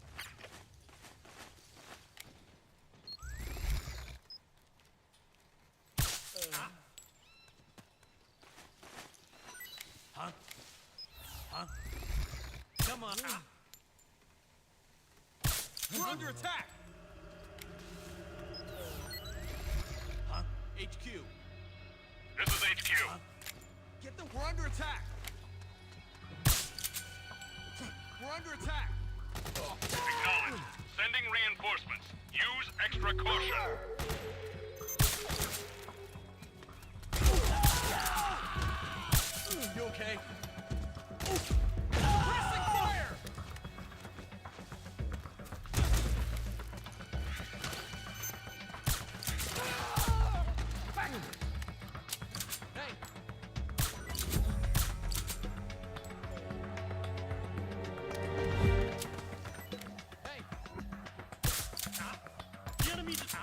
Come on. We're under attack. HQ. This is HQ. Get them. We're under attack. We're under attack. Acknowledged. Sending reinforcements. Use extra caution. You okay? Pressing fire! Hey! Hey! The enemy just...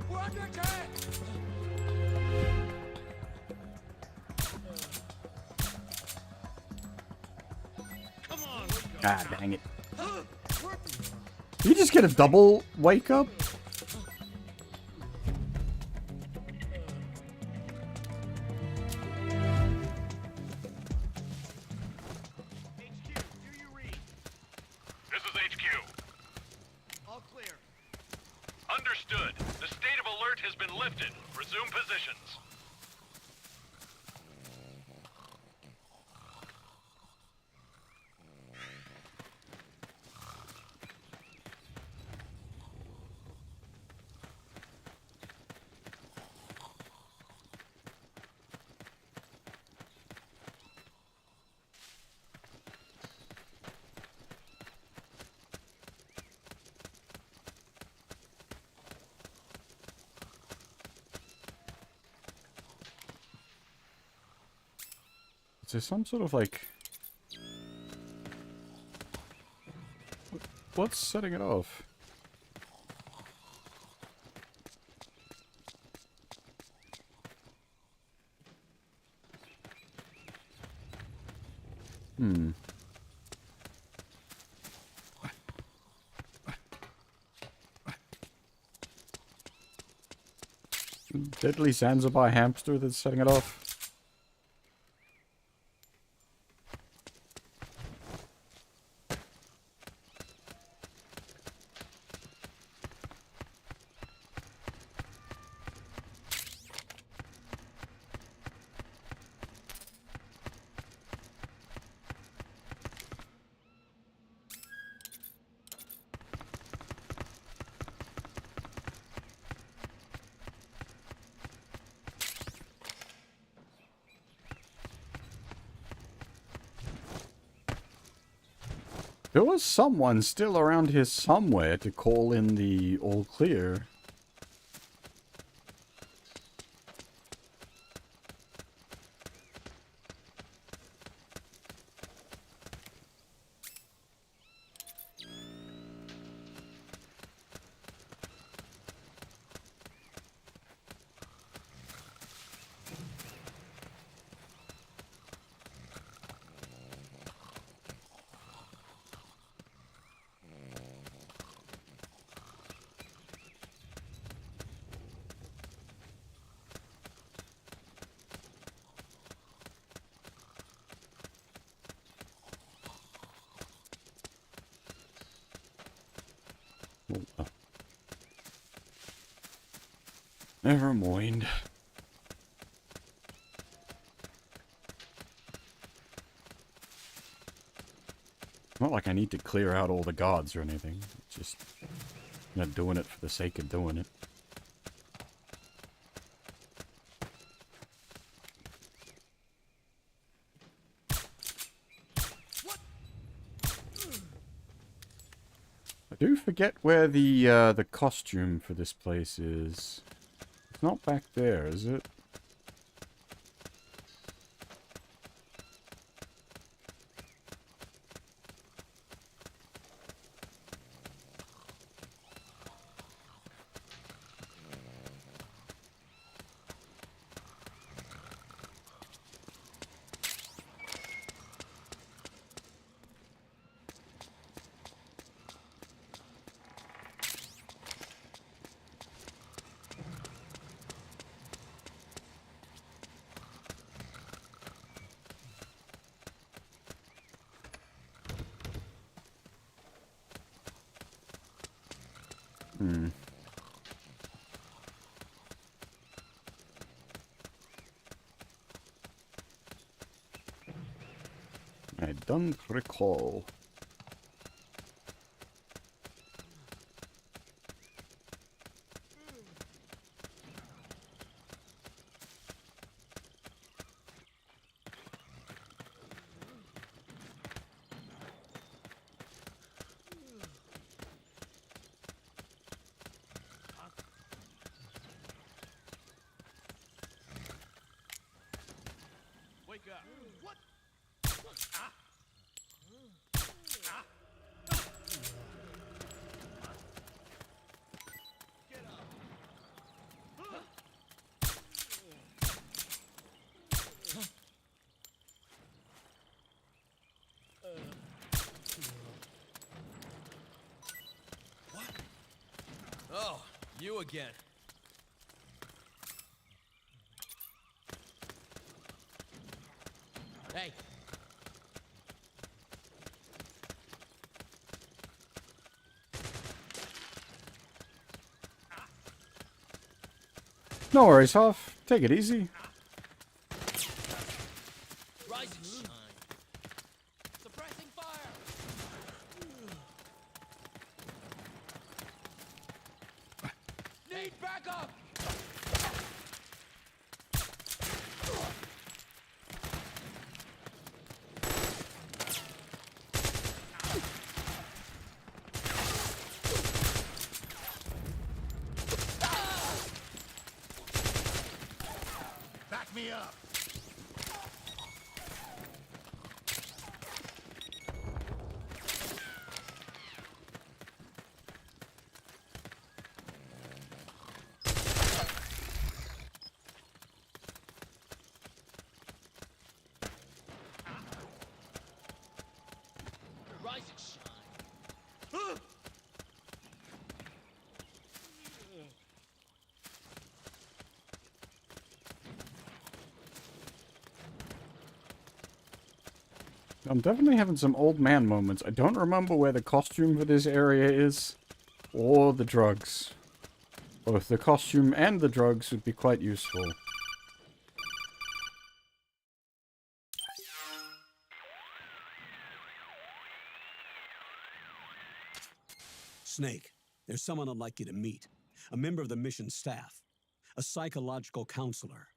We're under attack! Come on! Ah, dang it. Did you just get a double wake up? This is HQ. All clear. Understood. The state of alert has been lifted. Resume positions. Is there some sort of like... What's setting it off? deadly Zanzibar hamster that's setting it off? There was someone still around here somewhere to call in the all clear. Never mind. Not like I need to clear out all the guards or anything. Just not doing it for the sake of doing it. I do forget where the costume for this place is. It's not back there, is it? I don't recall. Wake up. What? Ah. Ah. Get up. What? Oh, you again. Hey. No worries, Hoff. Take it easy. Rise and shine. Suppressing fire. Need backup. Back me up. Rise and shine. I'm definitely having some old man moments. I don't remember where the costume for this area is, or the drugs. Both the costume and the drugs would be quite useful. Snake, there's someone I'd like you to meet. A member of the mission staff. A psychological counselor.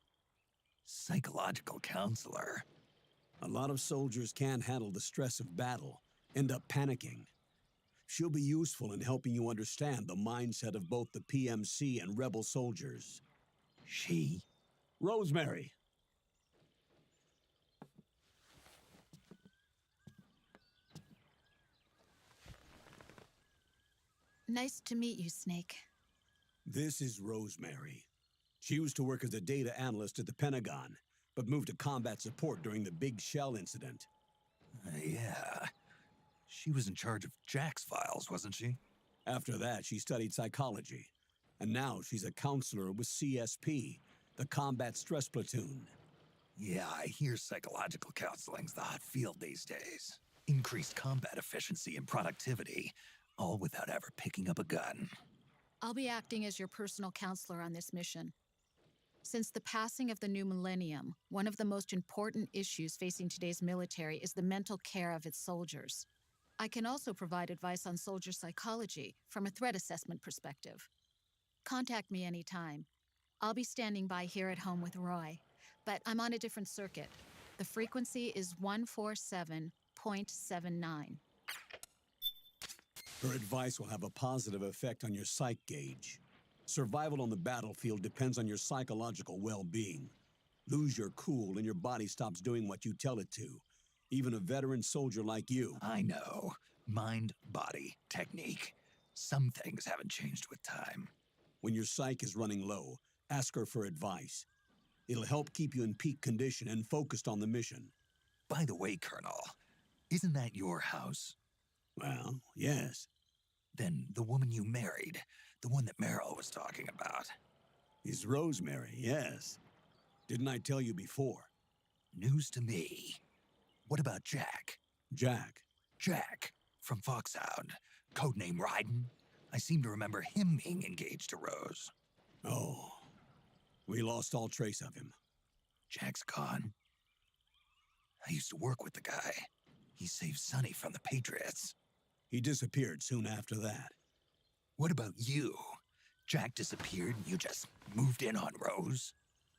Psychological counselor? A lot of soldiers can't handle the stress of battle, end up panicking. She'll be useful in helping you understand the mindset of both the PMC and rebel soldiers. She? Rosemary. Nice to meet you, Snake. This is Rosemary. She used to work as a data analyst at the Pentagon, but moved to combat support during the Big Shell incident. Yeah. She was in charge of Jack's files, wasn't she? After that, she studied psychology. And now she's a counselor with CSP, the Combat Stress Platoon. Yeah, I hear psychological counseling's the hot field these days. Increased combat efficiency and productivity, all without ever picking up a gun. I'll be acting as your personal counselor on this mission. Since the passing of the new millennium, one of the most important issues facing today's military is the mental care of its soldiers. I can also provide advice on soldier psychology from a threat assessment perspective. Contact me anytime. I'll be standing by here at home with Roy, but I'm on a different circuit. The frequency is 147.79. Her advice will have a positive effect on your psych gauge. Survival on the battlefield depends on your psychological well-being. Lose your cool and your body stops doing what you tell it to. Even a veteran soldier like you. I know. Mind, body, technique. Some things haven't changed with time. When your psyche is running low, ask her for advice. It'll help keep you in peak condition and focused on the mission. By the way, Colonel, isn't that your house? Well, yes. Then the woman you married, the one that Meryl was talking about. Is Rosemary, yes. Didn't I tell you before? News to me. What about Jack? Jack? Jack, from Foxhound. Codename Ryden. I seem to remember him being engaged to Rose. Oh. We lost all trace of him. Jack's gone. I used to work with the guy. He saved Sonny from the Patriots. He disappeared soon after that. What about you? Jack disappeared and you just moved in on Rose?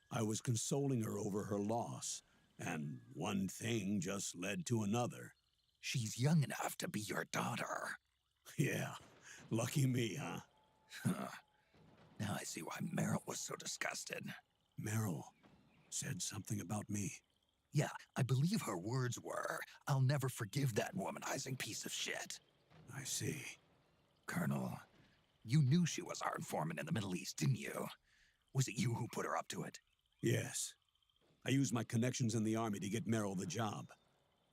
I was consoling her over her loss, and one thing just led to another. She's young enough to be your daughter. Yeah, lucky me, huh? Now I see why Meryl was so disgusted. Meryl said something about me. Yeah, I believe her words were, "I'll never forgive that womanizing piece of shit." I see. Colonel, you knew she was our informant in the Middle East, didn't you? Was it you who put her up to it? Yes. I used my connections in the army to get Meryl the job.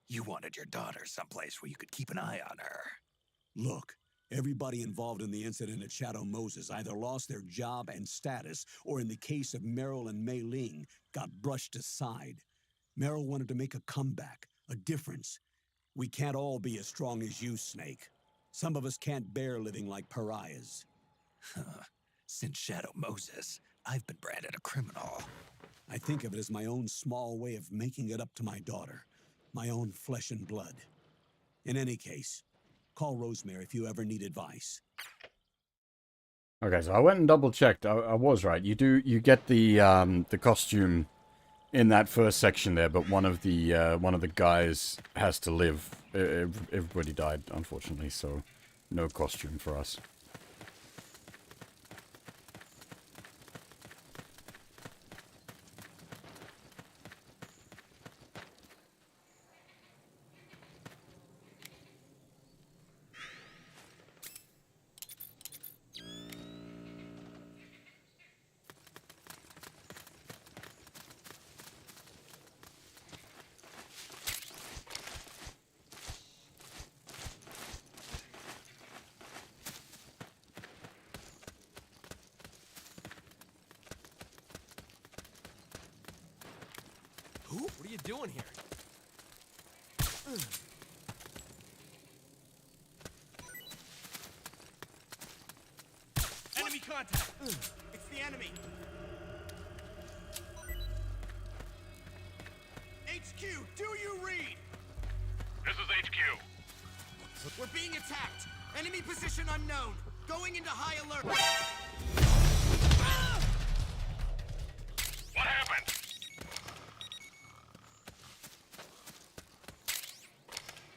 You wanted your daughter someplace where you could keep an eye on her. Look, everybody involved in the incident at Shadow Moses either lost their job and status, or in the case of Meryl and Mei Ling, got brushed aside. Meryl wanted to make a comeback, a difference. We can't all be as strong as you, Snake. Some of us can't bear living like pariahs. Since Shadow Moses, I've been branded a criminal. I think of it as my own small way of making it up to my daughter. My own flesh and blood. In any case, call Rosemary if you ever need advice. Okay, so I went and double checked. I was right. You get the costume in that first section there, but one of the guys has to live. Everybody died, unfortunately, so no costume for us. What are you doing here? Enemy contact! It's the enemy! HQ, do you read? This is HQ. We're being attacked! Enemy position unknown! Going into high alert! What happened?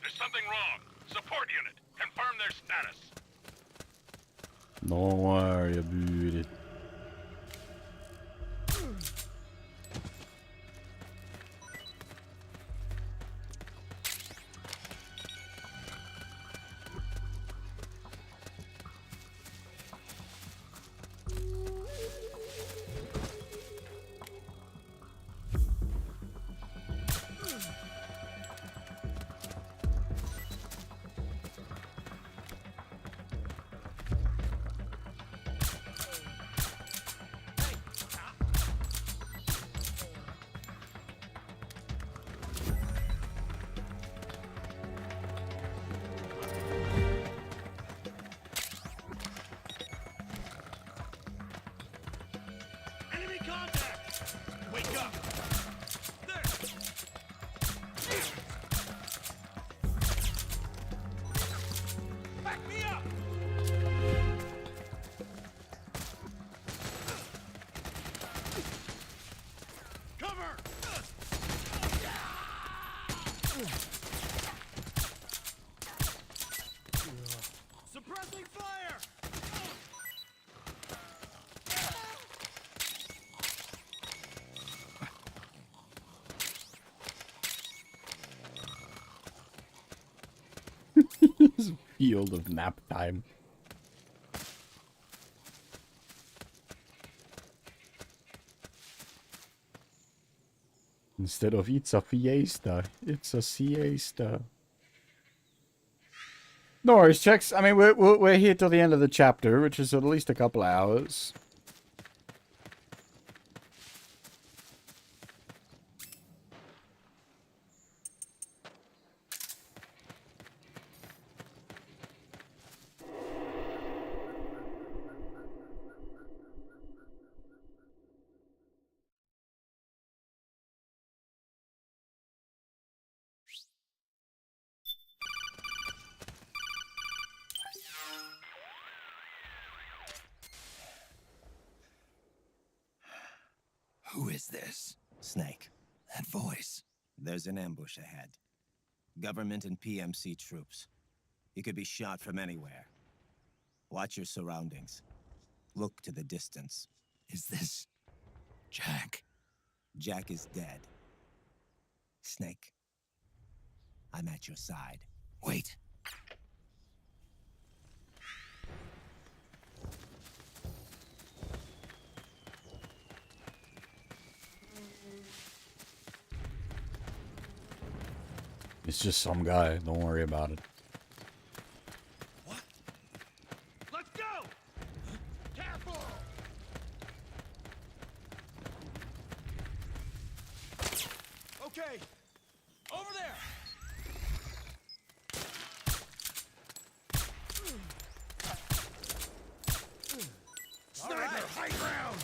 There's something wrong. Support unit, confirm their status. Don't worry about it. Enemy contact! Wake up! There! Back me up! Cover! Suppressing fire! Field of nap time. Instead of it's a fiesta, it's a siesta. No worries, checks. I mean, we're here till the end of the chapter, which is at least a couple hours. Who is this? Snake. That voice. There's an ambush ahead. Government and PMC troops. You could be shot from anywhere. Watch your surroundings. Look to the distance. Is this Jack? Jack is dead. Snake. I'm at your side. Wait. It's just some guy. Don't worry about it. Let's go! Careful! Okay, over there! Sniper, high ground!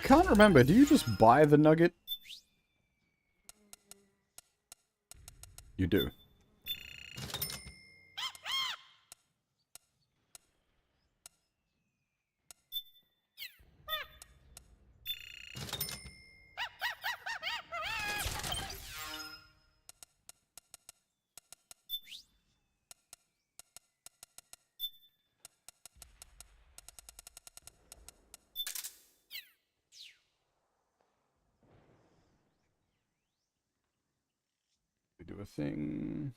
Can't remember. Do you just buy the nugget? You do. Do a thing.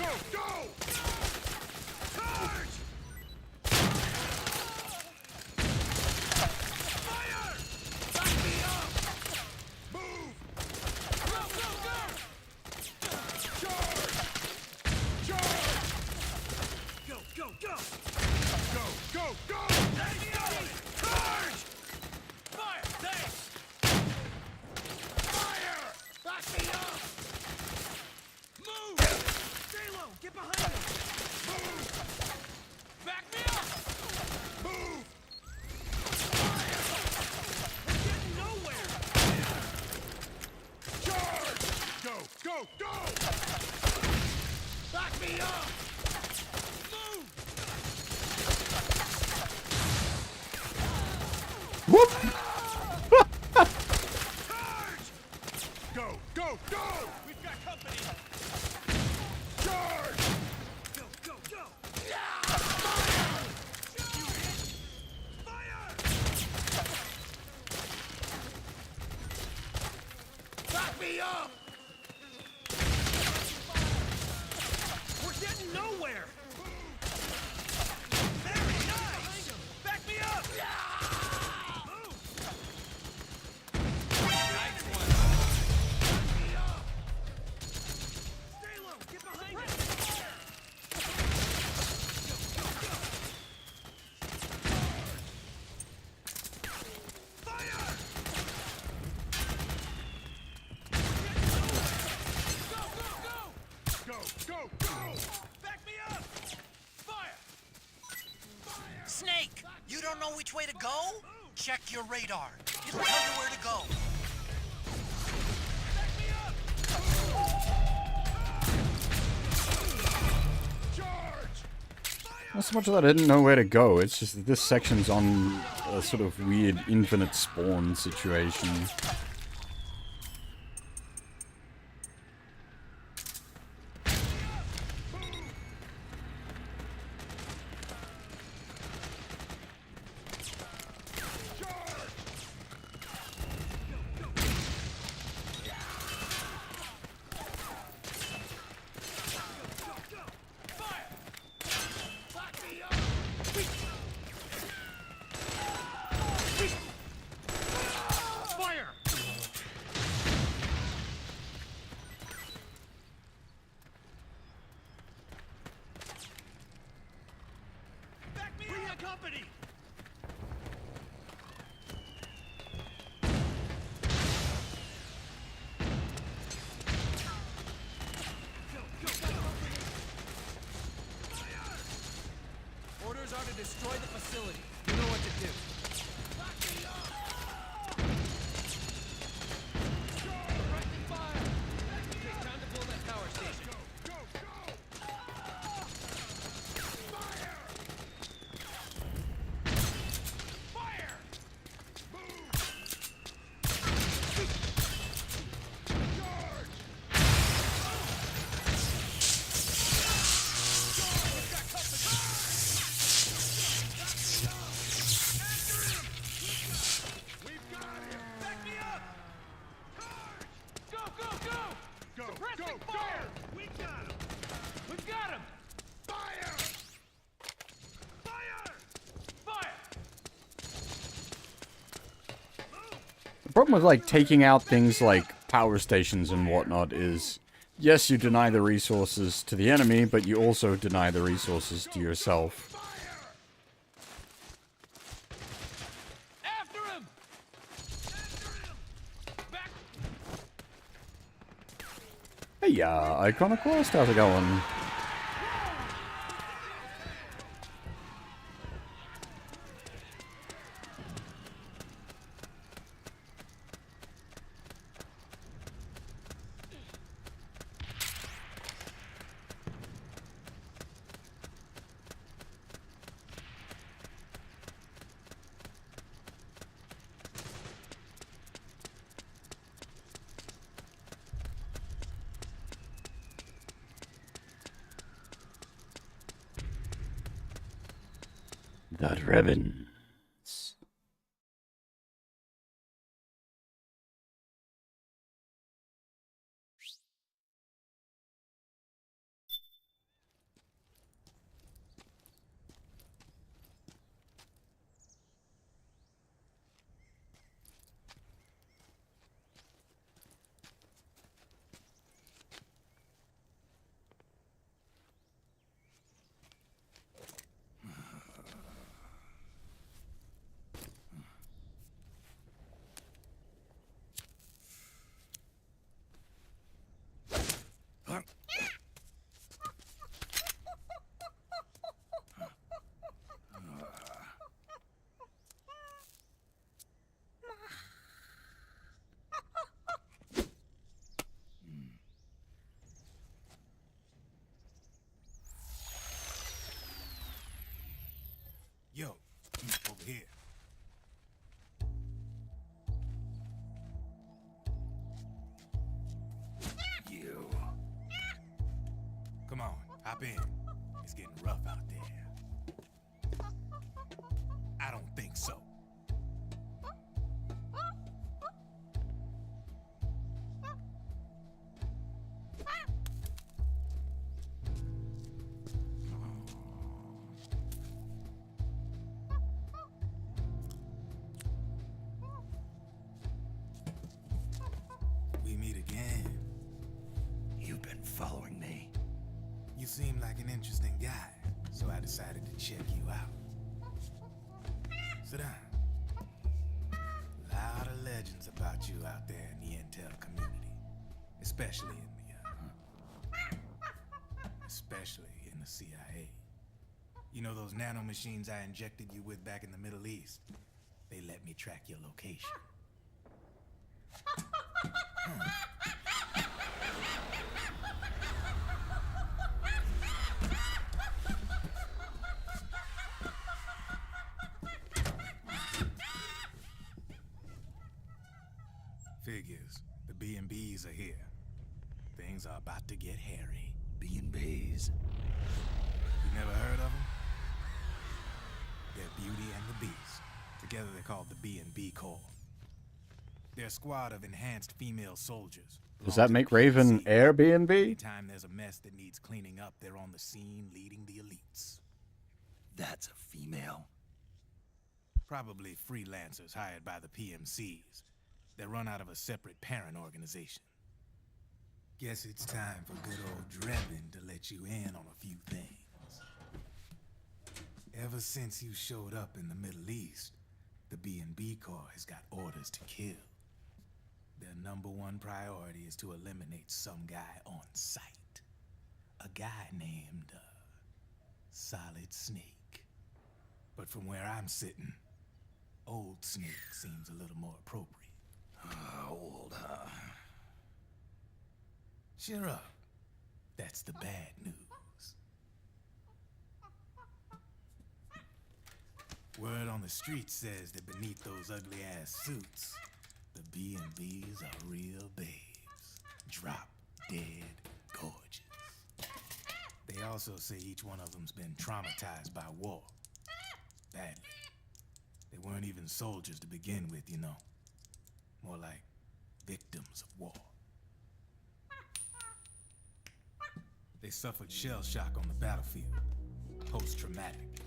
go, go! Charge! Fire! Back me up! Move! Go, go, go! Charge! Charge! Go, go, go! Go, go, go! Take me out! Charge! Fire! Thanks! Fire! Back me up! Move! Stay low! Get behind me! Move! Back me up! Move! Fire! We're getting nowhere! Charge! Go! Go! Go! Back me up! Move! Whoop! Charge! Go! Go! Go! We've got company! Charge! Go! Go! Go! Yeah! Fire! You hit! Fire! Back me up! We're getting nowhere! Very nice! Back me up! Move! Nice one! Back me up! Stay low! Get behind me! Fire! Go, go, go! Go, go, go! Back me up! Fire! Snake, you don't know which way to go? Check your radar. It'll tell you where to go. Back me up! Charge! Not so much that I didn't know where to go, it's just that this section's on a sort of weird infinite spawn situation. Fire! Back me up! Company! Go, go, go! Fire! Orders are to destroy the facility. You know what to do. Back me up! Suppressing fire! Okay, time to blow that power station. Go, go! Fire! Fire! Move! Charge! We've got company! After him! We've got him! Back me up! Charge! Go, go, go! Go, Suppressing go, fire! go! We got him! We've got him! Fire! Fire! Fire! The problem with like taking out things like power stations and whatnot is, yes, you deny the resources to the enemy, but you also deny the resources to yourself. After him! Back! Hey, Iconoclast, how's it going? That Revan. Hop in. It's getting rough out there. I don't think so. We meet again. You've been following me. You seem like an interesting guy, so I decided to check you out. Sit down. A lot of legends about you out there in the intel community, especially in the CIA. You know those nanomachines I injected you with back in the Middle East? They let me track your location. Figures. The B&Bs are here. Things are about to get hairy. B&Bs. You never heard of them? They're Beauty and the Beast. Together they're called the B&B Corps. They're a squad of enhanced female soldiers. Does that make Raven Airbnb? Anytime there's a mess that needs cleaning up, they're on the scene leading the elites. That's a female. Probably freelancers hired by the PMCs. They're run out of a separate parent organization. Guess it's time for good old Drebin to let you in on a few things. Ever since you showed up in the Middle East, the B&B Corps has got orders to kill. Their #1 priority is to eliminate some guy on sight. A guy named, Solid Snake. But from where I'm sitting, Old Snake seems a little more appropriate. Old, huh? Cheer up. That's the bad news. Word on the street says that beneath those ugly-ass suits, the B&Bs are real babes. Drop dead gorgeous. They also say each one of them's been traumatized by war. Badly. They weren't even soldiers to begin with, you know. More like victims of war. They suffered shell shock on the battlefield. Post-traumatic.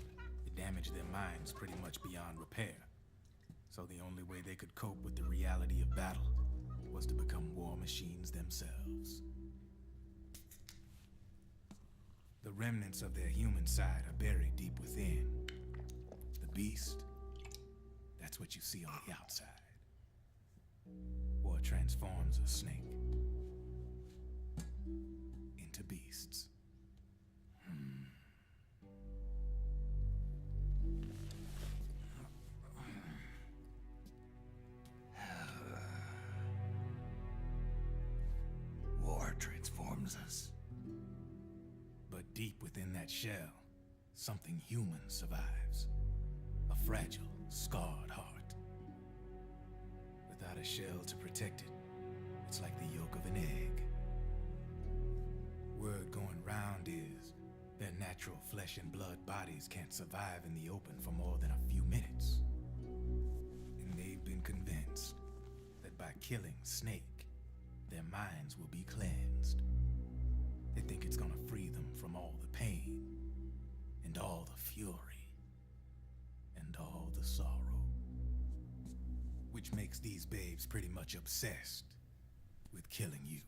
It damaged their minds pretty much beyond repair. So the only way they could cope with the reality of battle was to become war machines themselves. The remnants of their human side are buried deep within. The beast, that's what you see on the outside. War transforms a snake into beasts. War transforms us. But deep within that shell, something human survives. A fragile, scarred heart. Without a shell to protect it, it's like the yolk of an egg. Word going round is their natural flesh and blood bodies can't survive in the open for more than a few minutes. And they've been convinced that by killing Snake, their minds will be cleansed. They think it's gonna free them from all the pain, and all the fury, and all the sorrow. Which makes these babes pretty much obsessed with killing you.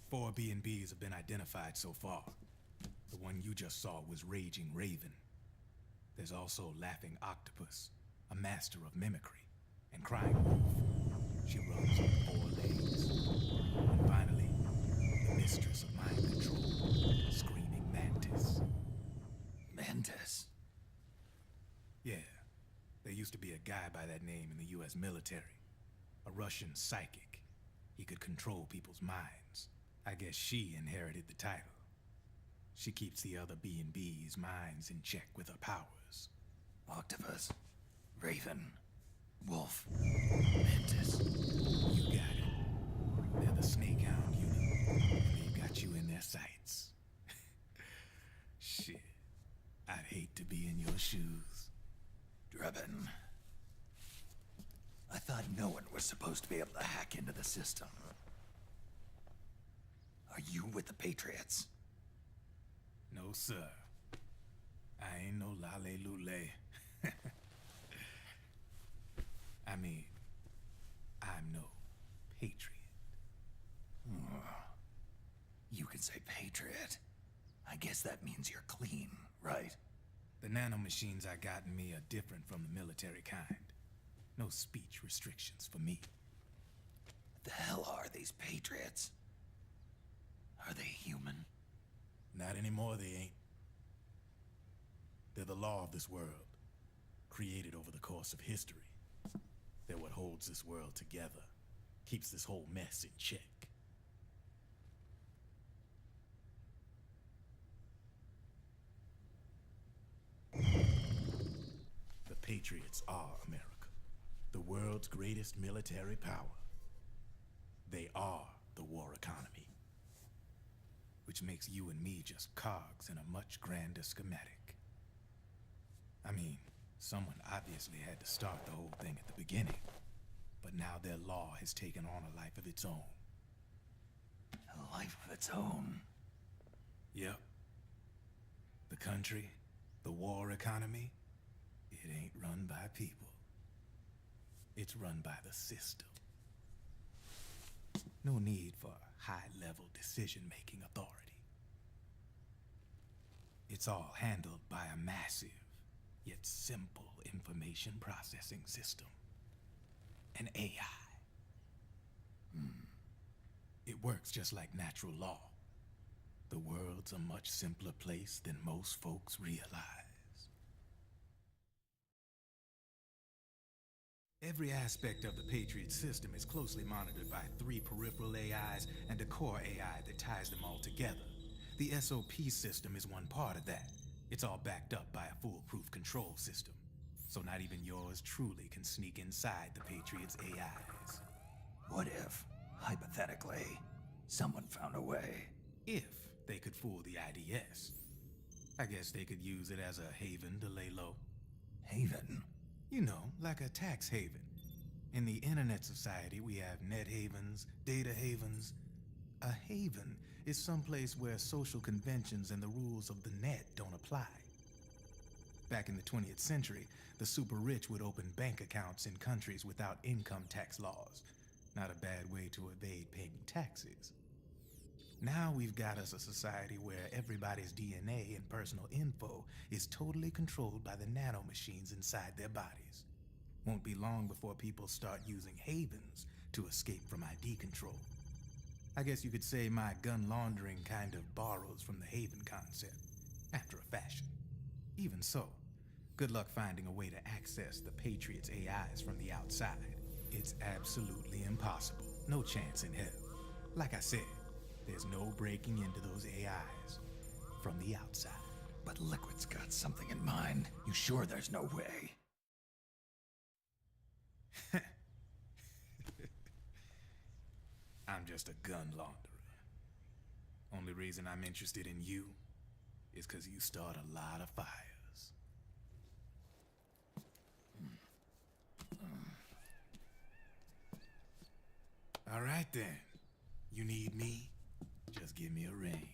4 B&Bs have been identified so far. The one you just saw was Raging Raven. There's also Laughing Octopus, a master of mimicry, and Crying Wolf. She runs on 4 legs. And finally, the mistress of mind control, Screaming Mantis. Mantis? Yeah. There used to be a guy by that name in the US military. A Russian psychic. He could control people's minds. I guess she inherited the title. She keeps the other B&B's minds in check with her powers. Octopus. Raven. Wolf. Mantis. You got it. They're the Snakehound unit. And they've got you in their sights. driven. I thought no one was supposed to be able to hack into the system. Are you with the Patriots? No, sir. I ain't no lale-lule. I mean, I'm no patriot. You can say Patriot. I guess that means you're clean, right? The nanomachines I got in me are different from the military kind. No speech restrictions for me. The hell are these Patriots? Are they human? Not anymore, they ain't. They're the law of this world, created over the course of history. They're what holds this world together, keeps this whole mess in check. The Patriots are America, the world's greatest military power. They are the war economy, which makes you and me just cogs in a much grander schematic. I mean, someone obviously had to start the whole thing at the beginning, but now their law has taken on a life of its own. A life of its own? Yep. The country, the war economy, it ain't run by people. It's run by the system. No need for high-level decision-making authority. It's all handled by a massive, yet simple information processing system. An AI. It works just like natural law. The world's a much simpler place than most folks realize. Every aspect of the Patriot system is closely monitored by 3 peripheral AIs and a core AI that ties them all together. The SOP system is one part of that. It's all backed up by a foolproof control system. So not even yours truly can sneak inside the Patriots' AIs. What if, hypothetically, someone found a way? If they could fool the IDS. I guess they could use it as a haven to lay low. Haven? You know, like a tax haven. In the internet society, we have net havens, data havens. A haven is someplace where social conventions and the rules of the net don't apply. Back in the 20th century, the super rich would open bank accounts in countries without income tax laws. Not a bad way to evade paying taxes. Now we've got us a society where everybody's DNA and personal info is totally controlled by the nanomachines inside their bodies. Won't be long before people start using havens to escape from ID control. I guess you could say my gun laundering kind of borrows from the haven concept, after a fashion. Even so, good luck finding a way to access the Patriots' AIs from the outside. It's absolutely impossible. No chance in hell. Like I said, there's no breaking into those AIs from the outside. But Liquid's got something in mind. You sure there's no way? I'm just a gun launderer. Only reason I'm interested in you is because you start a lot of fires. All right then. You need me? Just give me a ring.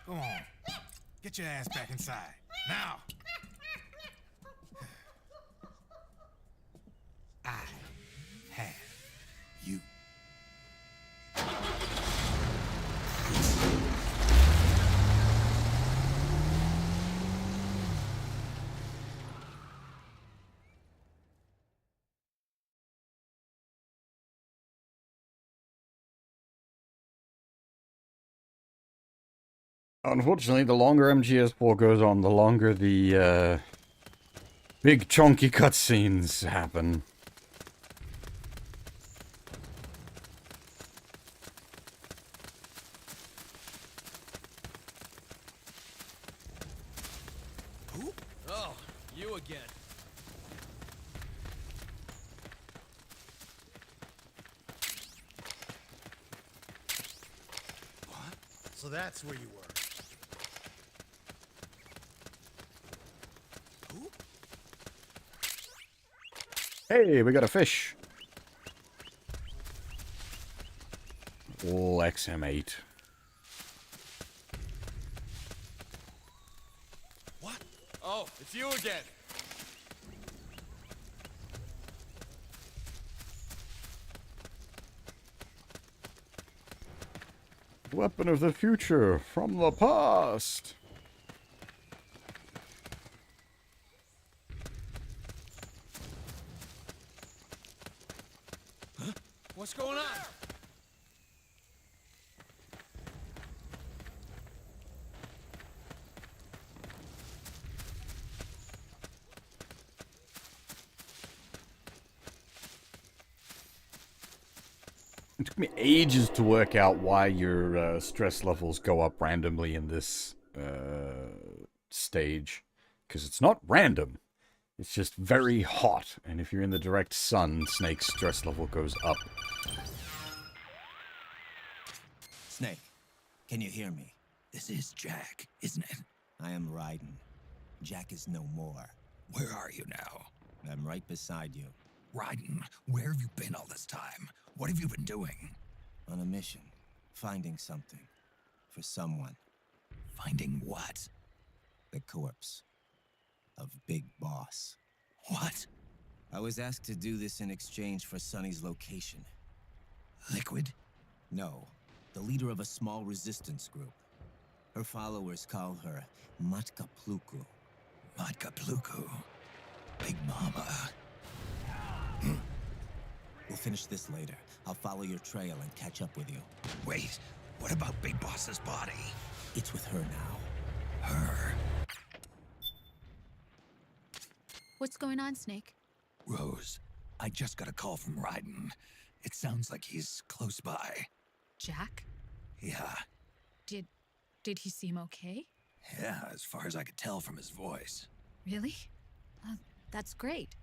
Go on. Get your ass back inside. Now! I have you. Unfortunately, the longer MGS4 goes on, the longer the big chunky cutscenes happen. you again. What? So that's where you were. Hey, we got a fish. All XM8. What? Oh, it's you again. Weapon of the future from the past. What's going on? It took me ages to work out why your stress levels go up randomly in this stage. Because it's not random. It's just very hot. And if you're in the direct sun, Snake's stress level goes up. Snake, can you hear me? This is Jack, isn't it? I am Raiden. Jack is no more. Where are you now? I'm right beside you. Raiden, where have you been all this time? What have you been doing? On a mission. Finding something. For someone. Finding what? The corpse. Of Big Boss. What? I was asked to do this in exchange for Sonny's location. Liquid? No. The leader of a small resistance group. Her followers call her Matka Pluku. Matka Pluku? Big Mama. We'll finish this later. I'll follow your trail and catch up with you. Wait, what about Big Boss's body? It's with her now. Her? What's going on, Snake? Rose, I just got a call from Raiden. It sounds like he's close by. Jack? Yeah. Did he seem okay? Yeah, as far as I could tell from his voice. Really? That's great.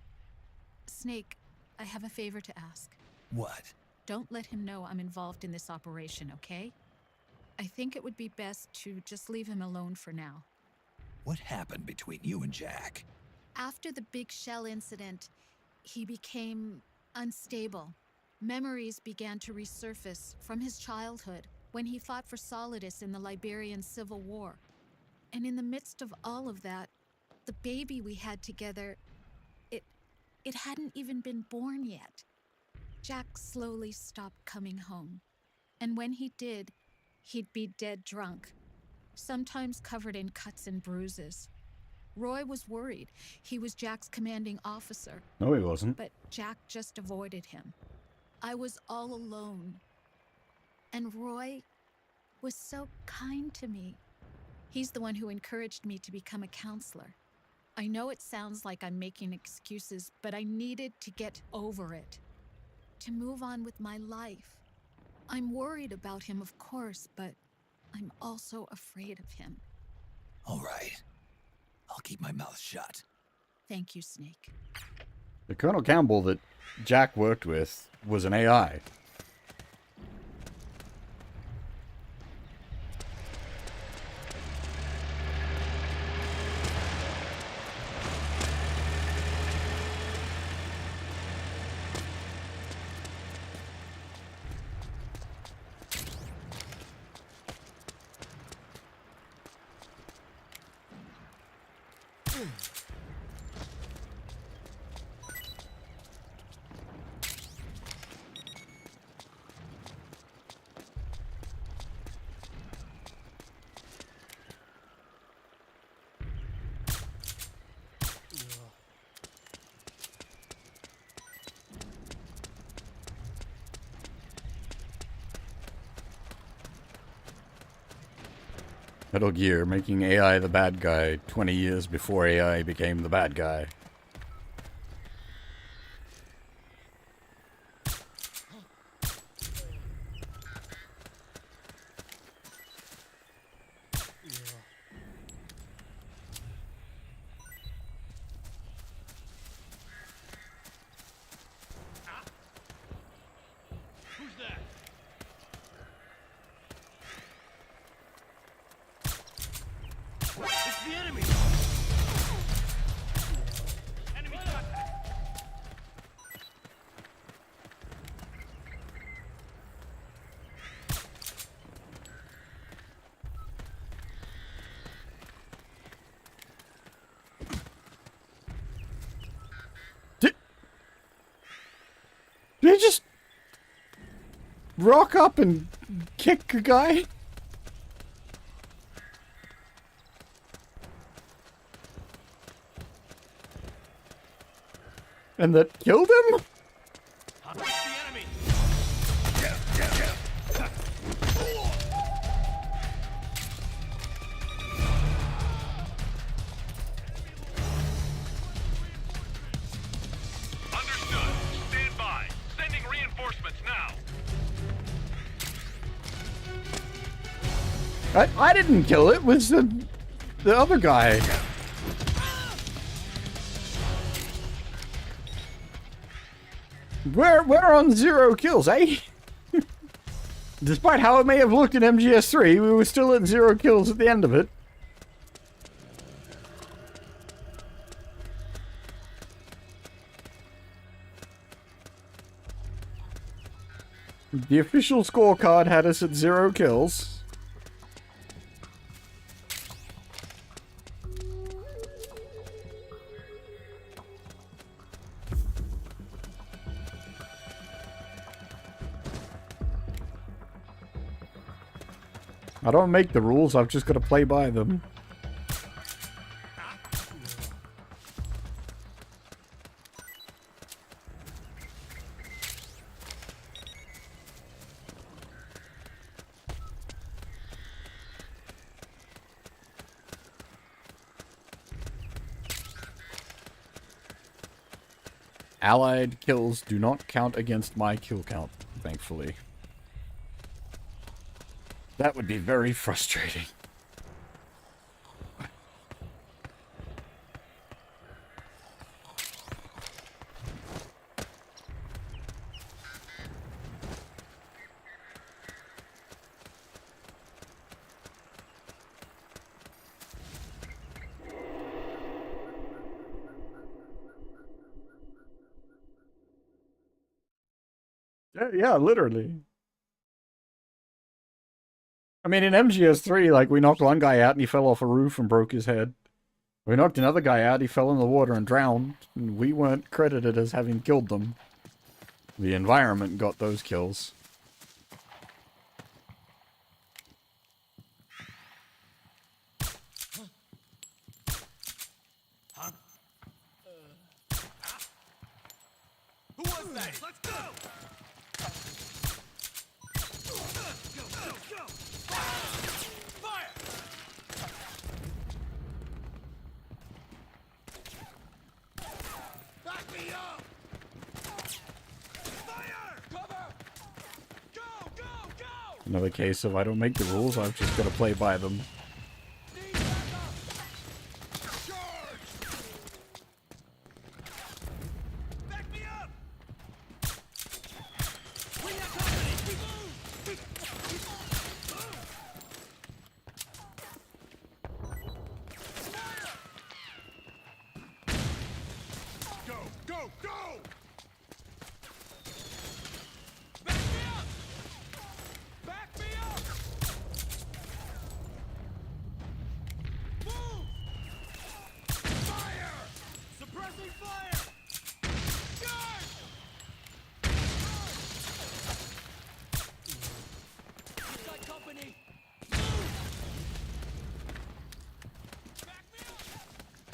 Snake, I have a favor to ask. What? Don't let him know I'm involved in this operation, okay? I think it would be best to just leave him alone for now. What happened between you and Jack? After the Big Shell incident, he became unstable. Memories began to resurface from his childhood when he fought for Solidus in the Liberian Civil War. And in the midst of all of that, the baby we had together, it hadn't even been born yet. Jack slowly stopped coming home. And when he did, he'd be dead drunk, sometimes covered in cuts and bruises. Roy was worried. He was Jack's commanding officer. No, he wasn't. But Jack just avoided him. I was all alone. And Roy was so kind to me. He's the one who encouraged me to become a counselor. I know it sounds like I'm making excuses, but I needed to get over it. To move on with my life. I'm worried about him, of course, but I'm also afraid of him. All right. I'll keep my mouth shut. Thank you, Snake. The Colonel Campbell that Jack worked with was an AI. Metal Gear, making AI the bad guy 20 years before AI became the bad guy. just rock up and kick a guy? And that killed him? Understood. Stand by. Sending reinforcements now. I didn't kill it. It was the other guy. We're on 0 kills, eh? Despite how it may have looked in MGS3, we were still at 0 kills at the end of it. The official scorecard had us at 0 kills. I don't make the rules, I've just got to play by them. Allied kills do not count against my kill count, thankfully. That would be very frustrating. Yeah, literally. I mean, in MGS3, like, we knocked one guy out and he fell off a roof and broke his head. We knocked another guy out, he fell in the water and drowned, and we weren't credited as having killed them. The environment got those kills. Who was that? Let's go! Another case of I don't make the rules, I've just got to play by them.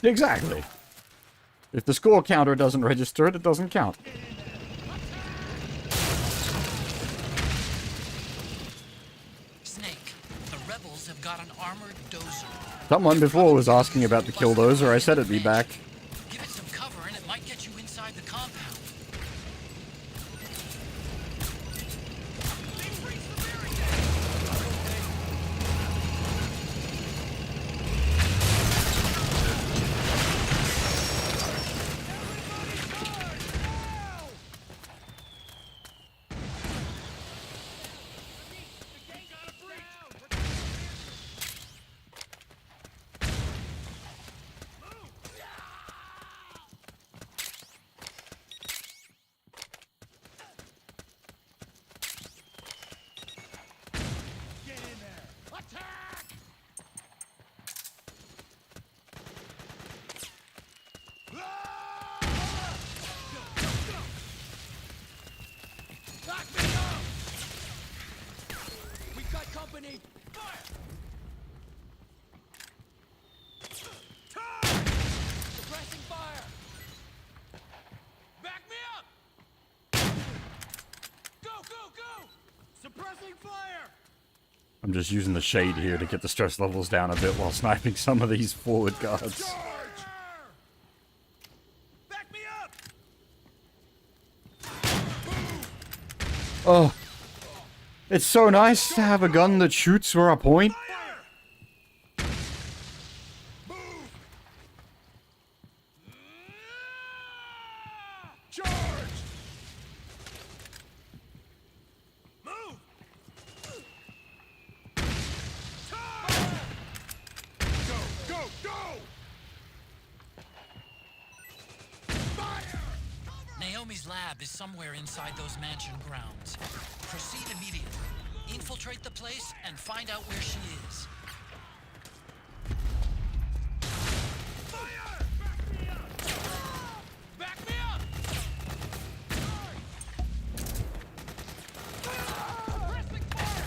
Exactly. If the score counter doesn't register it, it doesn't count. Snake, the rebels have got an armored dozer. Someone before was asking about the killdozer, I said it'd be back. Give it some cover and it might get you inside the compound. company! Fire! Suppressing fire! Back me up! Go, go, go! Suppressing fire! I'm just using the shade here to get the stress levels down a bit while sniping some of these forward guards. Back me up! Oh, it's so nice to have a gun that shoots where I point. Charge! Move! Go, go, go! Fire! Naomi's lab is somewhere inside those mansion grounds. Proceed immediately. Infiltrate the place and find out where she is. Fire! Back me up! Pressing fire!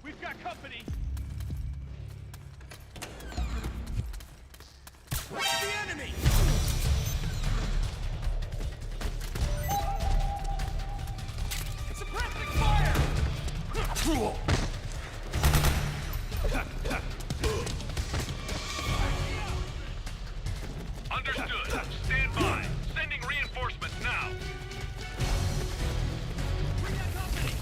We've got company! What's the enemy? Suppressing fire! Understood. Stand by. Sending reinforcements now. We got company!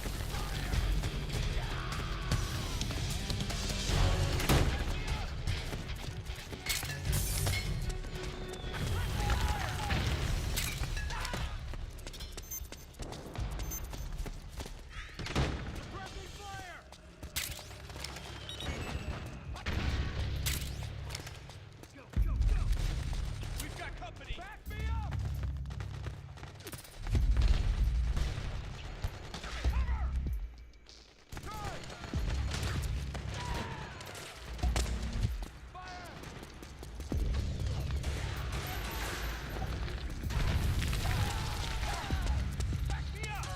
Suppressing fire! Go, go, go! We've got company! Back me up! Cover! Charge! Fire! Back me up!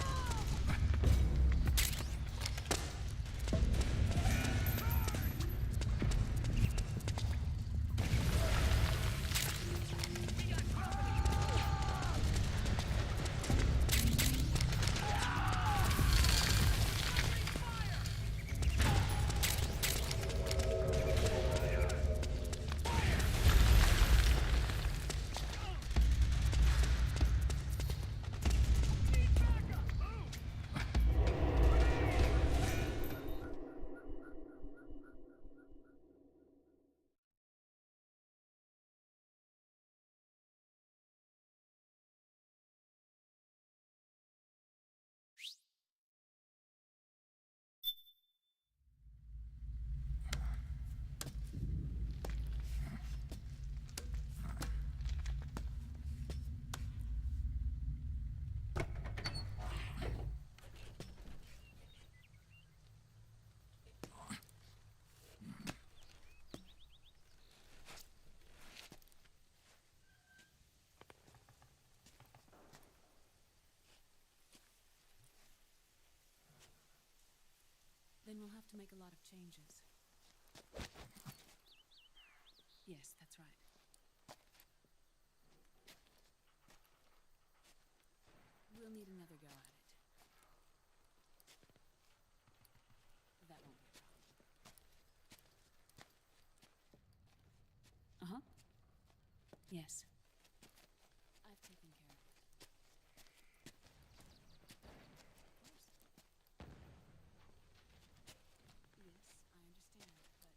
Then we'll have to make a lot of changes. Yes. I've taken care of it. Yes, I understand, but...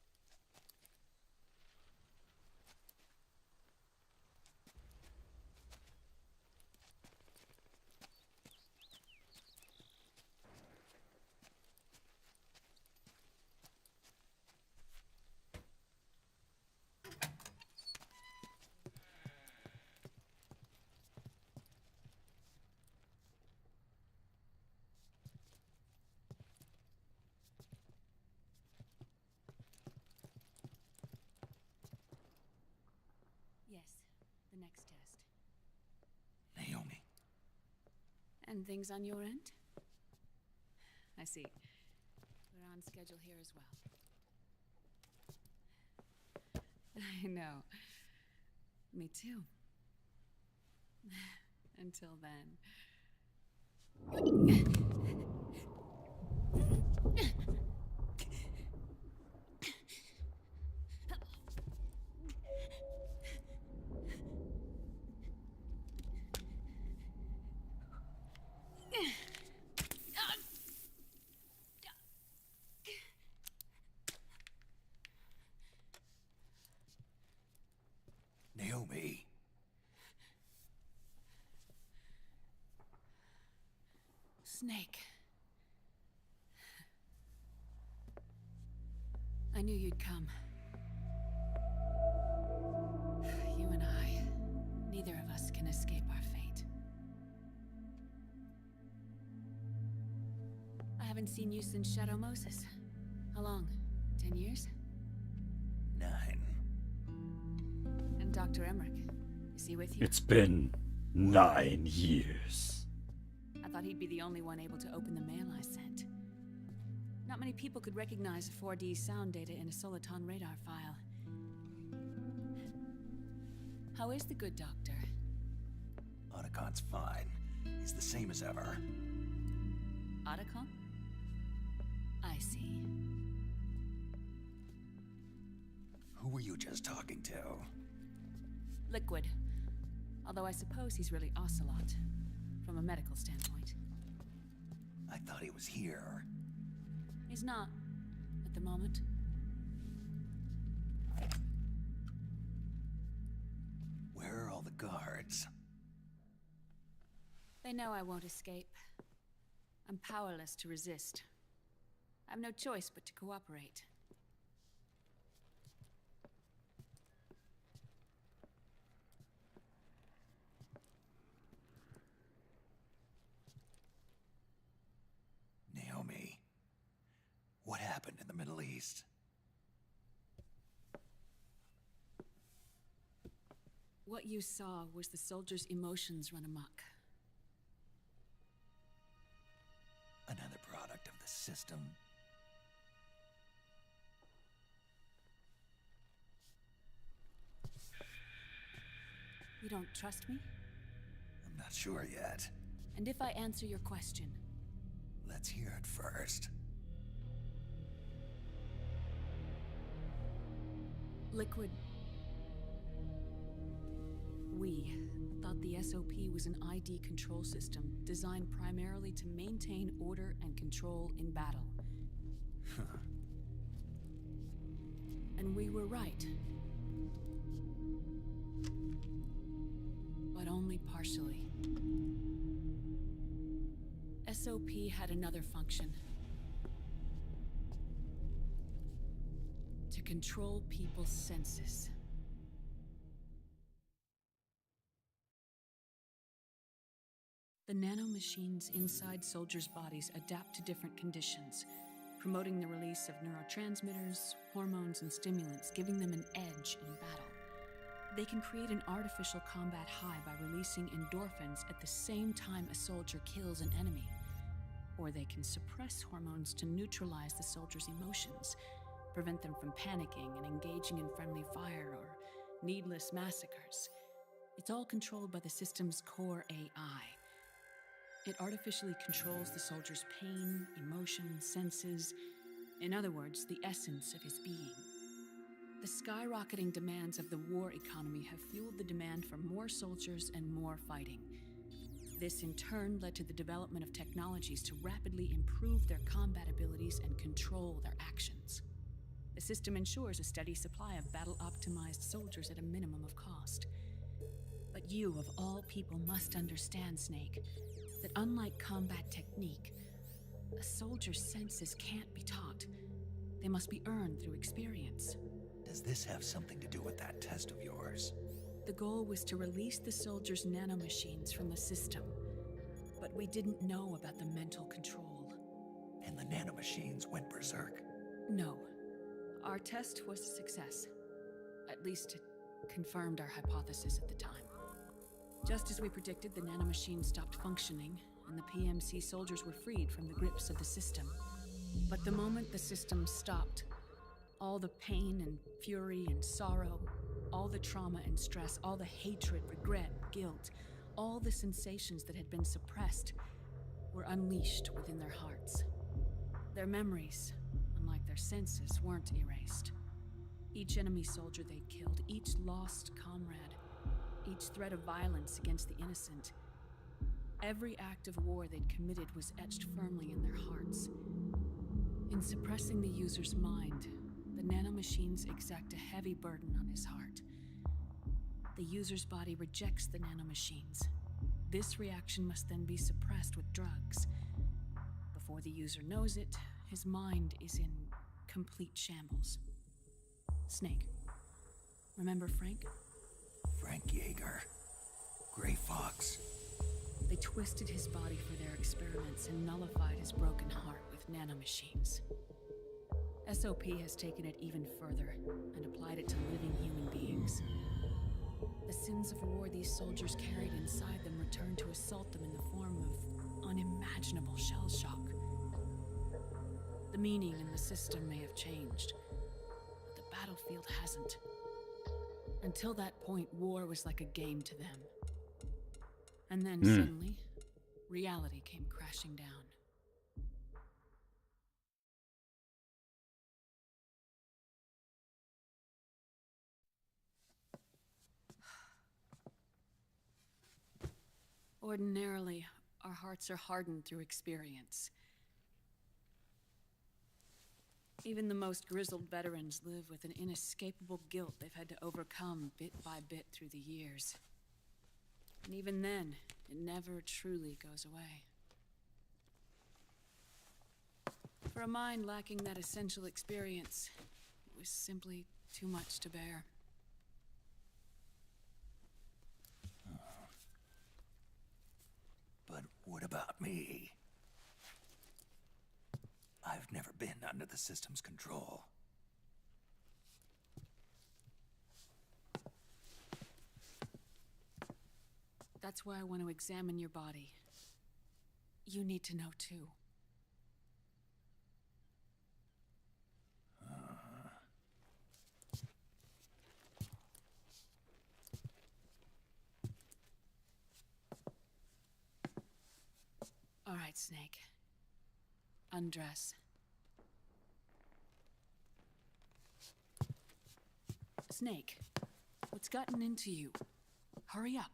Yes, the next test. Naomi. And things on your end? I see. We're on schedule here as well. I know. Me too. Until then. Naomi. Snake. I knew you'd come. You and I, neither of us can escape our fate. I haven't seen you since Shadow Moses. How long? 10 years? 9. And Dr. Emmerich, is he with you? It's been 9 years. I thought he'd be the only one able to open the mail I sent. Not many people could recognize 4D sound data in a Soliton radar file. How is the good doctor? Otacon's fine. He's the same as ever. Otacon? I see. Who were you just talking to? Liquid. Although I suppose he's really Ocelot, from a medical standpoint. I thought he was here. He's not, at the moment. Where are all the guards? They know I won't escape. I'm powerless to resist. I have no choice but to cooperate. Naomi, what happened in the Middle East? What you saw was the soldiers' emotions run amok. Another product of the system. You don't trust me? I'm not sure yet. And if I answer your question? Let's hear it first. Liquid. We thought the SOP was an ID control system designed primarily to maintain order and control in battle. And we were right. But only partially. SOP had another function. To control people's senses. The nanomachines inside soldiers' bodies adapt to different conditions, promoting the release of neurotransmitters, hormones, and stimulants, giving them an edge in battle. They can create an artificial combat high by releasing endorphins at the same time a soldier kills an enemy. Or they can suppress hormones to neutralize the soldier's emotions, prevent them from panicking and engaging in friendly fire or needless massacres. It's all controlled by the system's core AI. It artificially controls the soldier's pain, emotion, senses, in other words, the essence of his being. The skyrocketing demands of the war economy have fueled the demand for more soldiers and more fighting. This in turn led to the development of technologies to rapidly improve their combat abilities and control their actions. The system ensures a steady supply of battle-optimized soldiers at a minimum of cost. But you, of all people, must understand, Snake, that unlike combat technique, a soldier's senses can't be taught. They must be earned through experience. Does this have something to do with that test of yours? The goal was to release the soldiers' nanomachines from the system, but we didn't know about the mental control. And the nanomachines went berserk? No. Our test was a success. At least it confirmed our hypothesis at the time. Just as we predicted, the nanomachines stopped functioning, and the PMC soldiers were freed from the grips of the system. But the moment the system stopped, all the pain and fury and sorrow, all the trauma and stress, all the hatred, regret, guilt, all the sensations that had been suppressed were unleashed within their hearts. Their memories, unlike their senses, weren't erased. Each enemy soldier they'd killed, each lost comrade, each threat of violence against the innocent, every act of war they'd committed was etched firmly in their hearts. In suppressing the user's mind, the nanomachines exact a heavy burden on his heart. The user's body rejects the nanomachines. This reaction must then be suppressed with drugs. Before the user knows it, his mind is in complete shambles. Snake. Remember Frank? Frank Yeager. Gray Fox. They twisted his body for their experiments and nullified his broken heart with nanomachines. SOP has taken it even further and applied it to living human beings. The sins of war these soldiers carried inside them returned to assault them in the form of unimaginable shell shock. The meaning in the system may have changed, but the battlefield hasn't. Until that point, war was like a game to them. And then suddenly, reality came crashing down. Ordinarily, our hearts are hardened through experience. Even the most grizzled veterans live with an inescapable guilt they've had to overcome bit by bit through the years. And even then, it never truly goes away. For a mind lacking that essential experience, it was simply too much to bear. But what about me? I've never been under the system's control. That's why I want to examine your body. You need to know too. All right, Snake. Undress. Snake, what's gotten into you? Hurry up.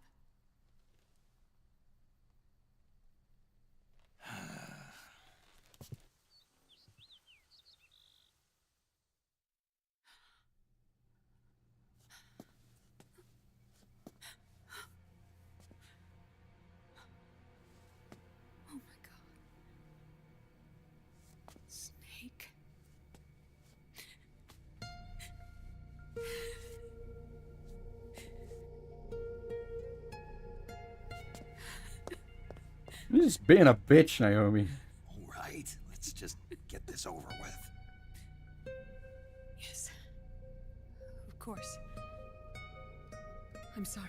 Oh my God. Snake. You're just being a bitch, Naomi. All right, let's just get this over with. Yes. Of course. I'm sorry.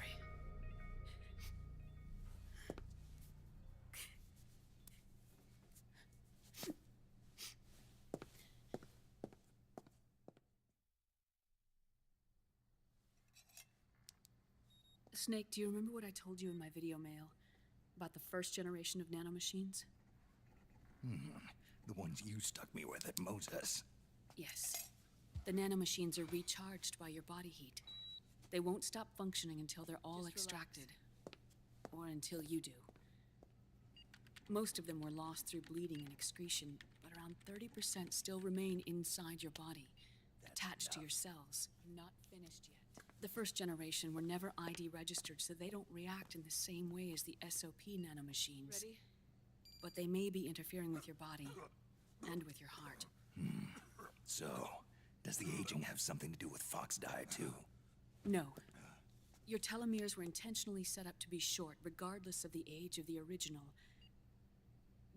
Snake, do you remember what I told you in my video mail about the first generation of nanomachines? The ones you stuck me with at Moses. Yes. The The nanomachines are recharged by your body heat. They won't stop functioning until they're all extracted. Or until you do. Most of them were lost through bleeding and excretion, but around 30% still remain inside your body, attached to your cells. Not finished yet. The first generation were never ID registered, so they don't react in the same way as the SOP nanomachines. Ready? But they may be interfering with your body, and with your heart. So, does the aging have something to do with Fox die too? No. Your telomeres were intentionally set up to be short, regardless of the age of the original.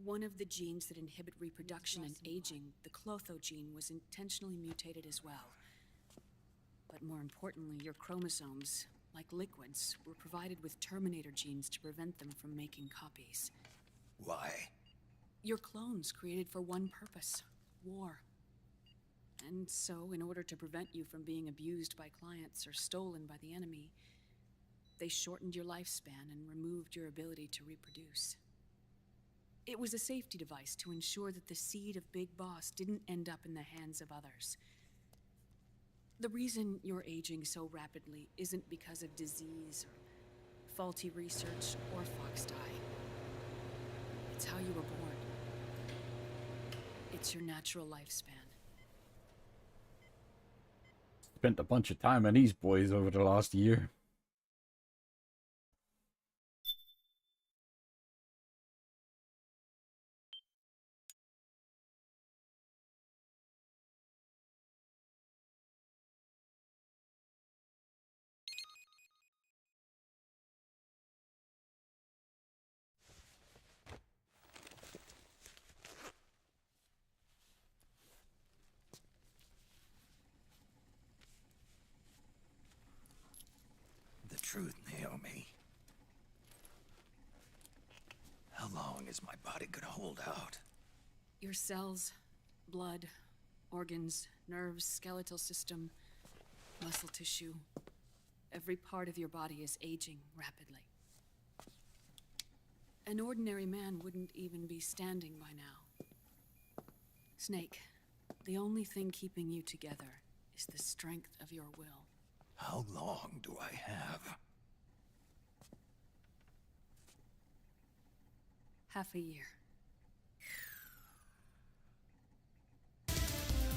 One of the genes that inhibit reproduction and aging, the Clotho gene, was intentionally mutated as well. But more importantly, your chromosomes, like liquids, were provided with terminator genes to prevent them from making copies. Why? Your clones created for one purpose: war. And so, in order to prevent you from being abused by clients or stolen by the enemy, they shortened your lifespan and removed your ability to reproduce. It was a safety device to ensure that the seed of Big Boss didn't end up in the hands of others. The reason you're aging so rapidly isn't because of disease or faulty research or Fox die. It's how you were born. It's your natural lifespan. Spent a bunch of time on these boys over the last year. The truth, Naomi. How long is my body gonna hold out? Your cells, blood, organs, nerves, skeletal system, muscle tissue. Every part of your body is aging rapidly. An ordinary man wouldn't even be standing by now. Snake, the only thing keeping you together is the strength of your will. How long do I have? Half a year.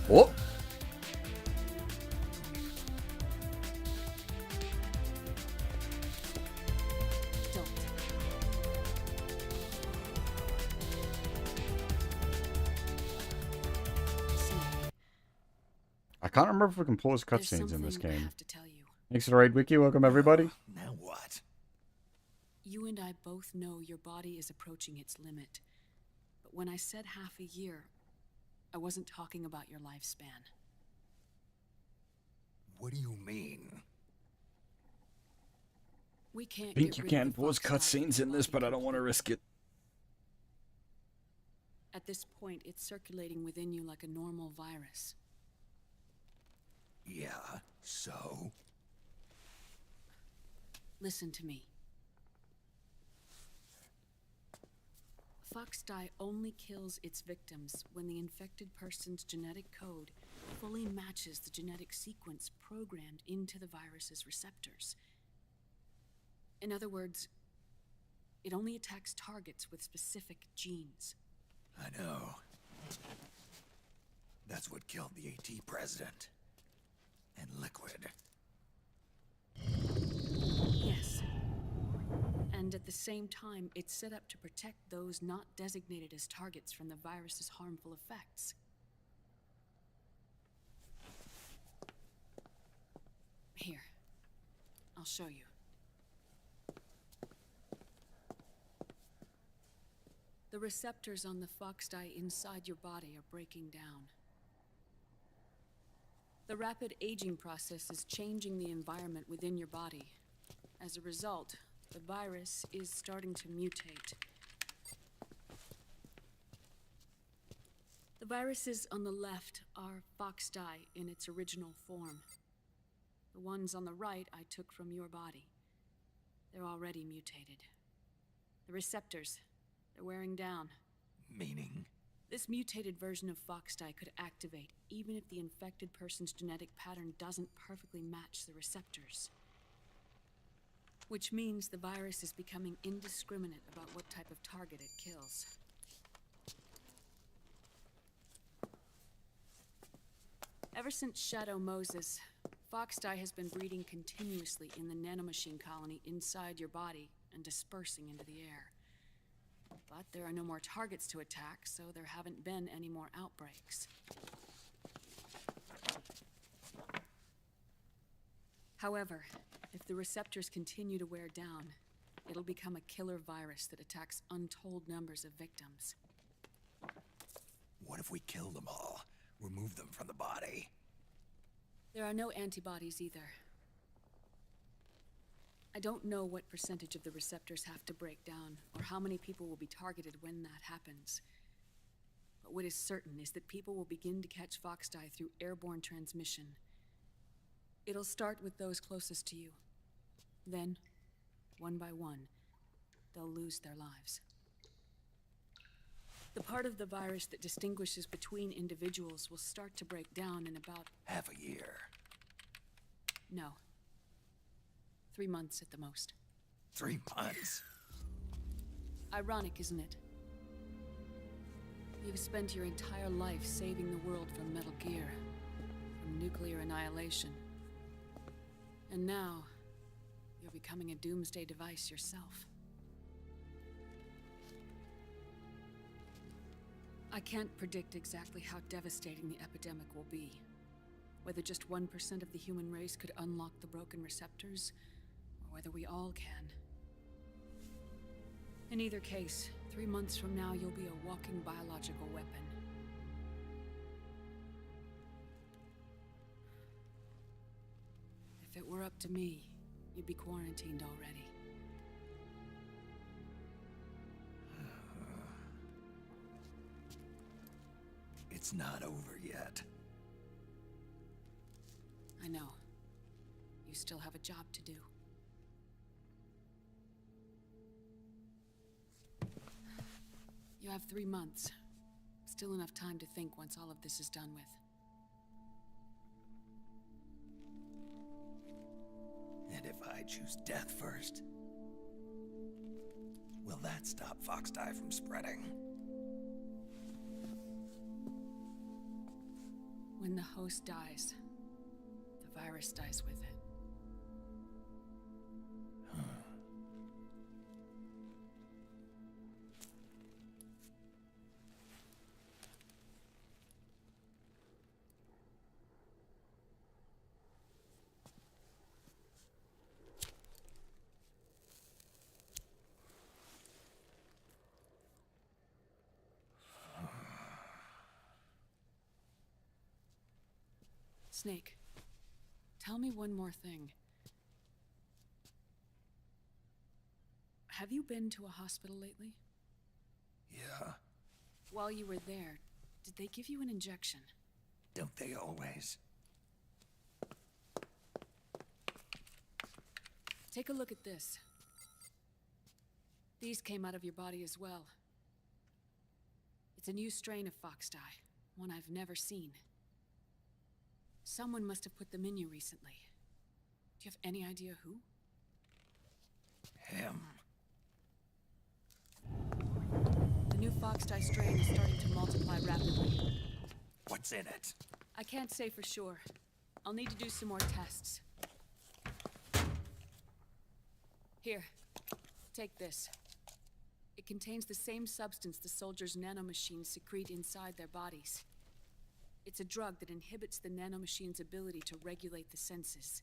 Oh! Don't. I can't remember if we can pause There's cutscenes in this something I game. have to tell you. Thanks to the raid wiki. Welcome everybody. Now what? You and I both know your body is approaching its limit. But when I said half a year, I wasn't talking about your lifespan. What do you mean? We can't I think get you rid can of the pause Fox die cutscenes in this, but I don't want to risk it. At this point, it's circulating within you like a normal virus. Yeah, so? Listen to me. Fox die only kills its victims when the infected person's genetic code fully matches the genetic sequence programmed into the virus's receptors. In other words, it only attacks targets with specific genes. I know. That's what killed the AT president. And Liquid. Yes. And at the same time, it's set up to protect those not designated as targets from the virus's harmful effects. Here. I'll show you. The receptors on the Fox die inside your body are breaking down. The rapid aging process is changing the environment within your body. As a result, the virus is starting to mutate. The viruses on the left are Fox die in its original form. The ones on the right I took from your body. They're already mutated. The receptors, they're wearing down. Meaning? This mutated version of Foxdie could activate even if the infected person's genetic pattern doesn't perfectly match the receptors. Which means the virus is becoming indiscriminate about what type of target it kills. Ever since Shadow Moses, Foxdie has been breeding continuously in the nanomachine colony inside your body and dispersing into the air. But there are no more targets to attack, so there haven't been any more outbreaks. However, if the receptors continue to wear down, it'll become a killer virus that attacks untold numbers of victims. What if we kill them all? Remove them from the body? There are no antibodies either. I don't know what percentage of the receptors have to break down, or how many people will be targeted when that happens. But what is certain is that people will begin to catch Foxdie through airborne transmission. It'll start with those closest to you. Then, one by one, they'll lose their lives. The part of the virus that distinguishes between individuals will start to break down in about... half a year. No. 3 months at the most. 3 months? Ironic, isn't it? You've spent your entire life saving the world from Metal Gear, from nuclear annihilation. And now, you're becoming a doomsday device yourself. I can't predict exactly how devastating the epidemic will be. Whether just 1% of the human race could unlock the broken receptors, or whether we all can. In either case, 3 months from now, you'll be a walking biological weapon. If it were up to me, you'd be quarantined already. It's not over yet. I know. You still have a job to do. You have 3 months. Still enough time to think once all of this is done with. And if I choose death first? Will that stop Foxdie from spreading? When the host dies, the virus dies with it. Snake, tell me one more thing. Have you been to a hospital lately? Yeah. While you were there, did they give you an injection? Don't they always? Take a look at this. These came out of your body as well. It's a new strain of Foxdie, one I've never seen. Someone must have put them in you recently. Do you have any idea who? Him. The new Foxdie strain is starting to multiply rapidly. What's in it? I can't say for sure. I'll need to do some more tests. Here, take this. It contains the same substance the soldiers' nanomachines secrete inside their bodies. It's a drug that inhibits the nanomachine's ability to regulate the senses.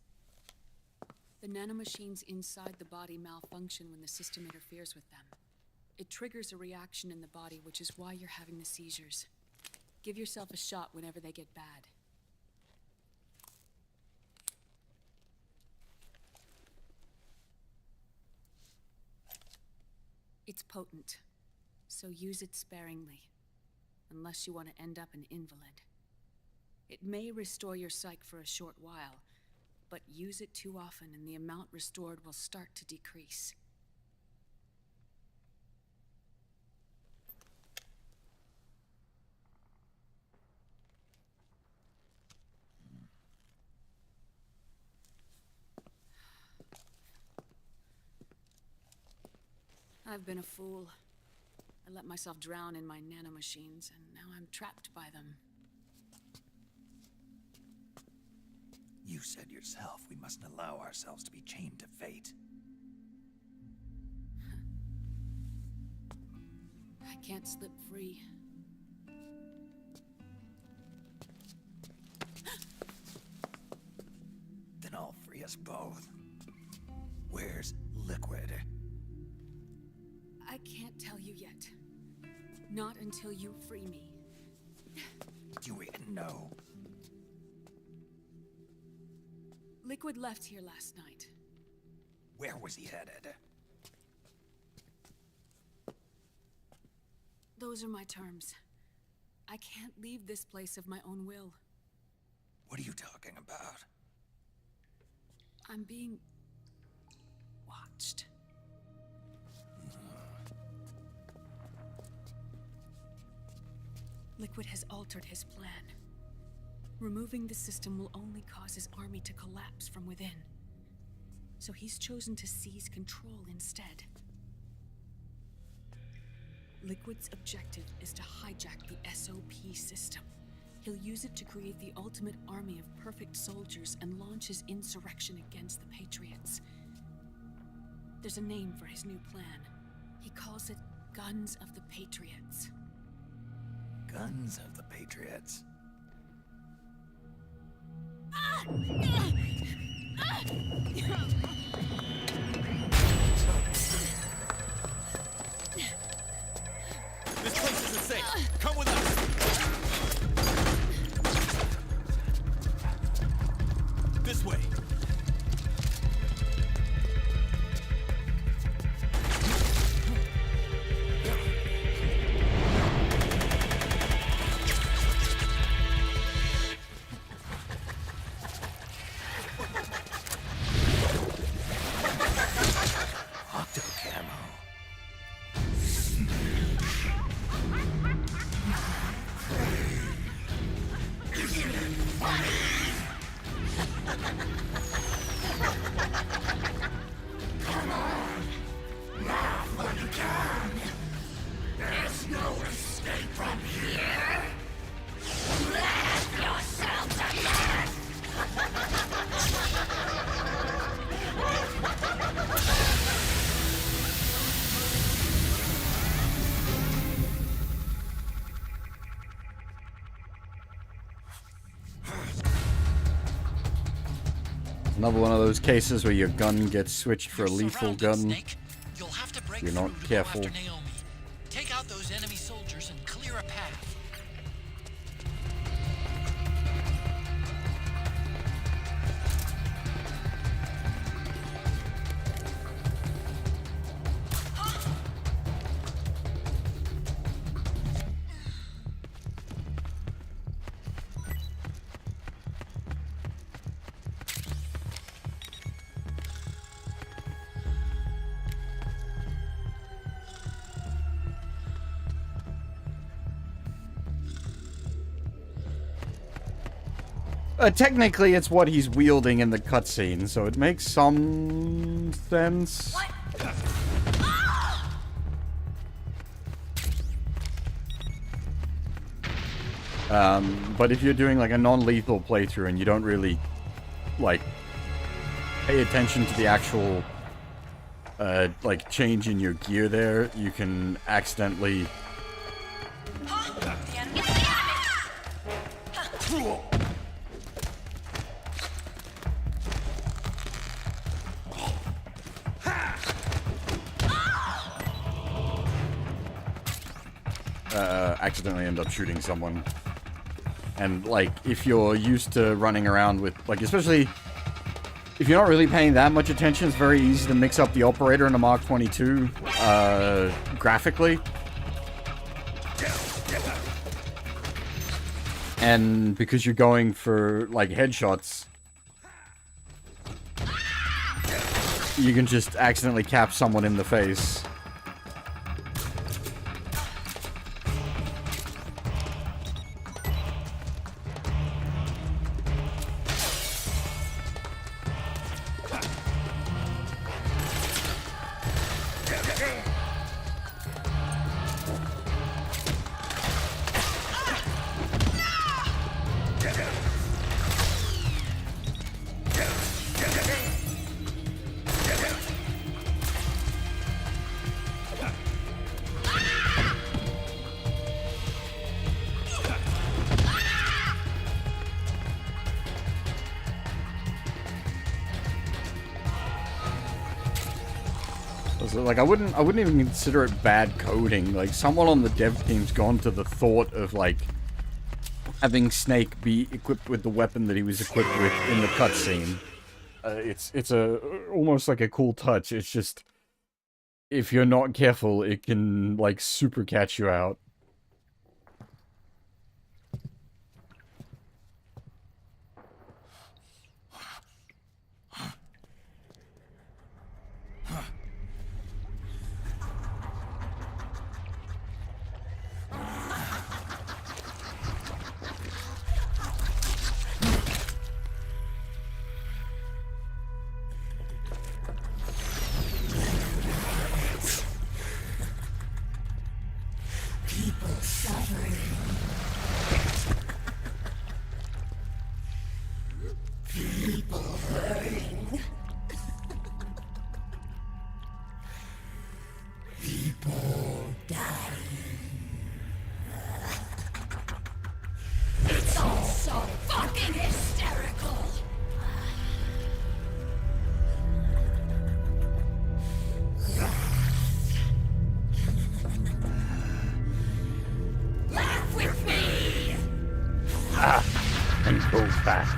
The nanomachines inside the body malfunction when the system interferes with them. It triggers a reaction in the body, which is why you're having the seizures. Give yourself a shot whenever they get bad. It's potent, so use it sparingly, unless you want to end up an invalid. It may restore your psyche for a short while, but use it too often and the amount restored will start to decrease. I've been a fool. I let myself drown in my nanomachines, and now I'm trapped by them. You said yourself we mustn't allow ourselves to be chained to fate. I can't slip free. Then I'll free us both. Where's Liquid? I can't tell you yet. Not until you free me. Do you even know? Liquid left here last night. Where was he headed? Those are my terms. I can't leave this place of my own will. What are you talking about? I'm being watched. Liquid has altered his plan. Removing the system will only cause his army to collapse from within. So he's chosen to seize control instead. Liquid's objective is to hijack the SOP system. He'll use it to create the ultimate army of perfect soldiers and launch his insurrection against the Patriots. There's a name for his new plan. He calls it Guns of the Patriots. Guns of the Patriots. This place isn't safe. Come with us. This way. Another one of those cases where your gun gets switched for a lethal gun. You'll have to break You're not through to careful. go after Naomi. Take out those enemy soldiers and clear a path. Technically, it's what he's wielding in the cutscene, so it makes some sense. But if you're doing like a non-lethal playthrough and you don't really like pay attention to the actual like change in your gear there, you can accidentally accidentally end up shooting someone. And like if you're used to running around with like, especially if you're not really paying that much attention, it's very easy to mix up the operator and the Mark 22 graphically. And because you're going for like headshots, you can just accidentally cap someone in the face. Like, I wouldn't even consider it bad coding. Like, someone on the dev team's gone to the thought of, like, having Snake be equipped with the weapon that he was equipped with in the cutscene. It's almost like a cool touch. It's just, if you're not careful, it can, like, super catch you out. It's all so fucking hysterical. Laugh with me. And go fast.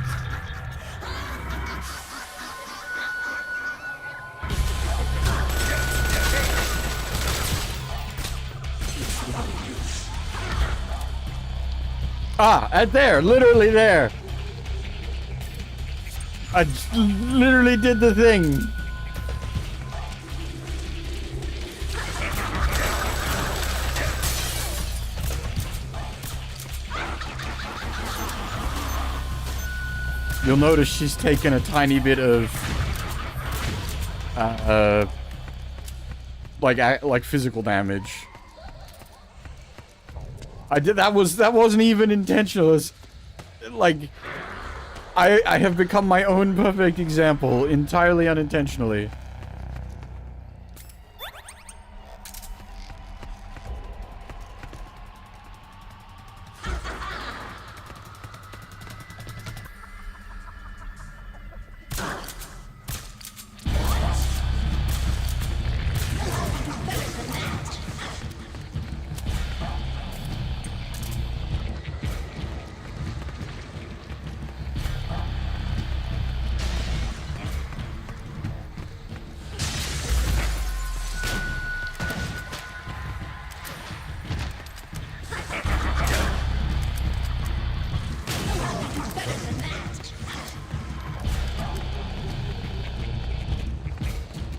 At there, literally there. I literally did the thing. You'll notice she's taken a tiny bit of like physical damage. That wasn't even intentional. It's, like, I have become my own perfect example entirely unintentionally.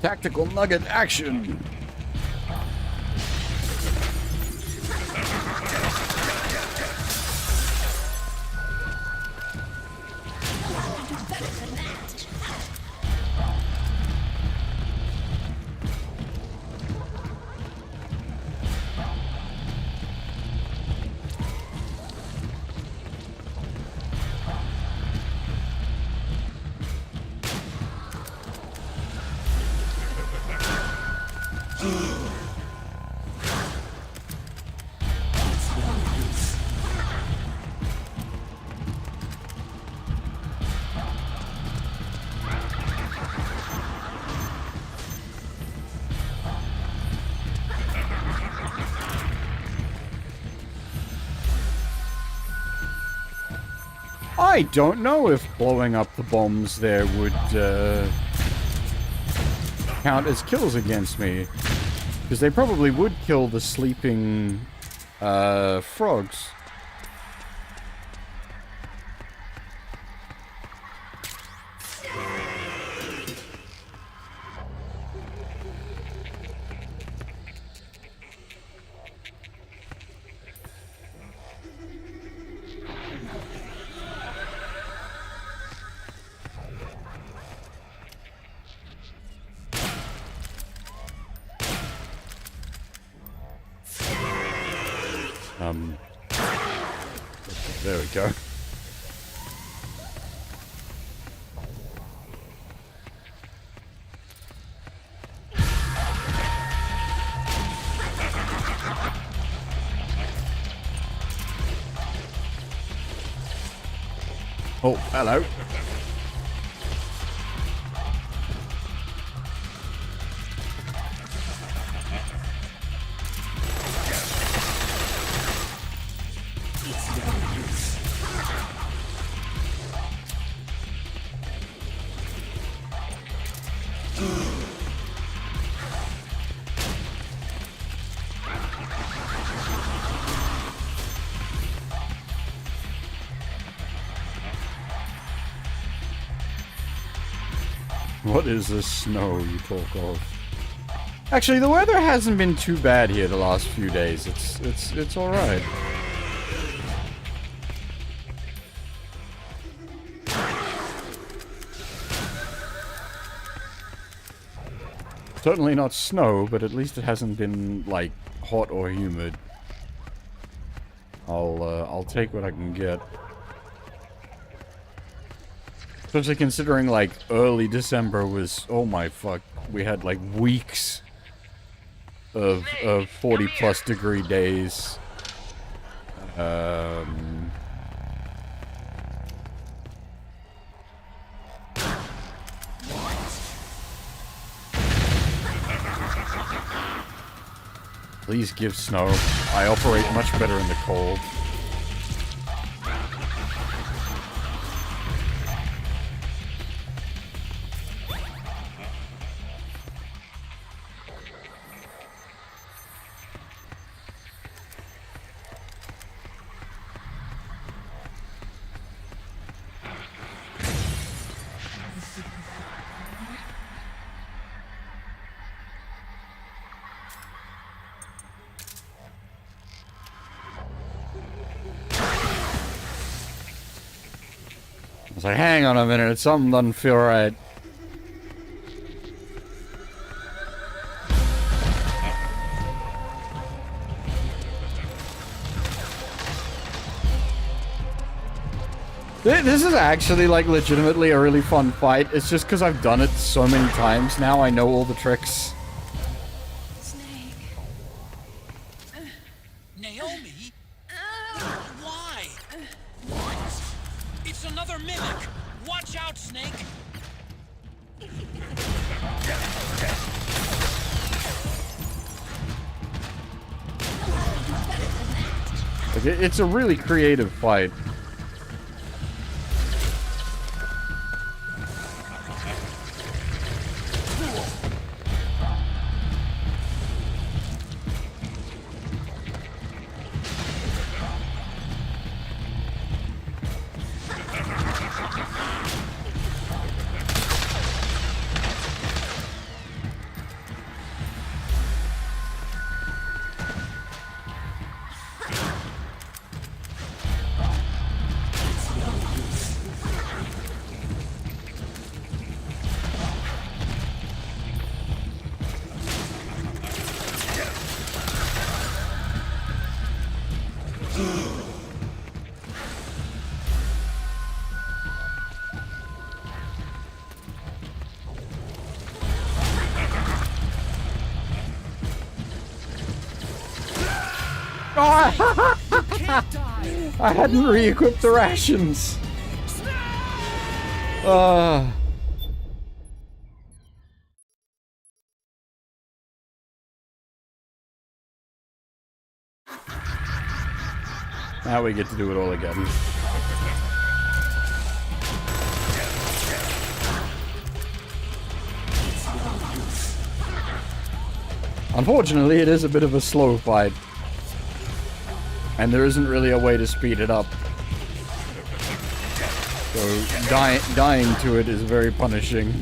Tactical nugget action. I don't know if blowing up the bombs there would count as kills against me. Because they probably would kill the sleeping frogs. There we go. Oh, hello. What is this snow you talk of? Actually, the weather hasn't been too bad here the last few days. It's all right. Certainly not snow, but at least it hasn't been like hot or humid. I'll take what I can get. Especially considering like early December was, oh my fuck, we had like weeks of 40+ degree days. Please give snow. I operate much better in the cold. I was like, hang on a minute, something doesn't feel right. This is actually, like, legitimately a really fun fight. It's just because I've done it so many times now, I know all the tricks. Naomi? Why? It's another mimic! Watch out, Snake! Like, it's a really creative fight. I hadn't re-equipped the rations. Now we get to do it all again. Unfortunately, it is a bit of a slow fight. And there isn't really a way to speed it up. So dying to it is very punishing.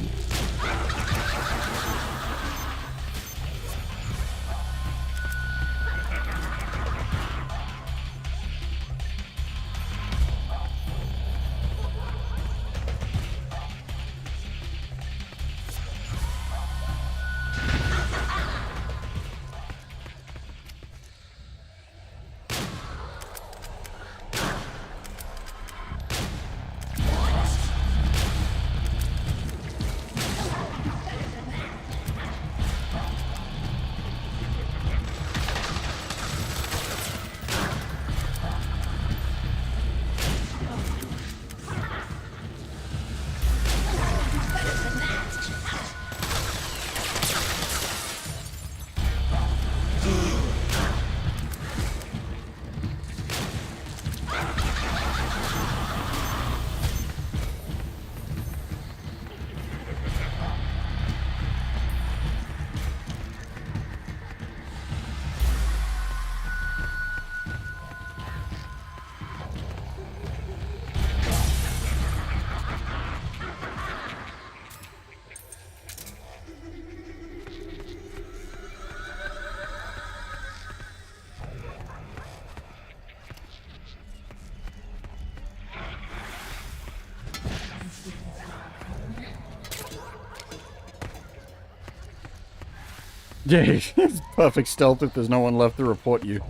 Yeah, it's perfect stealth if there's no one left to report you.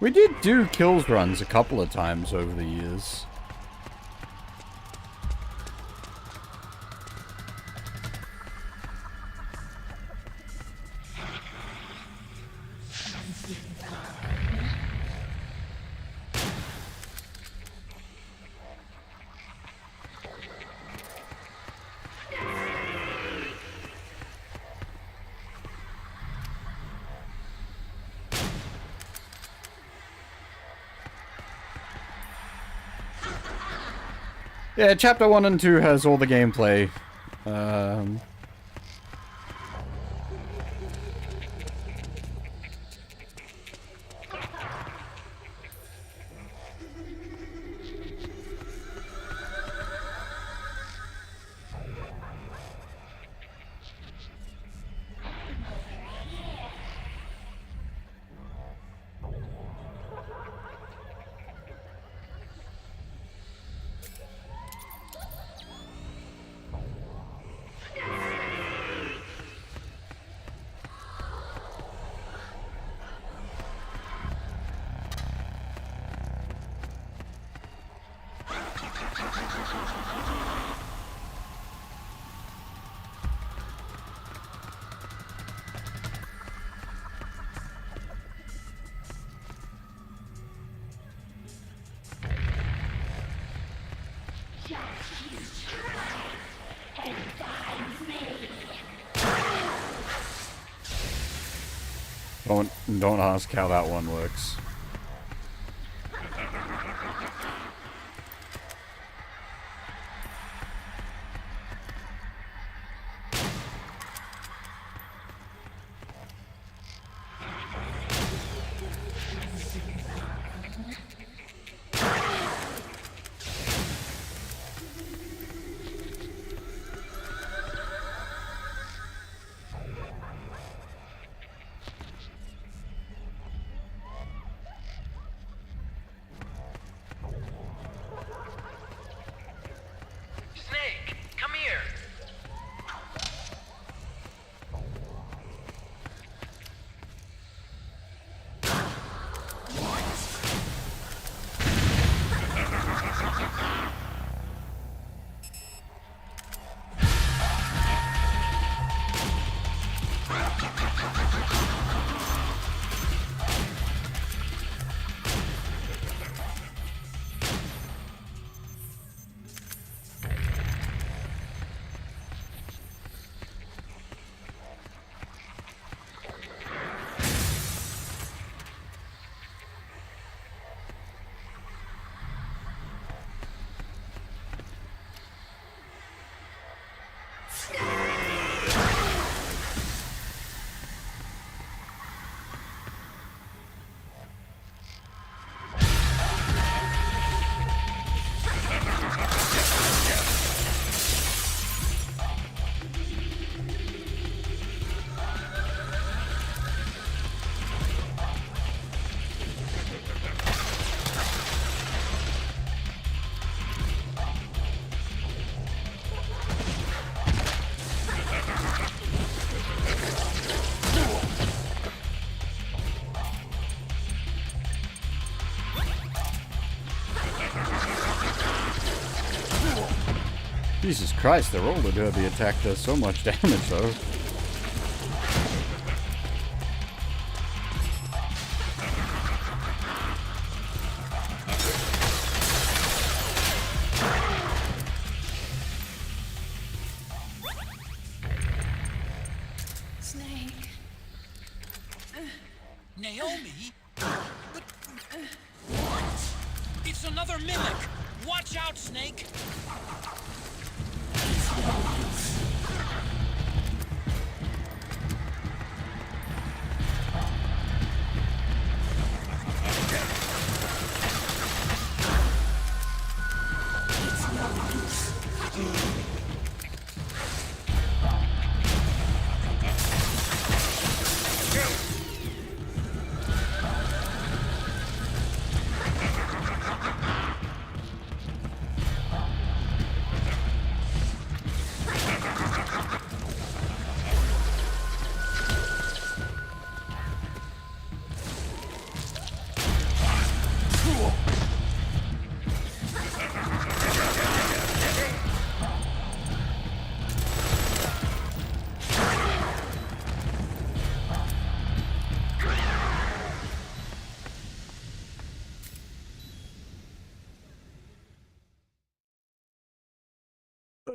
We did do kills runs a couple of times over the years. Yeah, Chapter 1 and 2 has all the gameplay. Don't ask how that one works. Snake, come here. Jesus Christ, the roller derby attack does so much damage though. Snake. Naomi? But... It's another mimic! Watch out, Snake!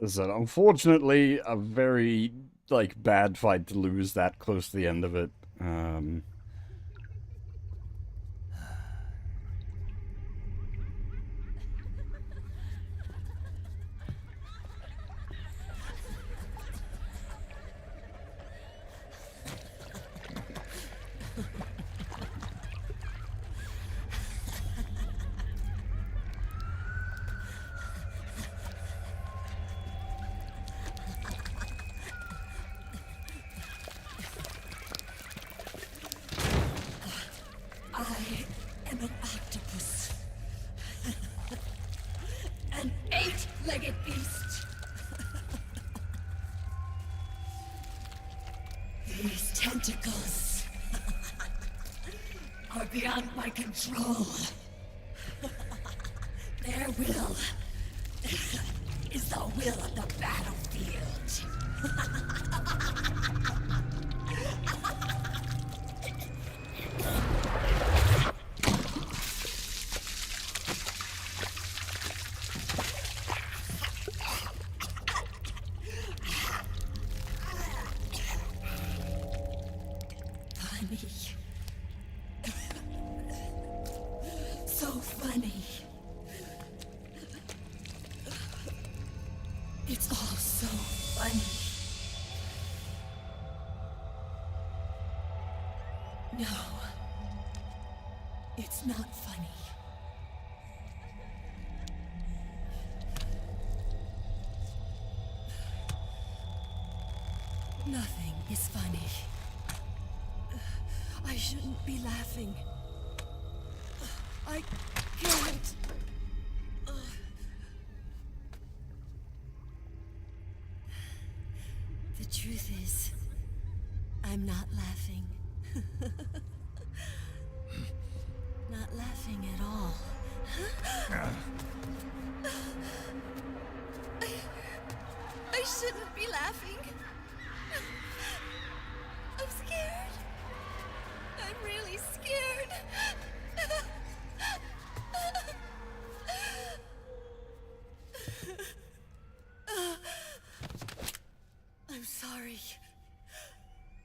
So unfortunately, a very, like, bad fight to lose that close to the end of it. I am an octopus. An 8-legged beast. These tentacles are beyond my control. Their will is the will of the battlefield. Funny. So funny. It's all so funny. No. It's not funny. Nothing is funny. I shouldn't be laughing. I can't. The truth is, I'm not laughing. Not laughing at all. I shouldn't be laughing. I'm scared. I'm really scared. I'm sorry.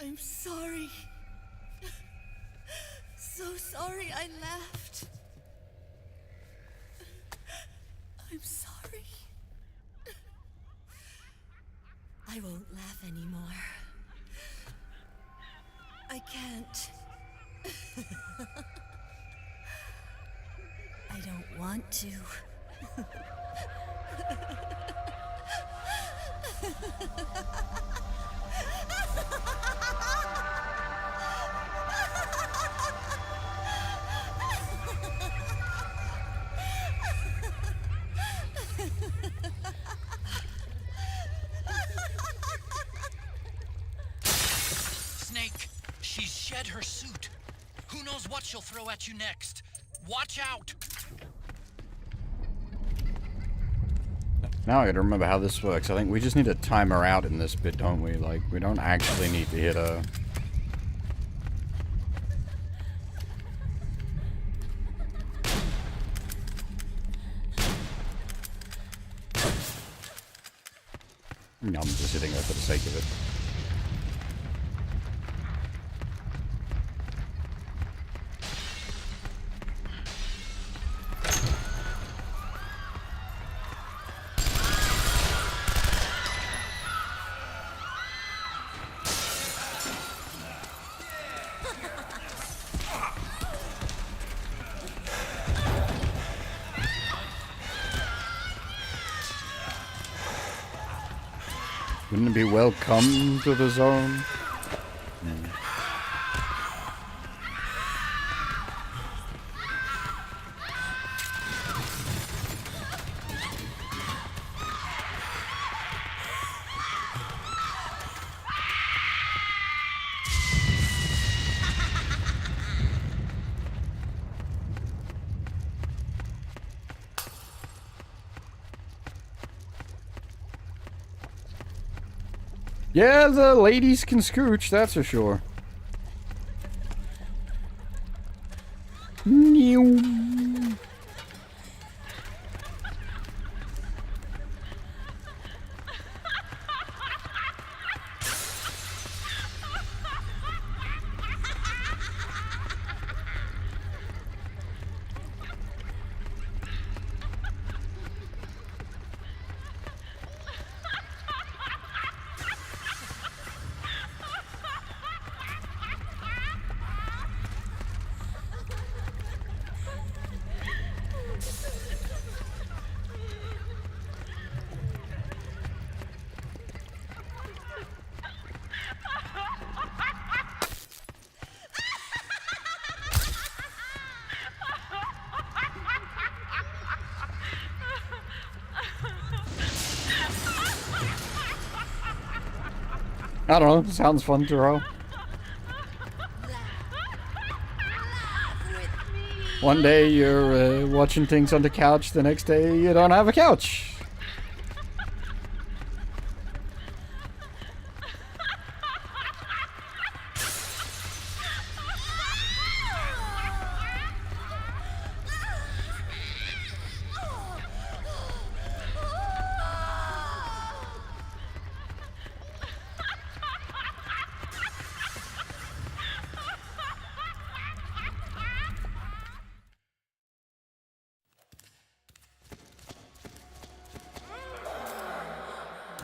I'm sorry. So sorry I laughed. I'm sorry. I won't laugh anymore. I can't. I don't want to. Snake, she's shed her suit. Who knows what she'll throw at you next? Watch out! Now I gotta remember how this works. I think we just need to time her out in this bit, don't we? Like, we don't actually need to hit her. No, I'm just hitting her for the sake of it. Wouldn't it be welcome to the zone? Yeah, the ladies can scooch, that's for sure. I don't know. Sounds fun to roll. One day you're watching things on the couch, the next day you don't have a couch.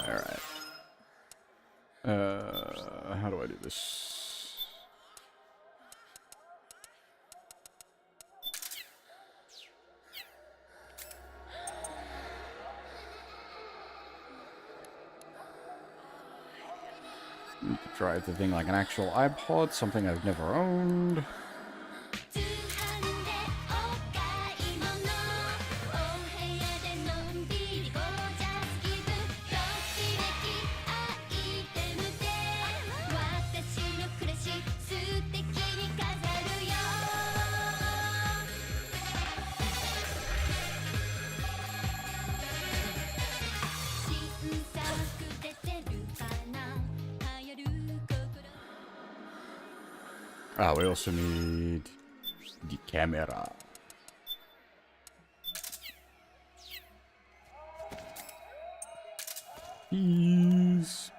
Alright. How do I do this? Need to drive the thing like an actual iPod, something I've never owned. Ah, we also need the camera. Peace.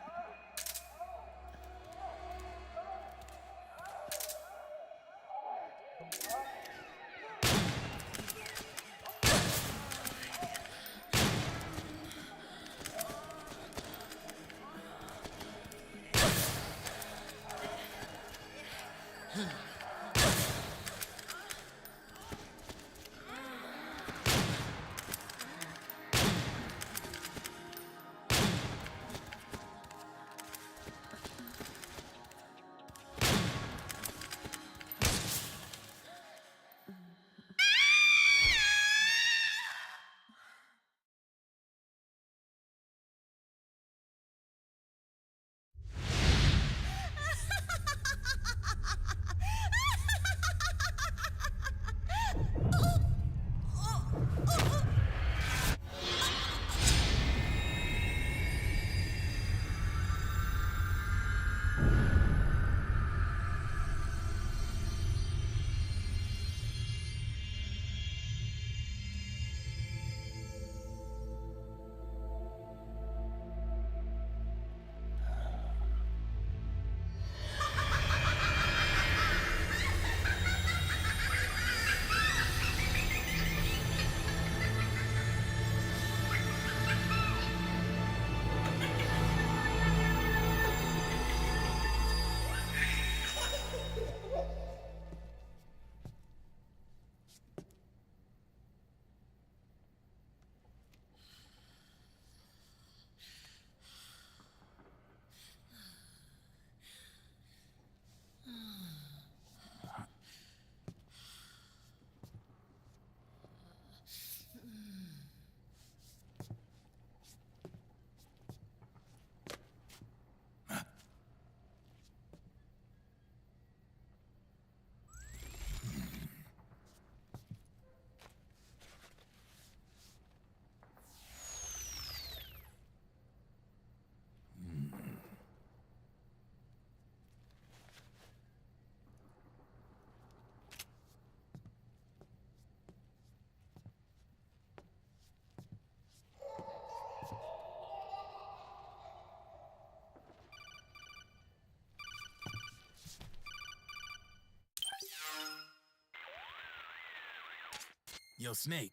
Yo, Snake,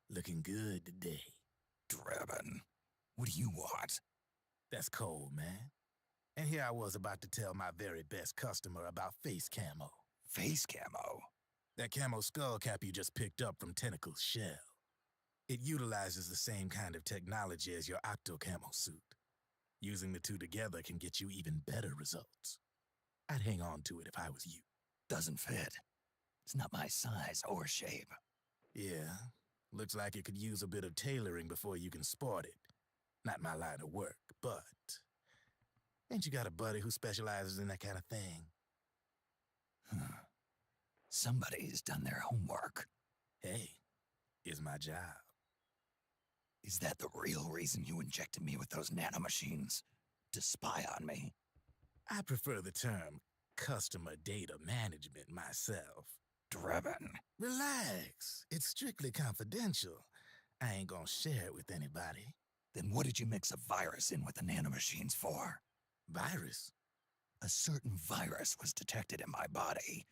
looking good today. Drebin, what do you want? That's cold, man. And here I was about to tell my very best customer about face camo. Face camo? That camo skull cap you just picked up from Tentacle's shell. It utilizes the same kind of technology as your octo camo suit. Using the two together can get you even better results. I'd hang on to it if I was you. Doesn't fit. It's not my size or shape. Yeah, looks like it could use a bit of tailoring before you can sport it. Not my line of work, but Ain't you got a buddy who specializes in that kind of thing? Somebody's done their homework. Hey, it's my job. Is that the real reason you injected me with those nanomachines? To spy on me? I prefer the term customer data management myself. Drebin. Relax. It's strictly confidential. I ain't gonna share it with anybody. Then what did you mix a virus in with the nanomachines for? Virus? A certain virus was detected in my body.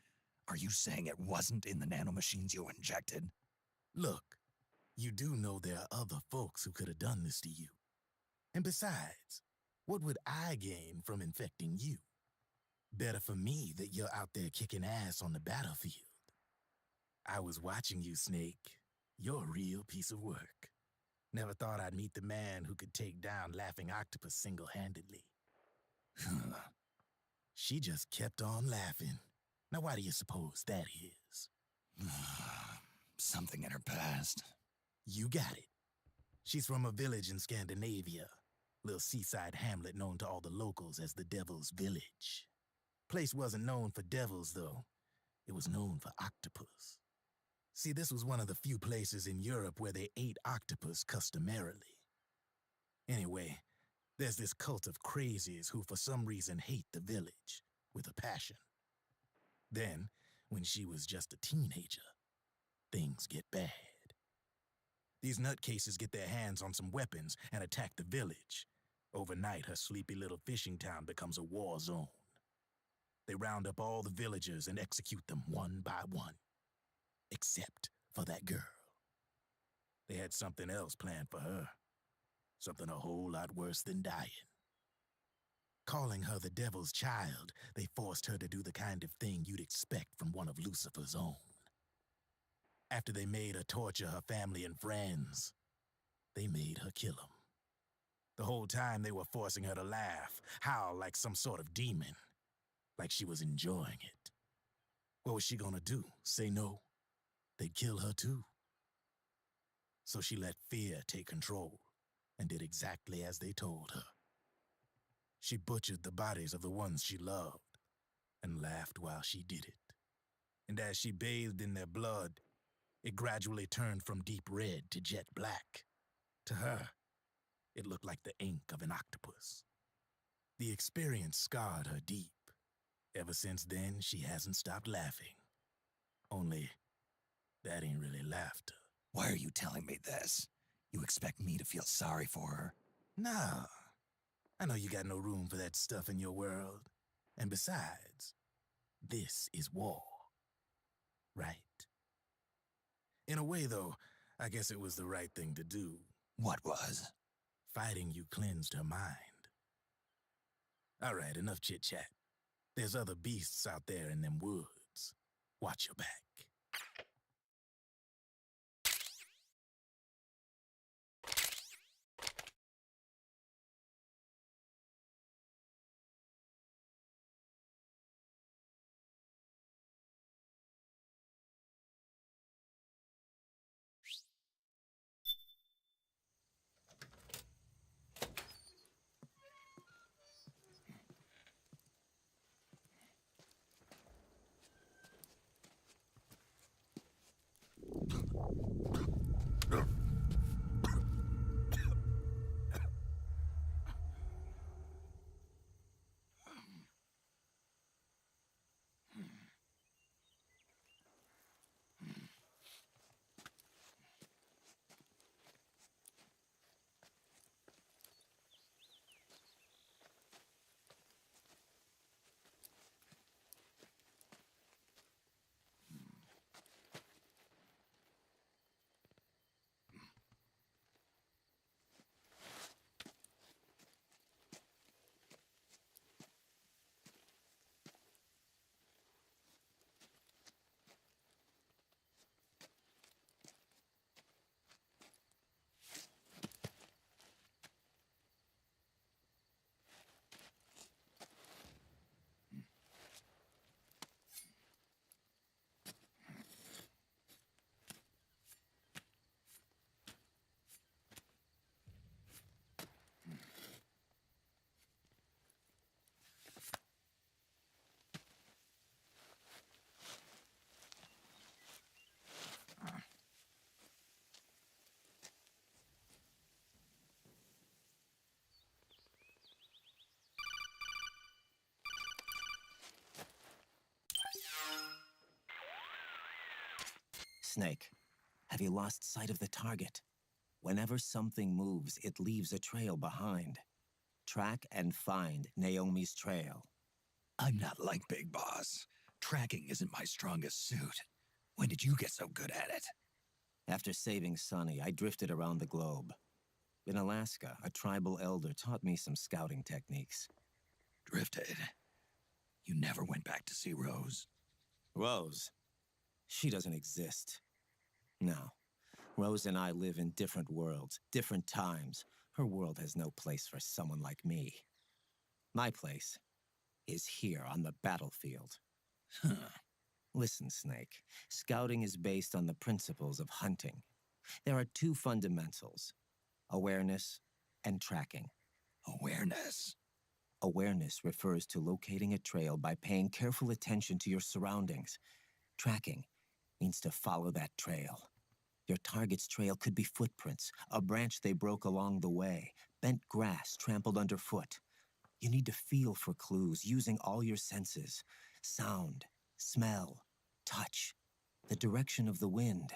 Are you saying it wasn't in the nanomachines you injected? Look, you do know there are other folks who could have done this to you. And besides, what would I gain from infecting you? Better for me that you're out there kicking ass on the battlefield. I was watching you, Snake. You're a real piece of work. Never thought I'd meet the man who could take down Laughing Octopus single-handedly. She just kept on laughing. Now why do you suppose that is? Something in her past. You got it. She's from a village in Scandinavia. Little seaside hamlet known to all the locals as the Devil's Village. Place wasn't known for devils, though. It was known for octopus. See, this was one of the few places in Europe where they ate octopus customarily. Anyway, there's this cult of crazies who for some reason hate the village with a passion. Then, when she was just a teenager, things get bad. These nutcases get their hands on some weapons and attack the village. Overnight, her sleepy little fishing town becomes a war zone. They round up all the villagers and execute them one by one. Except for that girl. They had something else planned for her. Something a whole lot worse than dying. Calling her the Devil's Child, they forced her to do the kind of thing you'd expect from one of Lucifer's own. After they made her torture her family and friends, they made her kill them. The whole time they were forcing her to laugh, howl like some sort of demon. Like she was enjoying it. What was she gonna do? Say no? They'd kill her too. So she let fear take control and did exactly as they told her. She butchered the bodies of the ones she loved and laughed while she did it. And as she bathed in their blood, it gradually turned from deep red to jet black. To her, it looked like the ink of an octopus. The experience scarred her deep. Ever since then, she hasn't stopped laughing. Only, that ain't really laughter. Why are you telling me this? You expect me to feel sorry for her? Nah. I know you got no room for that stuff in your world. And besides, this is war. Right? In a way, though, I guess it was the right thing to do. What was? Fighting you cleansed her mind. All right, enough chit-chat. There's other beasts out there in them woods. Watch your back. Snake, have you lost sight of the target? Whenever something moves, it leaves a trail behind. Track and find Naomi's trail. I'm not like Big Boss. Tracking isn't my strongest suit. When did you get so good at it? After saving Sonny, I drifted around the globe. In Alaska, a tribal elder taught me some scouting techniques. Drifted? You never went back to see Rose? Rose? She doesn't exist. No. Rose and I live in different worlds, different times. Her world has no place for someone like me. My place is here on the battlefield. Huh. Listen, Snake. Scouting is based on the principles of hunting. There are two fundamentals: awareness and tracking. Awareness? Awareness refers to locating a trail by paying careful attention to your surroundings. Tracking means to follow that trail. Your target's trail could be footprints, a branch they broke along the way, bent grass trampled underfoot. You need to feel for clues using all your senses: sound, smell, touch, the direction of the wind.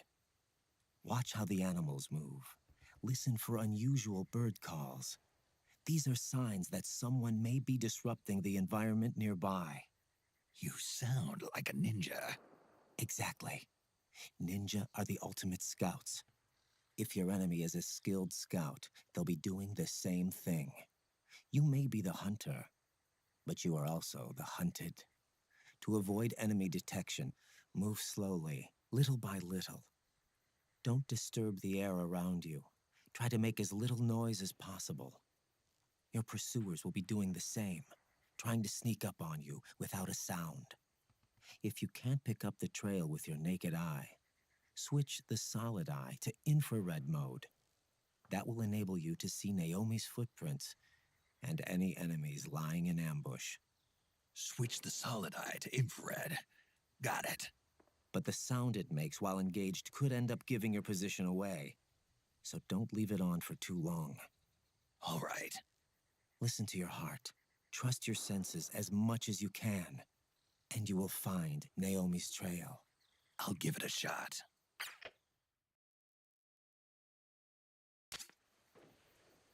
Watch how the animals move. Listen for unusual bird calls. These are signs that someone may be disrupting the environment nearby. You sound like a ninja. Exactly. Ninja are the ultimate scouts. If your enemy is a skilled scout, they'll be doing the same thing. You may be the hunter, but you are also the hunted. To avoid enemy detection, move slowly, little by little. Don't disturb the air around you. Try to make as little noise as possible. Your pursuers will be doing the same, trying to sneak up on you without a sound. If you can't pick up the trail with your naked eye, switch the solid eye to infrared mode. That will enable you to see Naomi's footprints and any enemies lying in ambush. Switch the solid eye to infrared. Got it. But the sound it makes while engaged could end up giving your position away. So don't leave it on for too long. All right. Listen to your heart. Trust your senses as much as you can. And you will find Naomi's trail. I'll give it a shot.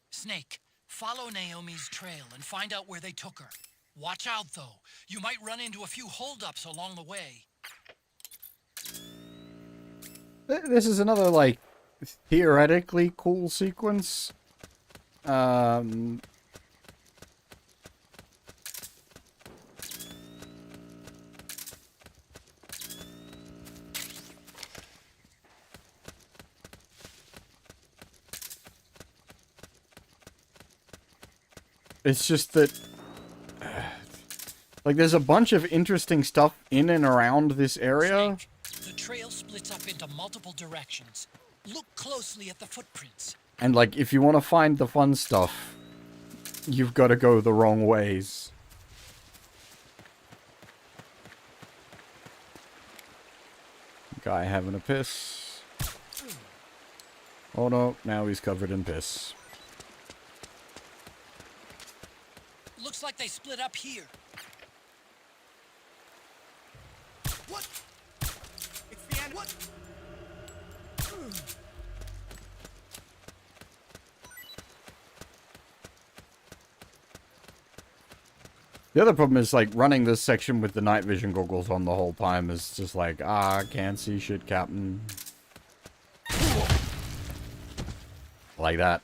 Snake, follow Naomi's trail and find out where they took her. Watch out, though. You might run into a few holdups along the way. This is another, like, theoretically cool sequence. It's just that, like, there's a bunch of interesting stuff in and around this area. Snake, the trail splits up into multiple directions. Look closely at the footprints. And, like, if you want to find the fun stuff, you've got to go the wrong ways. Guy having a piss. Oh no, now he's covered in piss. Looks like they split up here. What? It's the end. What? The other problem is, like, running this section with the night vision goggles on the whole time is just like, can't see shit, Captain. Like that.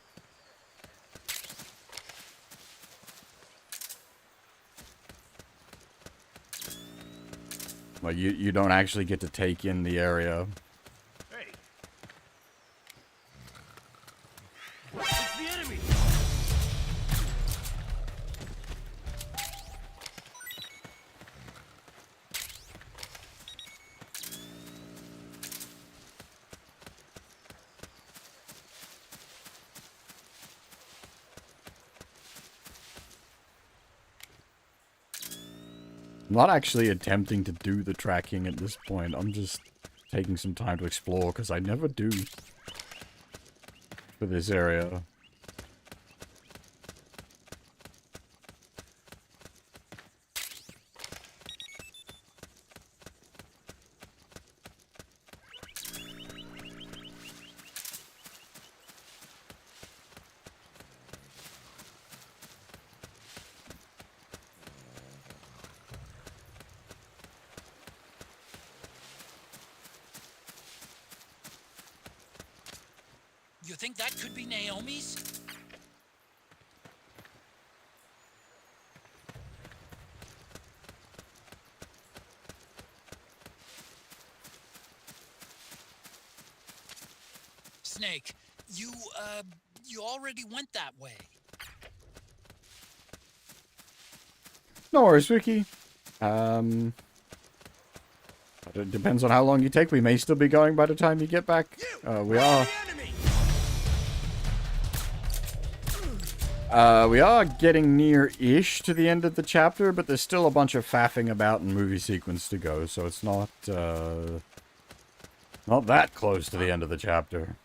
Well, you don't actually get to take in the area. Hey. It's the enemy. I'm not actually attempting to do the tracking at this point. I'm just taking some time to explore, because I never do for this area. think that could be Naomi's? Snake, you already went that way. No worries, Vicky. It depends on how long you take. We may still be going by the time you get back. We are getting near-ish to the end of the chapter, but there's still a bunch of faffing about and movie sequence to go, so it's not that close to the end of the chapter.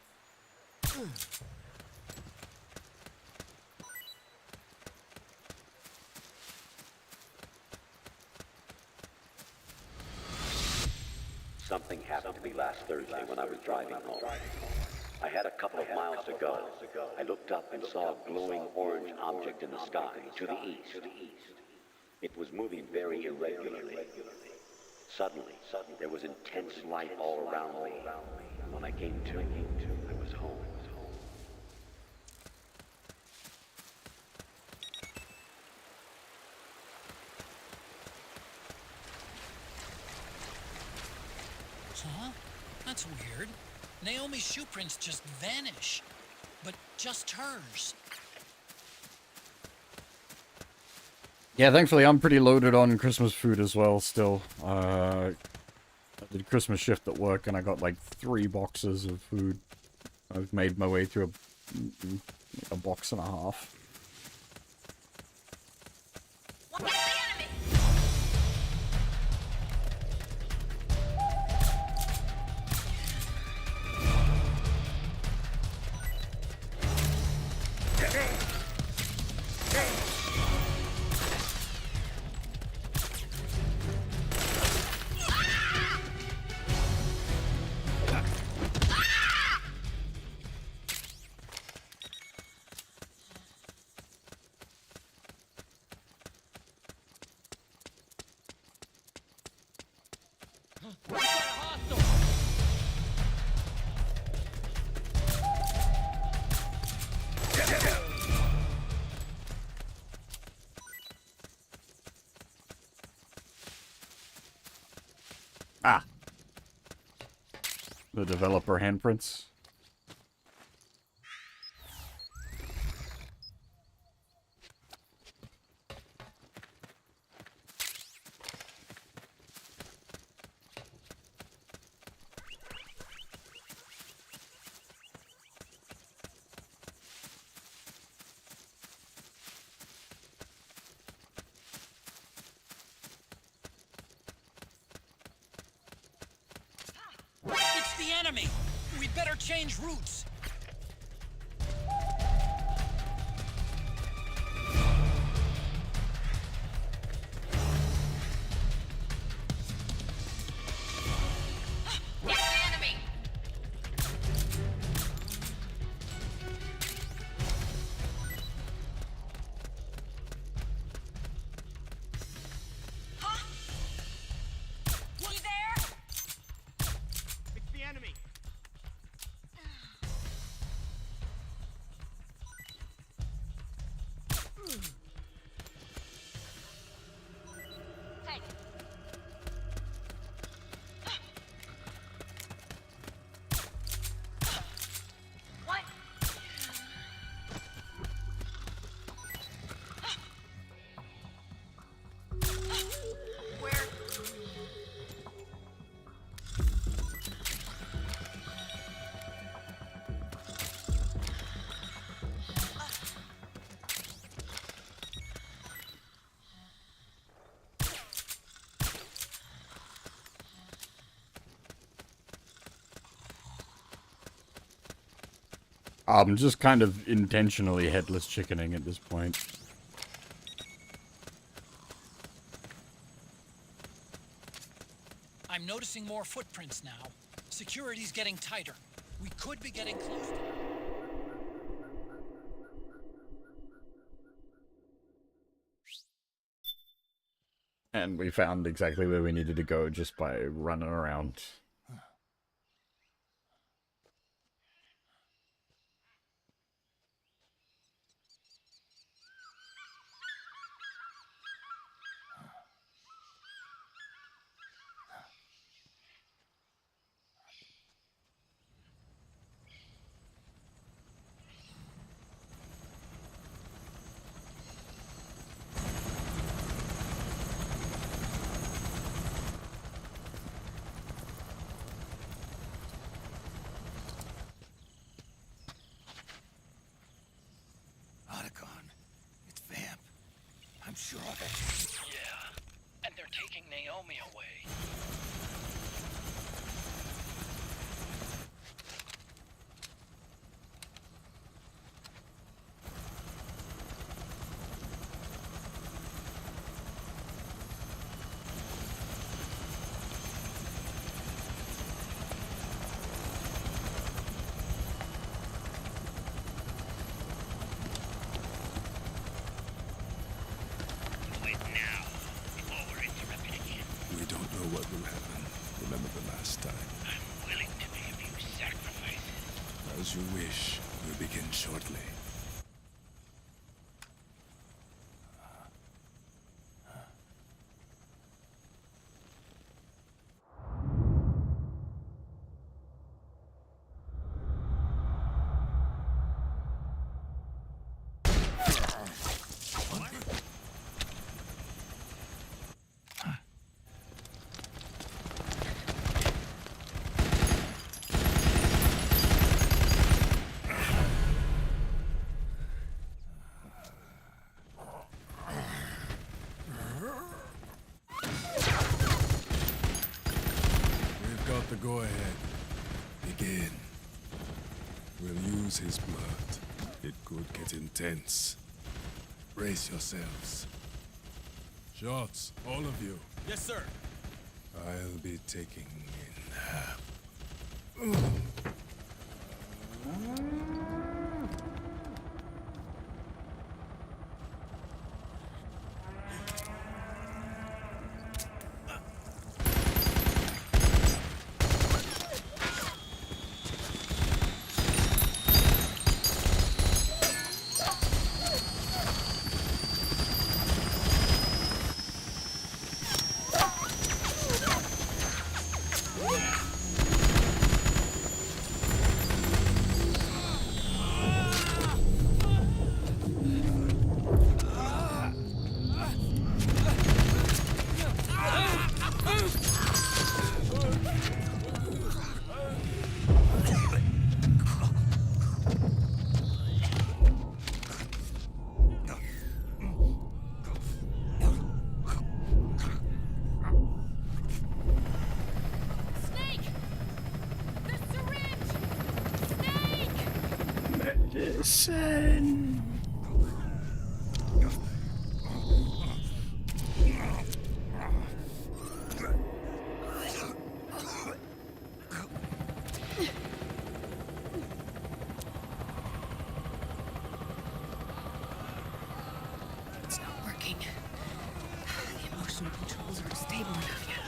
Something happened to me last Thursday when I was driving home. I had a couple of miles to go. I looked up and saw a glowing orange object in the sky to the east. It was moving very irregularly. Suddenly, there was intense light all around me. When I came to, I was home. Huh? That's weird. Naomi's shoe prints just vanish. But just hers. Yeah, thankfully I'm pretty loaded on Christmas food as well still. I did Christmas shift at work and I got like 3 boxes of food. I've made my way through a box and a half. Ah. The developer handprints. It's the enemy! We'd better change routes! It's the enemy! Huh? You there? It's the enemy! Hey! What? Where? I'm just kind of intentionally headless chickening at this point. I'm noticing more footprints now. Security's getting tighter. We could be getting close to them. And we found exactly where we needed to go just by running around. sure of it? Yeah. And they're taking Naomi away. We don't know what will happen. Remember the last time. I'm willing to make a few sacrifices. As you wish. We'll begin shortly. The go-ahead. Begin. We'll use his blood. It could get intense. Brace yourselves. Shots, all of you. Yes, sir. I'll be taking in half. Medicine. It's not working. The emotional controls aren't stable enough yet.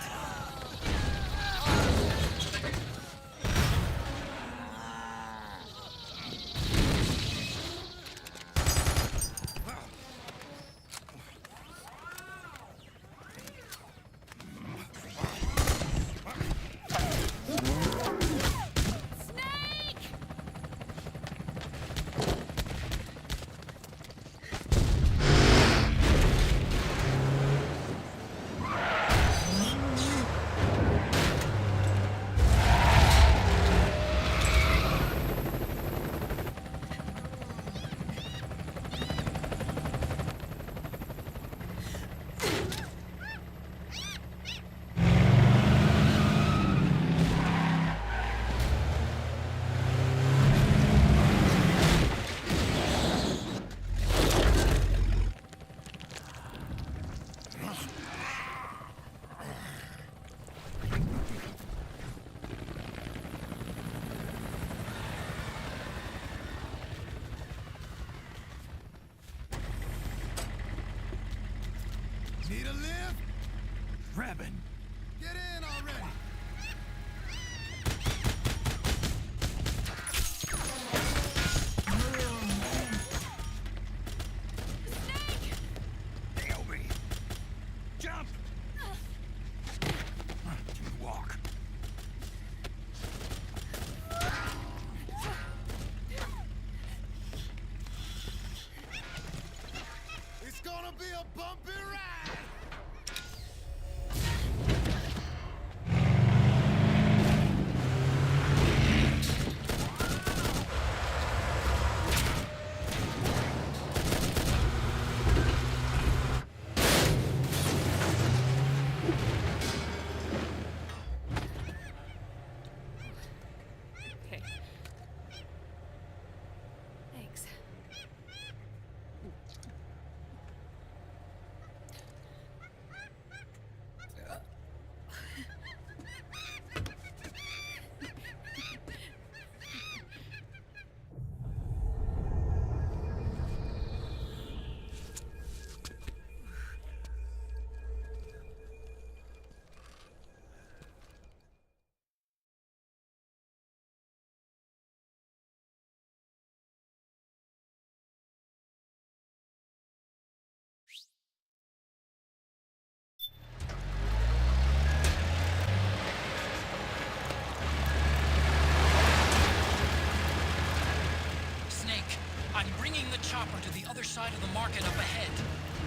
chopper to the other side of the market up ahead.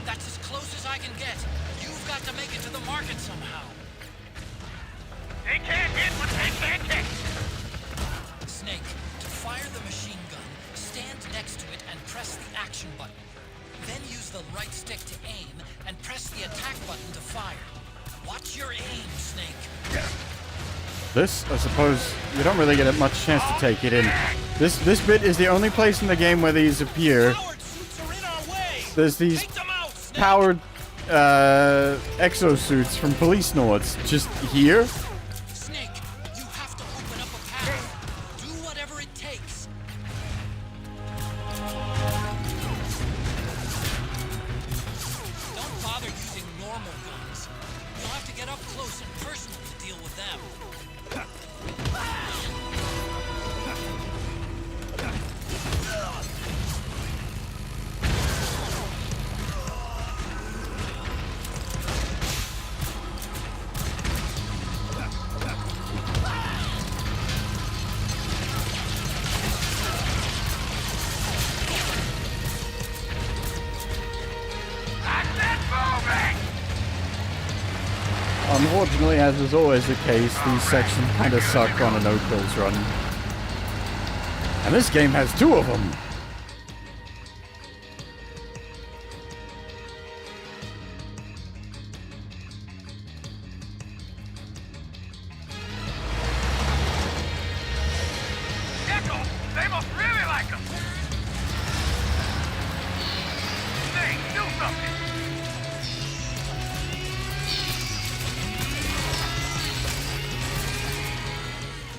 That's as close as I can get. You've got to make it to the market somehow. They can't hit what they can't catch. Snake, to fire the machine gun, stand next to it and press the action button. Then use the right stick to aim and press the attack button to fire. Watch your aim, Snake. This, I suppose, you don't really get much chance to take it in. This bit is the only place in the game where these appear. There's these powered exosuits from police Nords just here. Snake, you have to open up a path. Do whatever it takes. Don't bother using normal guns. You'll have to get up close and personal to deal with them. Unfortunately, as is always the case, these sections kind of suck on a no-kills run. And this game has 2 of them! Gecko, they must really like him. Snake, do something.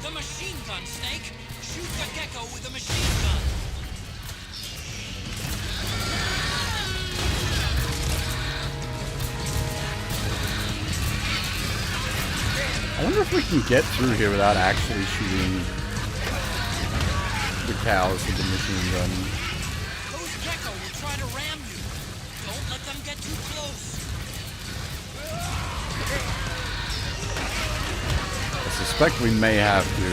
The machine gun, Snake! Shoot the gecko with the machine gun! I wonder if we can get through here without actually shooting the cows with the machine gun. Those gecko will try to ram you. Don't let them get too close. I suspect we may have to.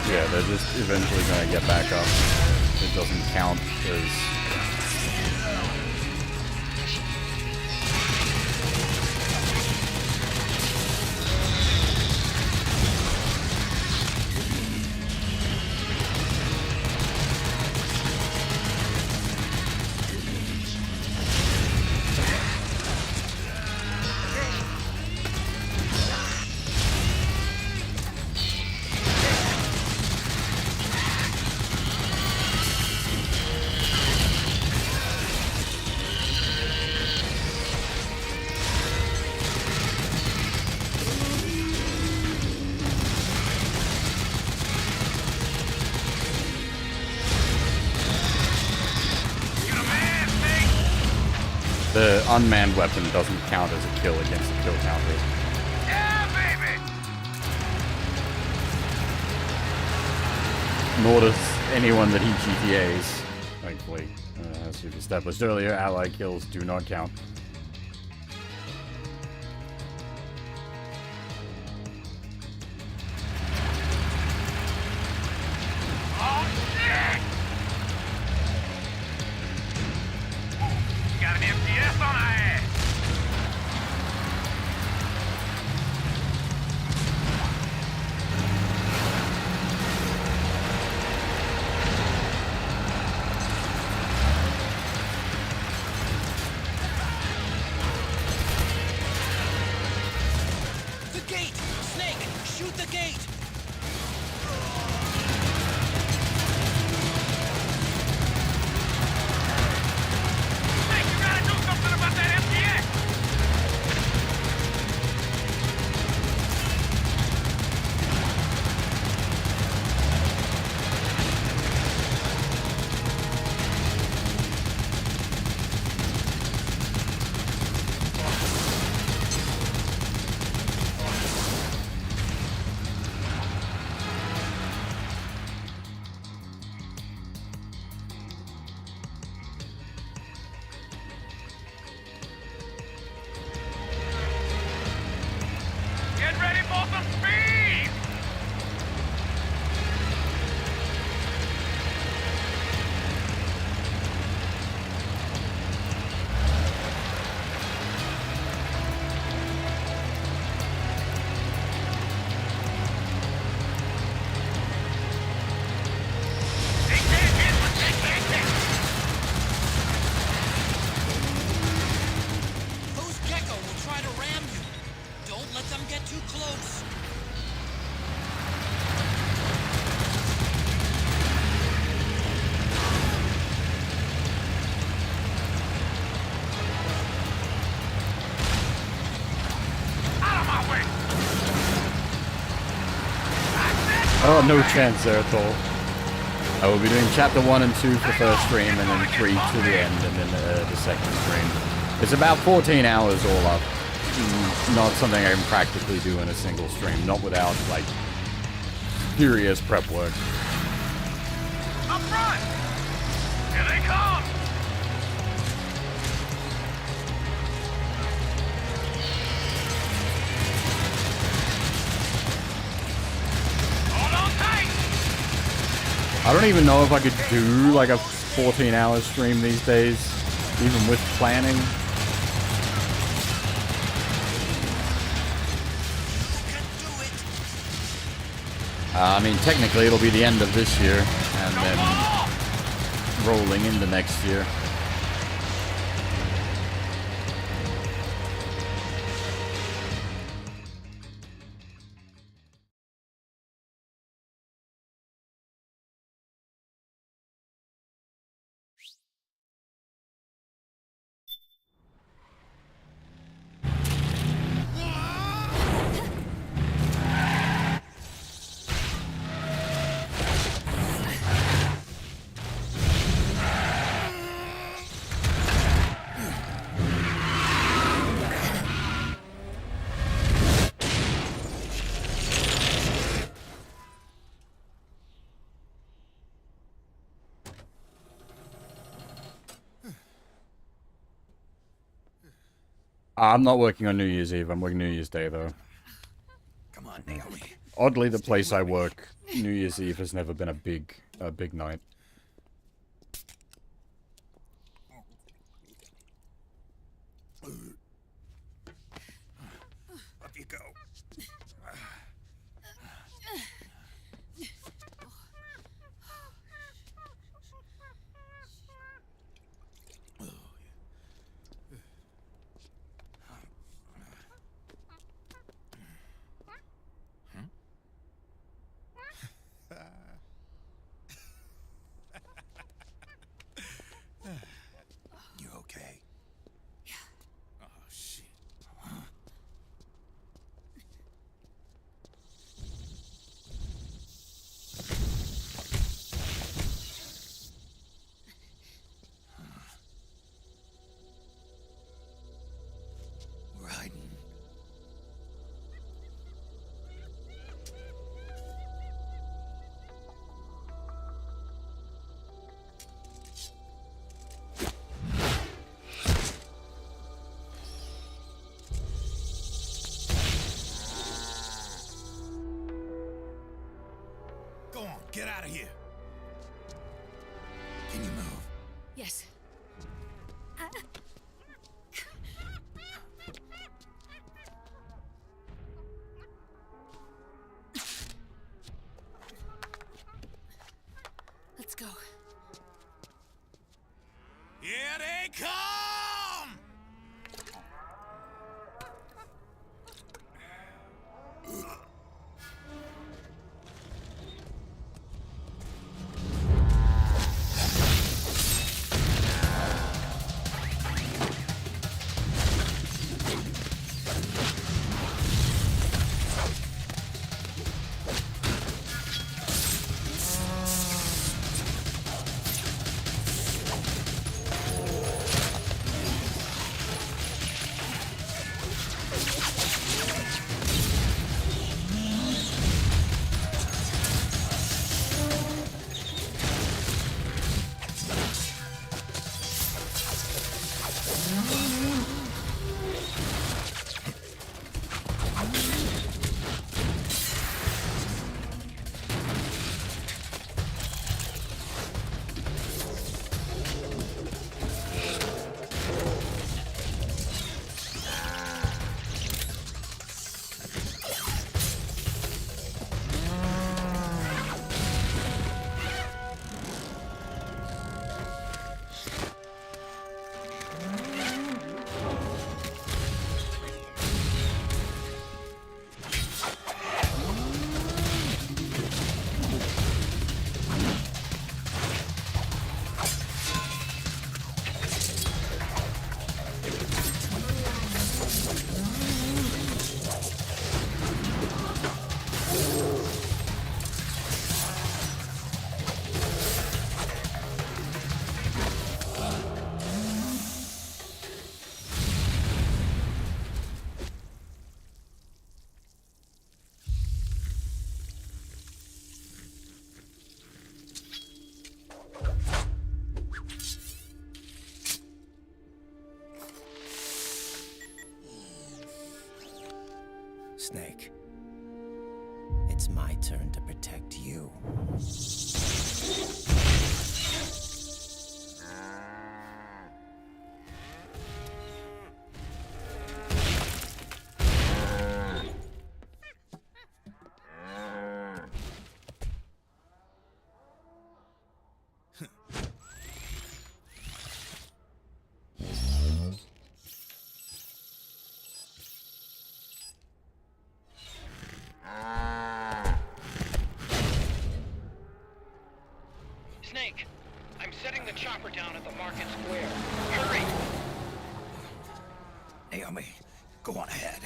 Yeah, they're just eventually going to get back up. It doesn't count as... The unmanned weapon doesn't count as a kill against the kill counter. Yeah, baby. Nor does anyone that he GTAs, thankfully. As we've established earlier, ally kills do not count. Got an MTS on our ass. Oh, no chance there at all. I will be doing chapter 1 and 2 for the first stream, and then 3 to the end, and then the second stream. It's about 14 hours all up. Not something I can practically do in a single stream, not without, like, serious prep work. Up front! Here they come! Hold on tight! I don't even know if I could do, like, a 14-hour stream these days, even with planning. I mean, technically it'll be the end of this year, and then rolling into next year. I'm not working on New Year's Eve. I'm working New Year's Day, though. Come on, Naomi. Oddly, the place I work, New Year's Eve has never been a big night. Up you go. You okay? Oh, shit. We're hiding. Go on, get out of here. Can you move? Yes. Let's go. Here they come! Snake. It's my turn to protect you. Snake, I'm setting the chopper down at the market square. Hurry! Naomi, go on ahead.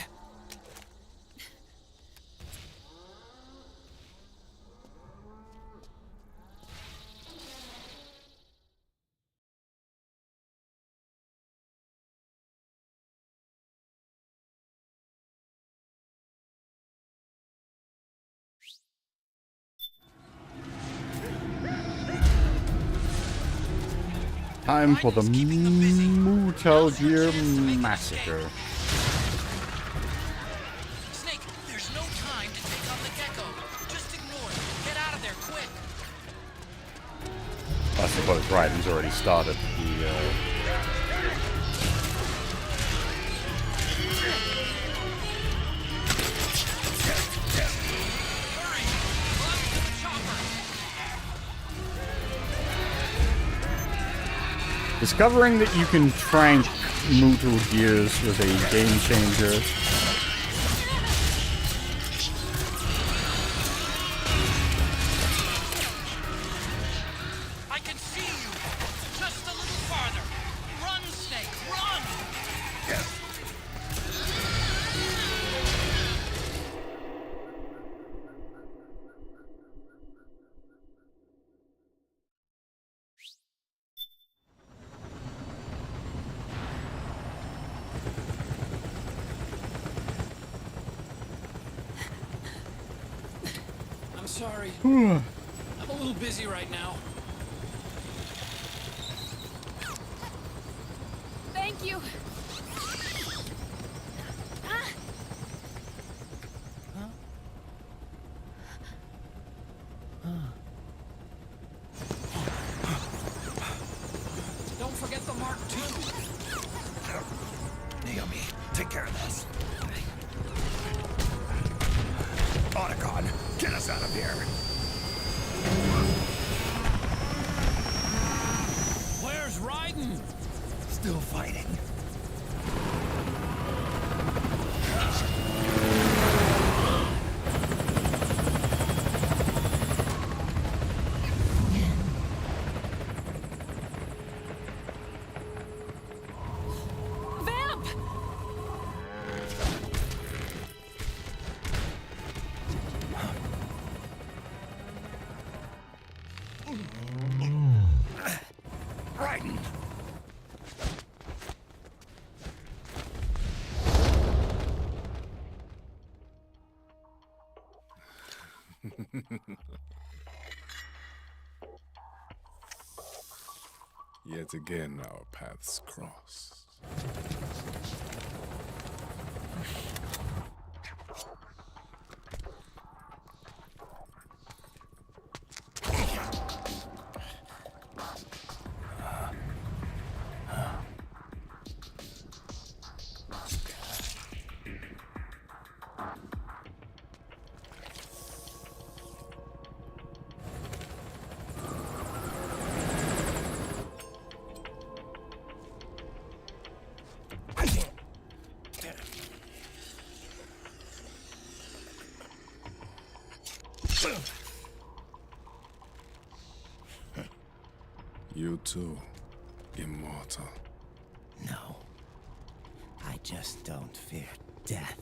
Time for the Metal Gear Massacre. Snake, there's no time to take on the gecko. Just ignore it. Get out of there, quick. I suppose, right, he's already started the, Discovering that you can trank Metal Gears was a game changer. I can see you. Just a little farther. Run, Snake, run! I'm sorry. I'm a little busy right now. Thank you. Don't forget the Mark II. Naomi, take care of this. Otacon, get us out of here. Where's Raiden? Still fighting. Vamp! Raiden! Yet again, our paths cross. You too, immortal. No. I just don't fear death.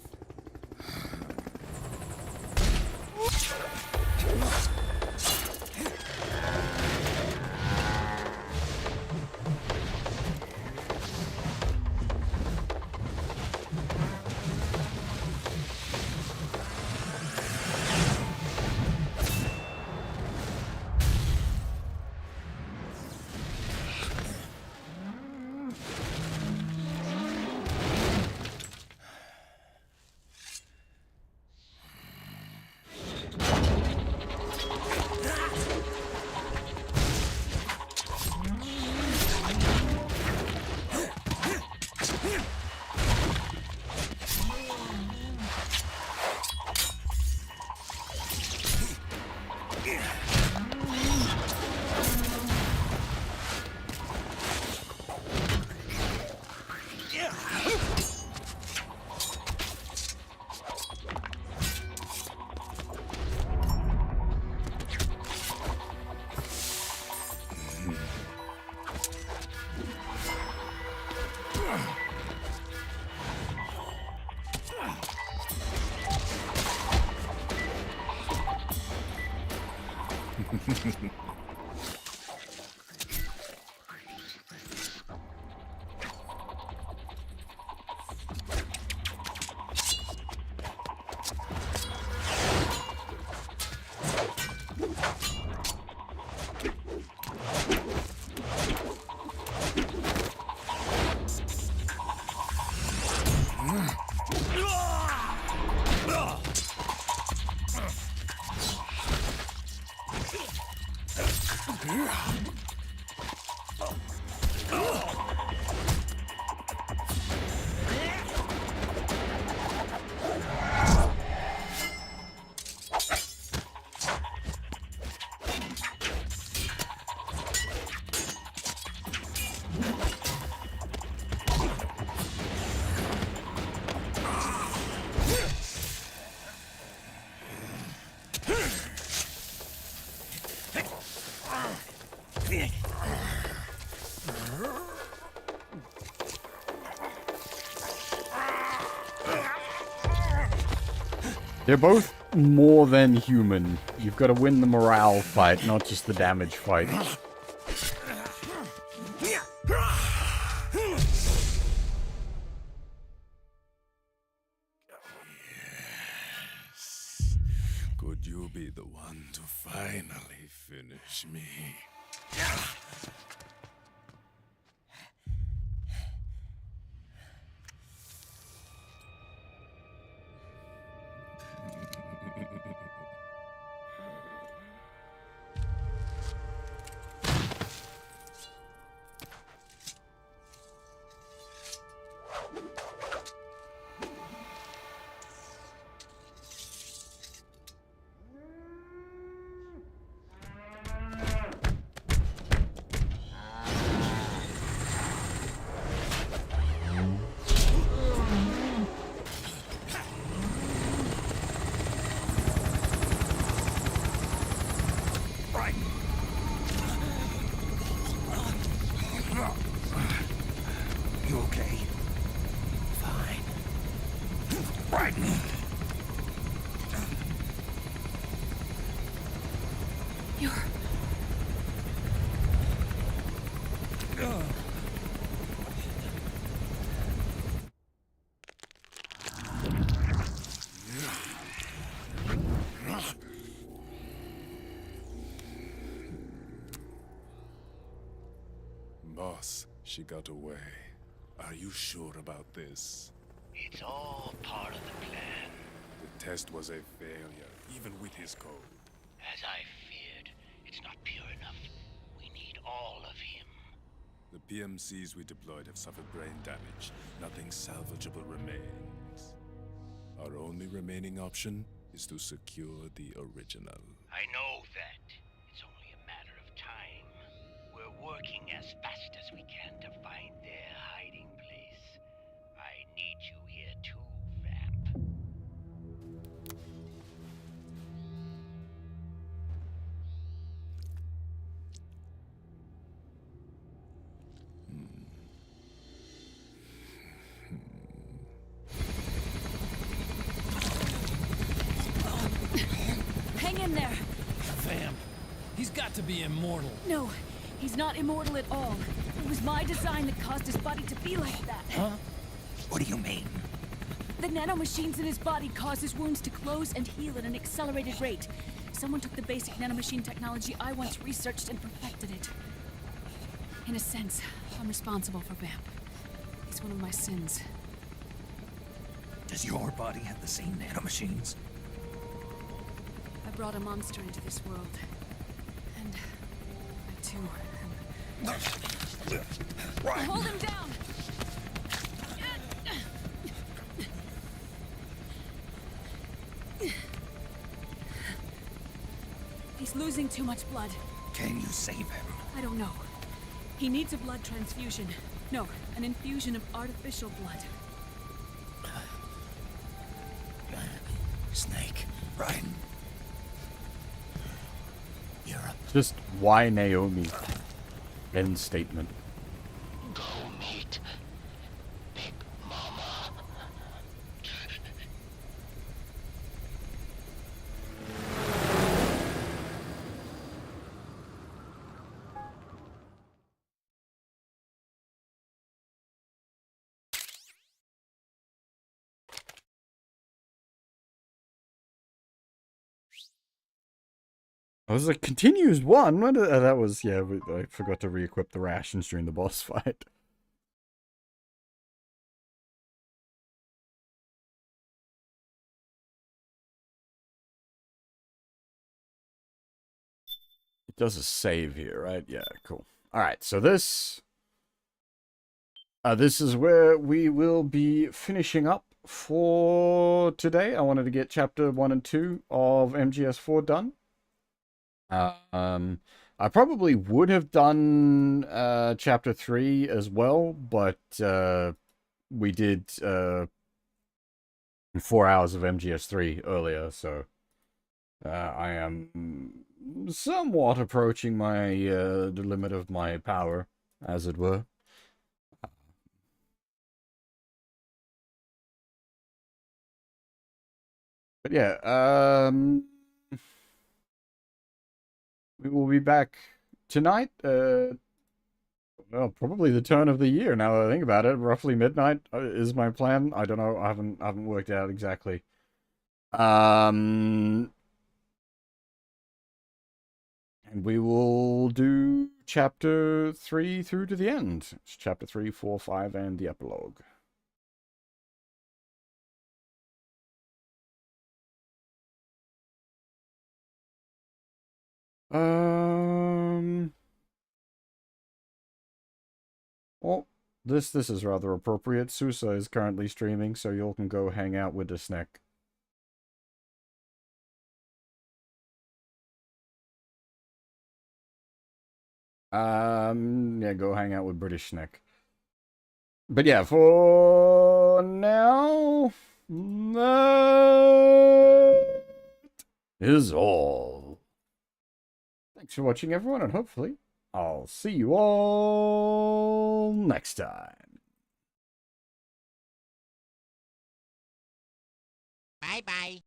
They're both more than human. You've got to win the morale fight, not just the damage fight. Could you be the one to finally finish me? You okay? Fine. Right. You're... Boss, she got away. Are you sure about this? It's all part of the plan. The test was a failure, even with his code. As I feared, it's not pure enough. We need all of him. The PMCs we deployed have suffered brain damage. Nothing salvageable remains. Our only remaining option is to secure the original. I know that. It's only a matter of time. We're working as fast as we can to find their hiding place. I need you here too, Vamp. Hang in there! Vamp. He's got to be immortal. No, he's not immortal at all. It was my design that caused his body to be like that. Huh? What do you mean? The nanomachines in his body cause his wounds to close and heal at an accelerated rate. Someone took the basic nanomachine technology I once researched and perfected it. In a sense, I'm responsible for Vamp. It's one of my sins. Does your body have the same nanomachines? I brought a monster into this world. And I too am... Hold him down! He's losing too much blood. Can you save him? I don't know. He needs a blood transfusion. No, an infusion of artificial blood. Snake, right? You're a... Just why Naomi? End statement. Go meet Big Mama. I was like, continues one. What, that was, yeah, I forgot to re-equip the rations during the boss fight. It does a save here, right? Yeah, cool. Alright, so this is where we will be finishing up for today. I wanted to get chapter 1 and 2 of MGS4 done. I probably would have done chapter 3 as well, but we did 4 hours of MGS3 earlier, so I am somewhat approaching my the limit of my power, as it were. But yeah, we will be back tonight. Well, probably the turn of the year. Now that I think about it, roughly midnight is my plan. I don't know. I haven't worked it out exactly. And we will do chapter 3 through to the end. It's chapter 3, 4, 5, and the epilogue. Well, this is rather appropriate. Susa is currently streaming, so you all can go hang out with the snack. Yeah, go hang out with British Snack. But yeah, for now, that is all. Thanks for watching, everyone, and hopefully I'll see you all next time. Bye-bye.